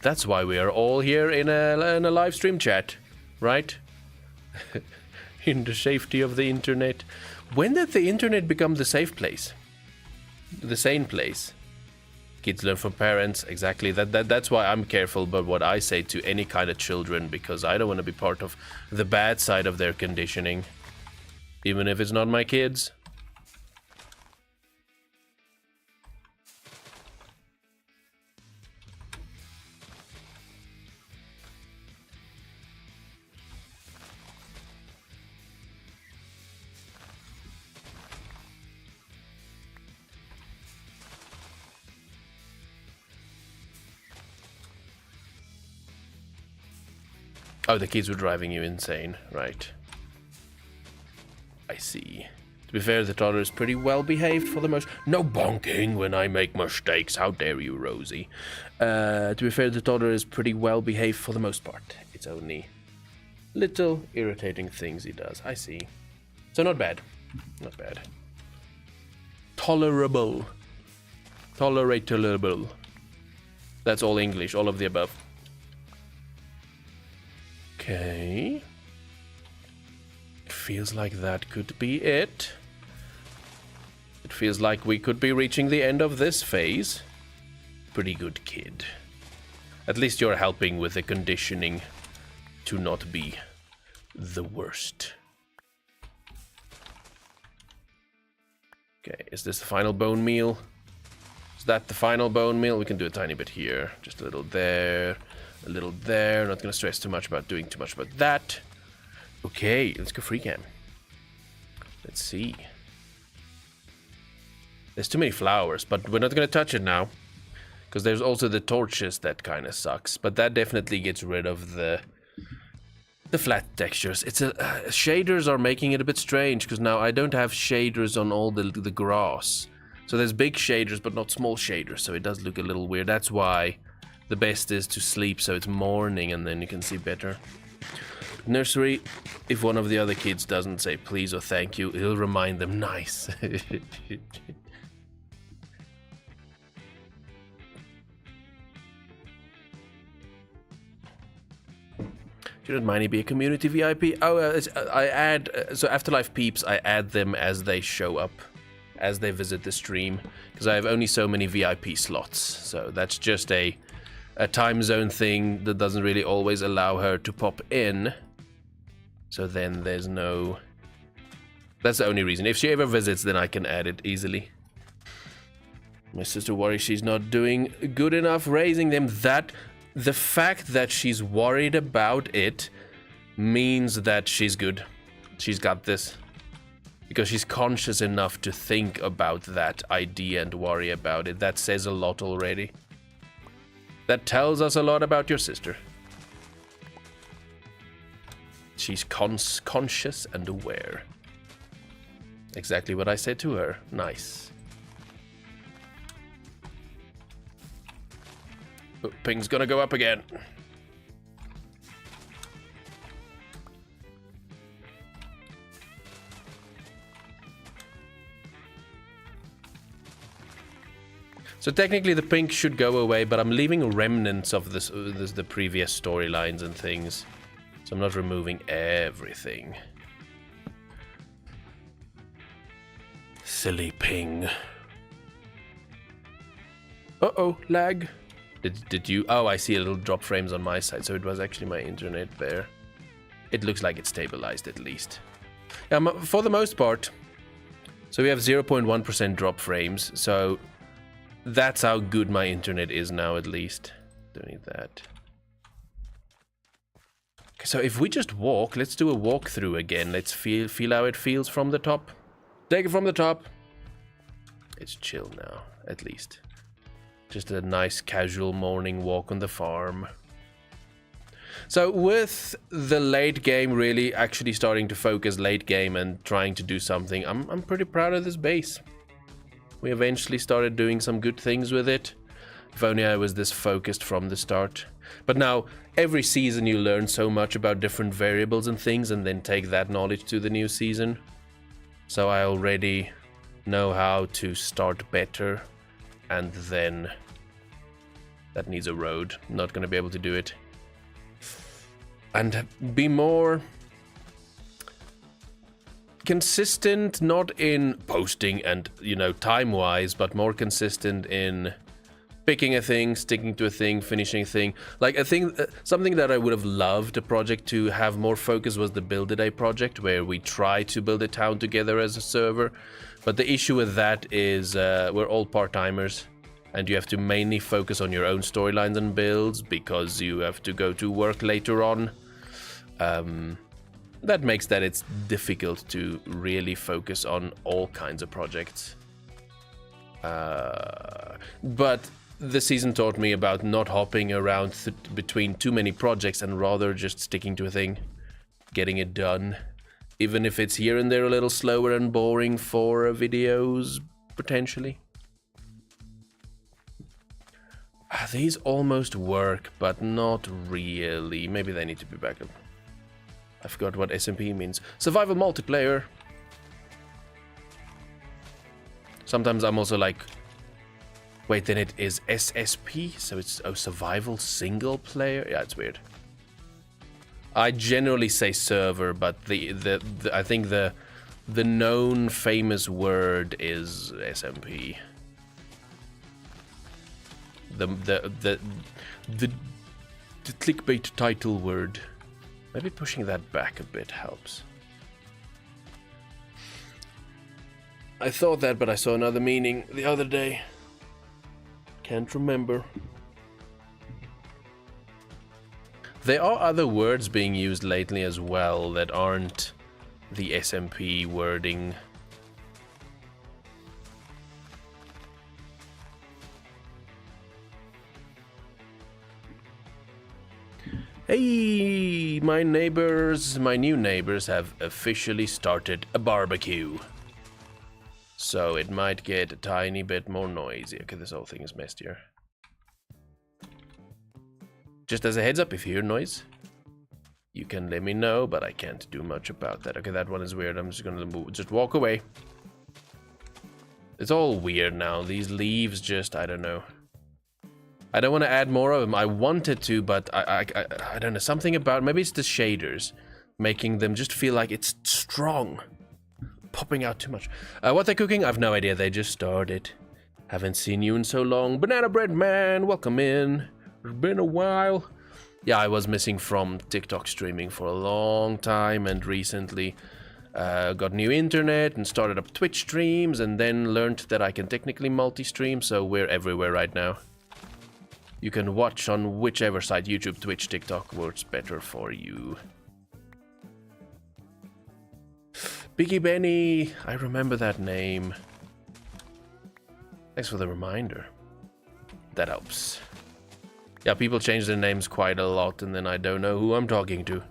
That's why we are all here in a live stream chat, right? In the safety of the internet. When did the internet become the safe place? The sane place? Kids learn from parents, exactly. That's why I'm careful about what I say to any kind of children, because I don't want to be part of the bad side of their conditioning. Even if it's not my kids. Oh, the kids were driving you insane, right? I see. To be fair, the toddler is pretty well behaved for the most... No bonking when I make mistakes. How dare you, Rosie? To be fair, the toddler is pretty well behaved for the most part. It's only little irritating things he does. I see. So not bad. Not bad. Tolerable. Tolerable. That's all English, all of the above. Okay. Feels like that could be it. It feels like we could be reaching the end of this phase. Pretty good kid. At least you're helping with the conditioning to not be the worst. Okay, is this the final bone meal? Is that the final bone meal? We can do a tiny bit here. Just a little there, a little there. Not gonna stress too much about doing too much about that. Okay, let's go free cam. Let's see. There's too many flowers, but we're not gonna touch it now. Because there's also the torches that kind of sucks. But that definitely gets rid of the flat textures. It's shaders are making it a bit strange, because now I don't have shaders on all the grass. So there's big shaders, but not small shaders, so it does look a little weird. That's why the best is to sleep, so it's morning, and then you can see better. Nursery, if one of the other kids doesn't say please or thank you, it'll remind them, nice. Shouldn't Miney be a community VIP? Oh, I add, so AfterLife peeps, I add them as they show up, as they visit the stream, because I have only so many VIP slots, so that's just a time zone thing that doesn't really always allow her to pop in, so then there's no, that's the only reason. If she ever visits, then I can add it easily. My sister worries she's not doing good enough raising them. The fact that she's worried about it means that she's good. She's got this. Because she's conscious enough to think about that idea and worry about it. That says a lot already. That tells us a lot about your sister. She's conscious and aware. Exactly what I said to her. Nice. Oh, ping's gonna go up again. So technically the pink should go away, but I'm leaving remnants of the previous storylines and things. So I'm not removing everything. Silly ping. Uh-oh, lag. Did you... Oh, I see a little drop frames on my side, so it was actually my internet there. It looks like it's stabilized at least. For the most part, so we have 0.1% drop frames, so that's how good my internet is now at least. Don't need that. Okay, so if we just walk, let's do a walkthrough again. Let's feel how it feels from the top. Take it from the top. It's chill now, at least. Just a nice casual morning walk on the farm. So with the late game really actually starting to focus late game and trying to do something, I'm pretty proud of this base. We eventually started doing some good things with it. If only I was this focused from the start. But now, every season you learn so much about different variables and things and then take that knowledge to the new season. So I already know how to start better. And then that needs a road. Not gonna be able to do it. And be more consistent, not in posting and, you know, time-wise, but more consistent in picking a thing, sticking to a thing, finishing a thing. Like a thing, something that I would have loved a project to have more focus was the Build-A-Day project, where we try to build a town together as a server. But the issue with that is we're all part-timers, and you have to mainly focus on your own storylines and builds because you have to go to work later on. That makes that it's difficult to really focus on all kinds of projects. But the season taught me about not hopping around between too many projects and rather just sticking to a thing, getting it done. Even if it's here and there a little slower and boring for videos, potentially. These almost work, but not really. Maybe they need to be back up. I forgot what SMP means. Survival multiplayer. Sometimes I'm also like, wait, then it is SSP? So it's survival single player? Yeah, it's weird. I generally say server, but I think the known famous word is SMP. the clickbait title word. Maybe pushing that back a bit helps. I thought that, but I saw another meaning the other day. Can't remember. There are other words being used lately as well that aren't the SMP wording. Hey, my new neighbors have officially started a barbecue. So it might get a tiny bit more noisy. Okay, this whole thing is messed here. Just as a heads up, if you hear noise, you can let me know, but I can't do much about that. Okay, that one is weird. I'm just gonna just walk away. It's all weird now. These leaves just, I don't know. I don't want to add more of them. I wanted to, but I don't know. Something about, maybe it's the shaders, making them just feel like it's strong. Popping out too much. What they're cooking, I've no idea. They just started. Haven't seen you in so long. Banana Bread Man, welcome in. It's been a while. Yeah, I was missing from TikTok streaming for a long time, and recently got new internet and started up Twitch streams, and then learned that I can technically multi-stream, so we're everywhere right now. You can watch on whichever site, YouTube, Twitch, TikTok, works better for you. Biggie Benny, I remember that name. Thanks for the reminder. That helps. Yeah, people change their names quite a lot, and then I don't know who I'm talking to.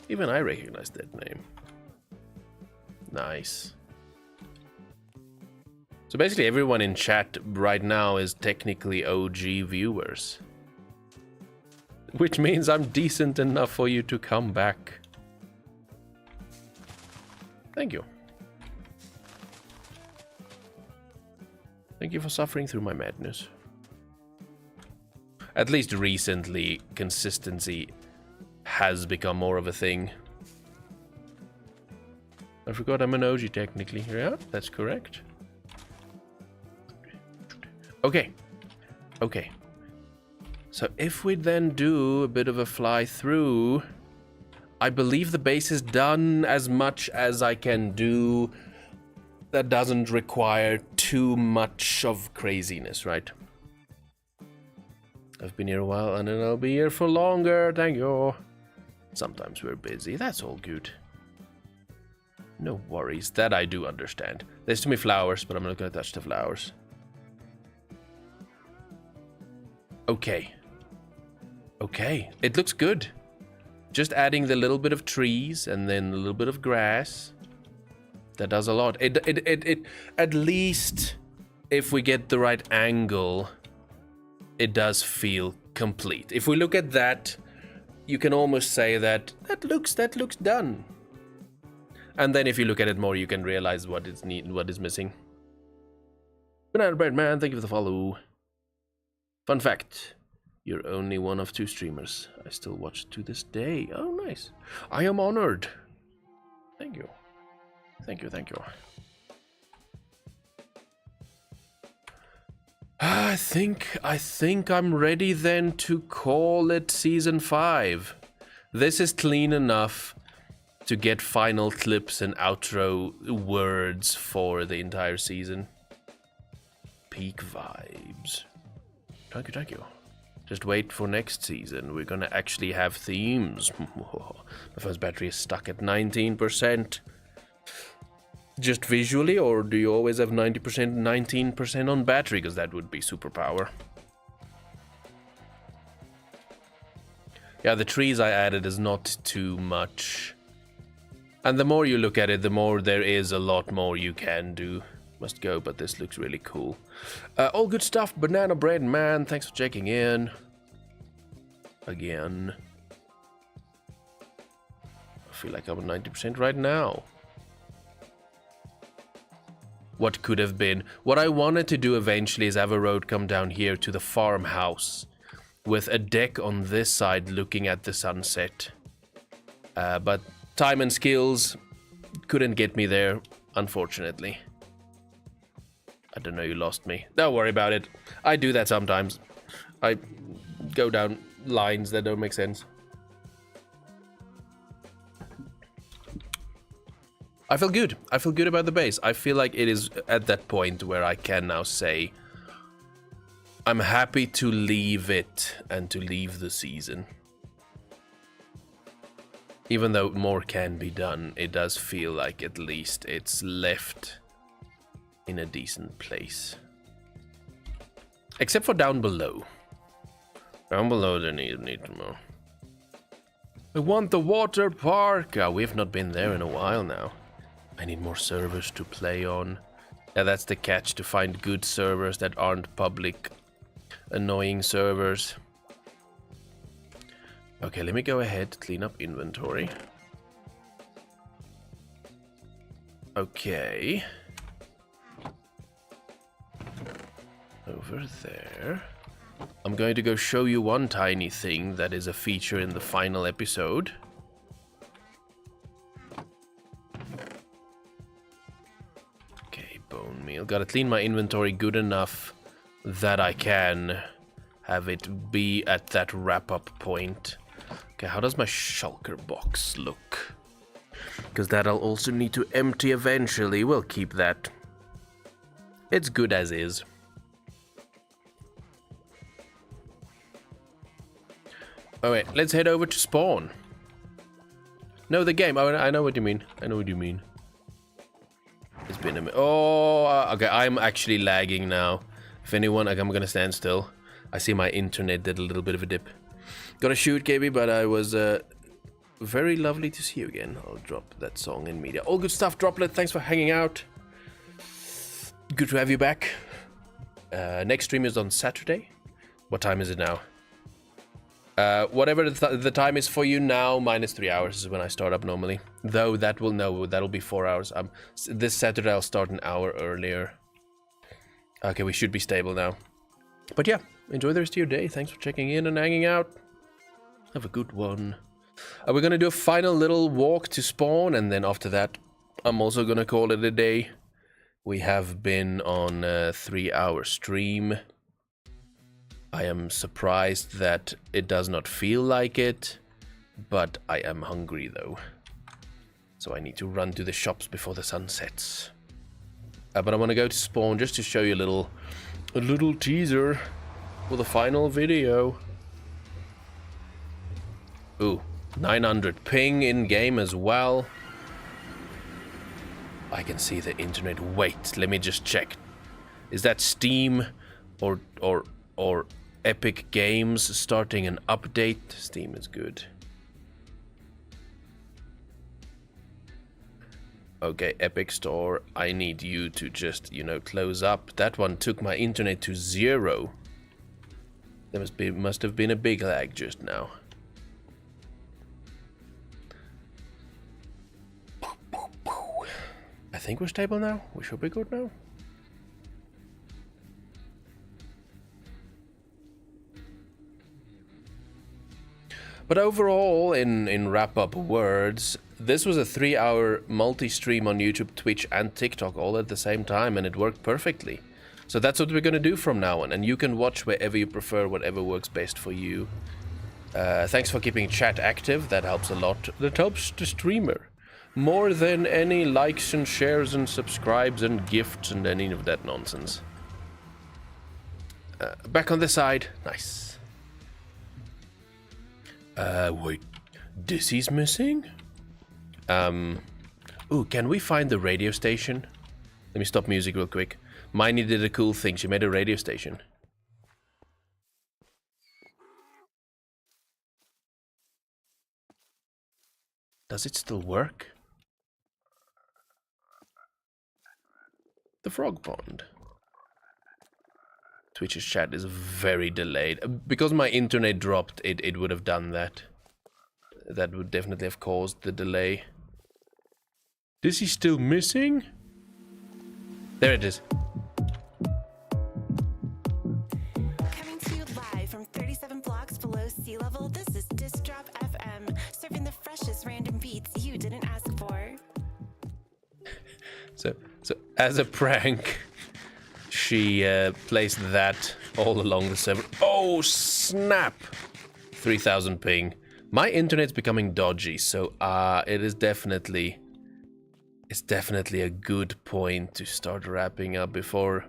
Even I recognize that name. Nice. So basically everyone in chat right now is technically OG viewers. Which means I'm decent enough for you to come back. Thank you. Thank you for suffering through my madness. At least recently, consistency has become more of a thing. I forgot I'm an OG technically. Yeah, that's correct. Okay. Okay. So if we then do a bit of a fly through, I believe the base is done as much as I can do. That doesn't require too much of craziness, right? I've been here a while and then I'll be here for longer, thank you. Sometimes we're busy, that's all good. No worries, that I do understand. There's too many flowers, but I'm not gonna touch the flowers. Okay. Okay, it looks good. Just adding the little bit of trees and then a little bit of grass. That does a lot. It at least if we get the right angle, it does feel complete. If we look at that, you can almost say that looks done. And then if you look at it more, you can realize what is what is missing. Banana Bread Man, thank you for the follow. Fun fact, you're only one of 2 streamers I still watch to this day. Oh, nice. I am honored. Thank you. Thank you, thank you. I think I'm ready then to call it season 5. This is clean enough to get final clips and outro words for the entire season. Peak vibes. Thank you, thank you. Just wait for next season. We're gonna actually have themes. My phone's battery is stuck at 19%. Just visually, or do you always have 90%, 19% on battery? Because that would be superpower. Yeah, the trees I added is not too much. And the more you look at it, the more there is a lot more you can do. Must go, but this looks really cool. All good stuff, Banana Bread Man. Thanks for checking in. Again. I feel like I'm at 90% right now. What could have been. What I wanted to do eventually is have a road come down here to the farmhouse with a deck on this side looking at the sunset. But time and skills couldn't get me there, unfortunately. I don't know, you lost me. Don't worry about it. I do that sometimes. I go down lines that don't make sense. I feel good. I feel good about the base. I feel like it is at that point where I can now say I'm happy to leave it and to leave the season. Even though more can be done, it does feel like at least it's left in a decent place. Except for down below. Down below they need more. I want the water park! We have not been there in a while now. I need more servers to play on. Yeah, that's the catch, to find good servers that aren't public, annoying servers. Okay, let me go ahead, clean up inventory. Okay. Over there. I'm going to go show you one tiny thing that is a feature in the final episode. Okay, bone meal. Gotta clean my inventory good enough that I can have it be at that wrap-up point. Okay, how does my shulker box look? Because that I'll also need to empty eventually. We'll keep that. It's good as is. Alright, let's head over to spawn. No, the game. Oh, I know what you mean. I know what you mean. It's been a minute. Oh, okay. I'm actually lagging now. If anyone, like, I'm gonna stand still. I see my internet did a little bit of a dip. Gotta shoot, KB, but I was very lovely to see you again. I'll drop that song in media. All good stuff, Droplet. Thanks for hanging out. Good to have you back. Next stream is on Saturday. What time is it now? Whatever the time is for you now, minus 3 hours is when I start up normally. Though that'll be 4 hours. This Saturday I'll start an hour earlier. Okay, we should be stable now. But yeah, enjoy the rest of your day. Thanks for checking in and hanging out. Have a good one. We're gonna do a final little walk to spawn, and then after that, I'm also gonna call it a day. We have been on a 3-hour stream. I am surprised that it does not feel like it, but I am hungry though. So I need to run to the shops before the sun sets. But I want to go to spawn just to show you a little teaser for the final video. Ooh, 900 ping in game as well. I can see the internet. Wait, let me just check. Is that Steam or Epic Games starting an update? Steam is good. Okay, Epic Store, I need you to just, close up. That one took my internet to 0. There must have been a big lag just now. I think we're stable now. We should be good now. But overall, in wrap-up words, this was a 3-hour multi-stream on YouTube, Twitch, and TikTok all at the same time, and it worked perfectly. So that's what we're gonna do from now on, and you can watch wherever you prefer, whatever works best for you. Thanks for keeping chat active, that helps a lot. That helps the streamer. More than any likes and shares and subscribes and gifts and any of that nonsense. Back on the side. Nice. Wait. Dissy's missing? Ooh, can we find the radio station? Let me stop music real quick. Miney did a cool thing. She made a radio station. Does it still work? The frog pond. Twitch's chat is very delayed. Because my internet dropped, it would have done that. That would definitely have caused the delay. Is he still missing? There it is. Coming to you live from 37 blocks below sea level, this is Disc Drop FM, serving the freshest random beats you didn't ask for. So as a prank, she placed that all along the server. Oh, snap! 3000 ping. My internet's becoming dodgy, so it is definitely... It's definitely a good point to start wrapping up before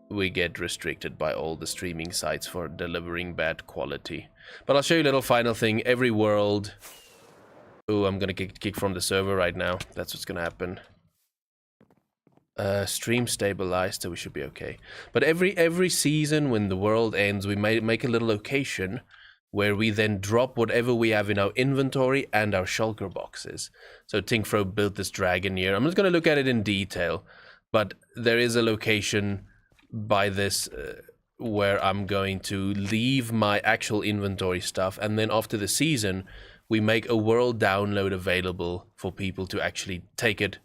we get restricted by all the streaming sites for delivering bad quality. But I'll show you a little final thing. Every world... Oh, I'm gonna kick from the server right now. That's what's gonna happen. Stream stabilized, so we should be okay. But every season when the world ends, we make a little location where we then drop whatever we have in our inventory and our shulker boxes. So Tinkfro built this dragon here. I'm just going to look at it in detail, but there is a location by this where I'm going to leave my actual inventory stuff, and then after the season, we make a world download available for people to actually take it,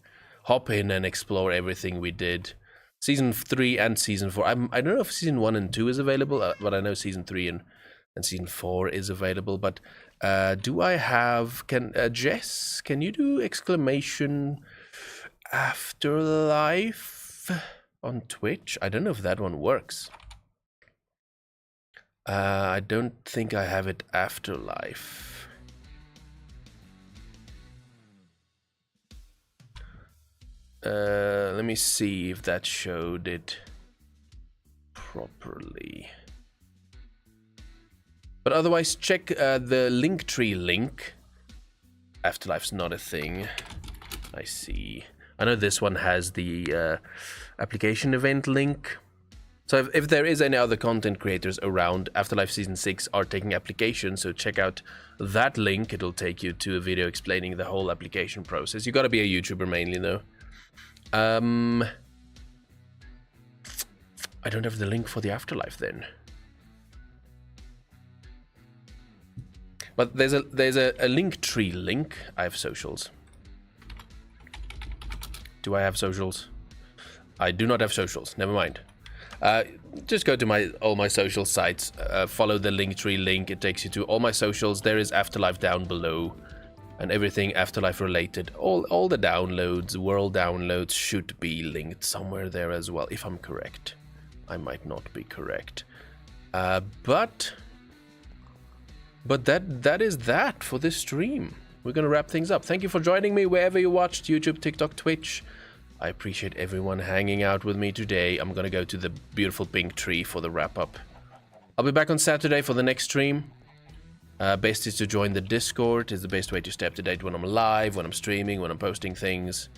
hop in and explore everything we did. Season 3 and Season 4. I don't know if Season 1 and 2 is available, but I know Season 3 and Season 4 is available. But do I have... Jess, can you do exclamation AfterLife on Twitch? I don't know if that one works. I don't think I have it AfterLife. Let me see if that showed it properly. But otherwise, check the Linktree link. Afterlife's not a thing. I see. I know this one has the application event link. So if there is any other content creators around, Afterlife Season 6 are taking applications, so check out that link. It'll take you to a video explaining the whole application process. You gotta be a YouTuber mainly, though. I don't have the link for the Afterlife then. But there's a Linktree link. I have socials. Do I have socials? I do not have socials. Never mind. Just go to all my social sites. Follow the Linktree link. It takes you to all my socials. There is Afterlife down below, and everything Afterlife related. All the downloads, world downloads, should be linked somewhere there as well. If I'm correct, I might not be correct. But that is that for this stream. We're gonna wrap things up. Thank you for joining me wherever you watched, YouTube, TikTok, Twitch. I appreciate everyone hanging out with me today. I'm gonna go to the beautiful pink tree for the wrap up. I'll be back on Saturday for the next stream. Best is to join the Discord. It's the best way to stay up to date when I'm live, when I'm streaming, when I'm posting things.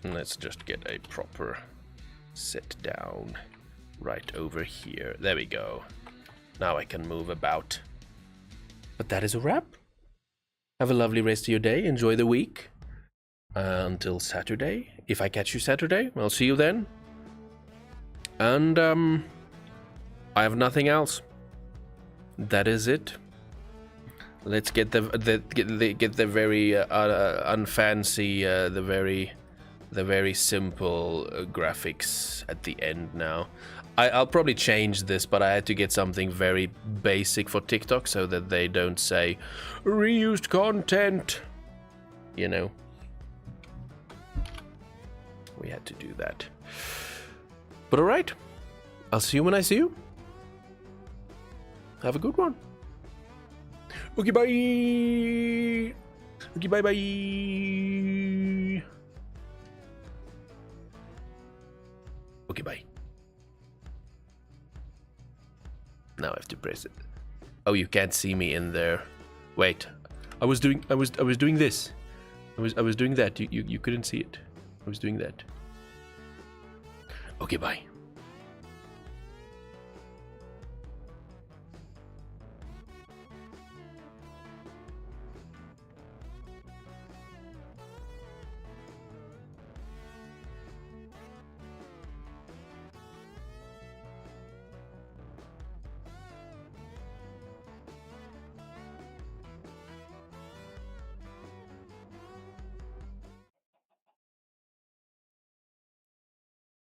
Let's just get a proper sit down right over here. There we go. Now I can move about. But that is a wrap. Have a lovely rest of your day. Enjoy the week. Until Saturday. If I catch you Saturday, I'll see you then. And I have nothing else. That is it. Let's get the very unfancy, the very simple graphics at the end now. I'll probably change this, but I had to get something very basic for TikTok so that they don't say reused content. You know. We had to do that. But alright. I'll see you when I see you. Have a good one. Okay, bye. Okay, bye bye. Okay, bye. Now I have to press it. Oh, you can't see me in there. Wait. I was doing this. I was doing that. You couldn't see it. I was doing that. Okay, bye.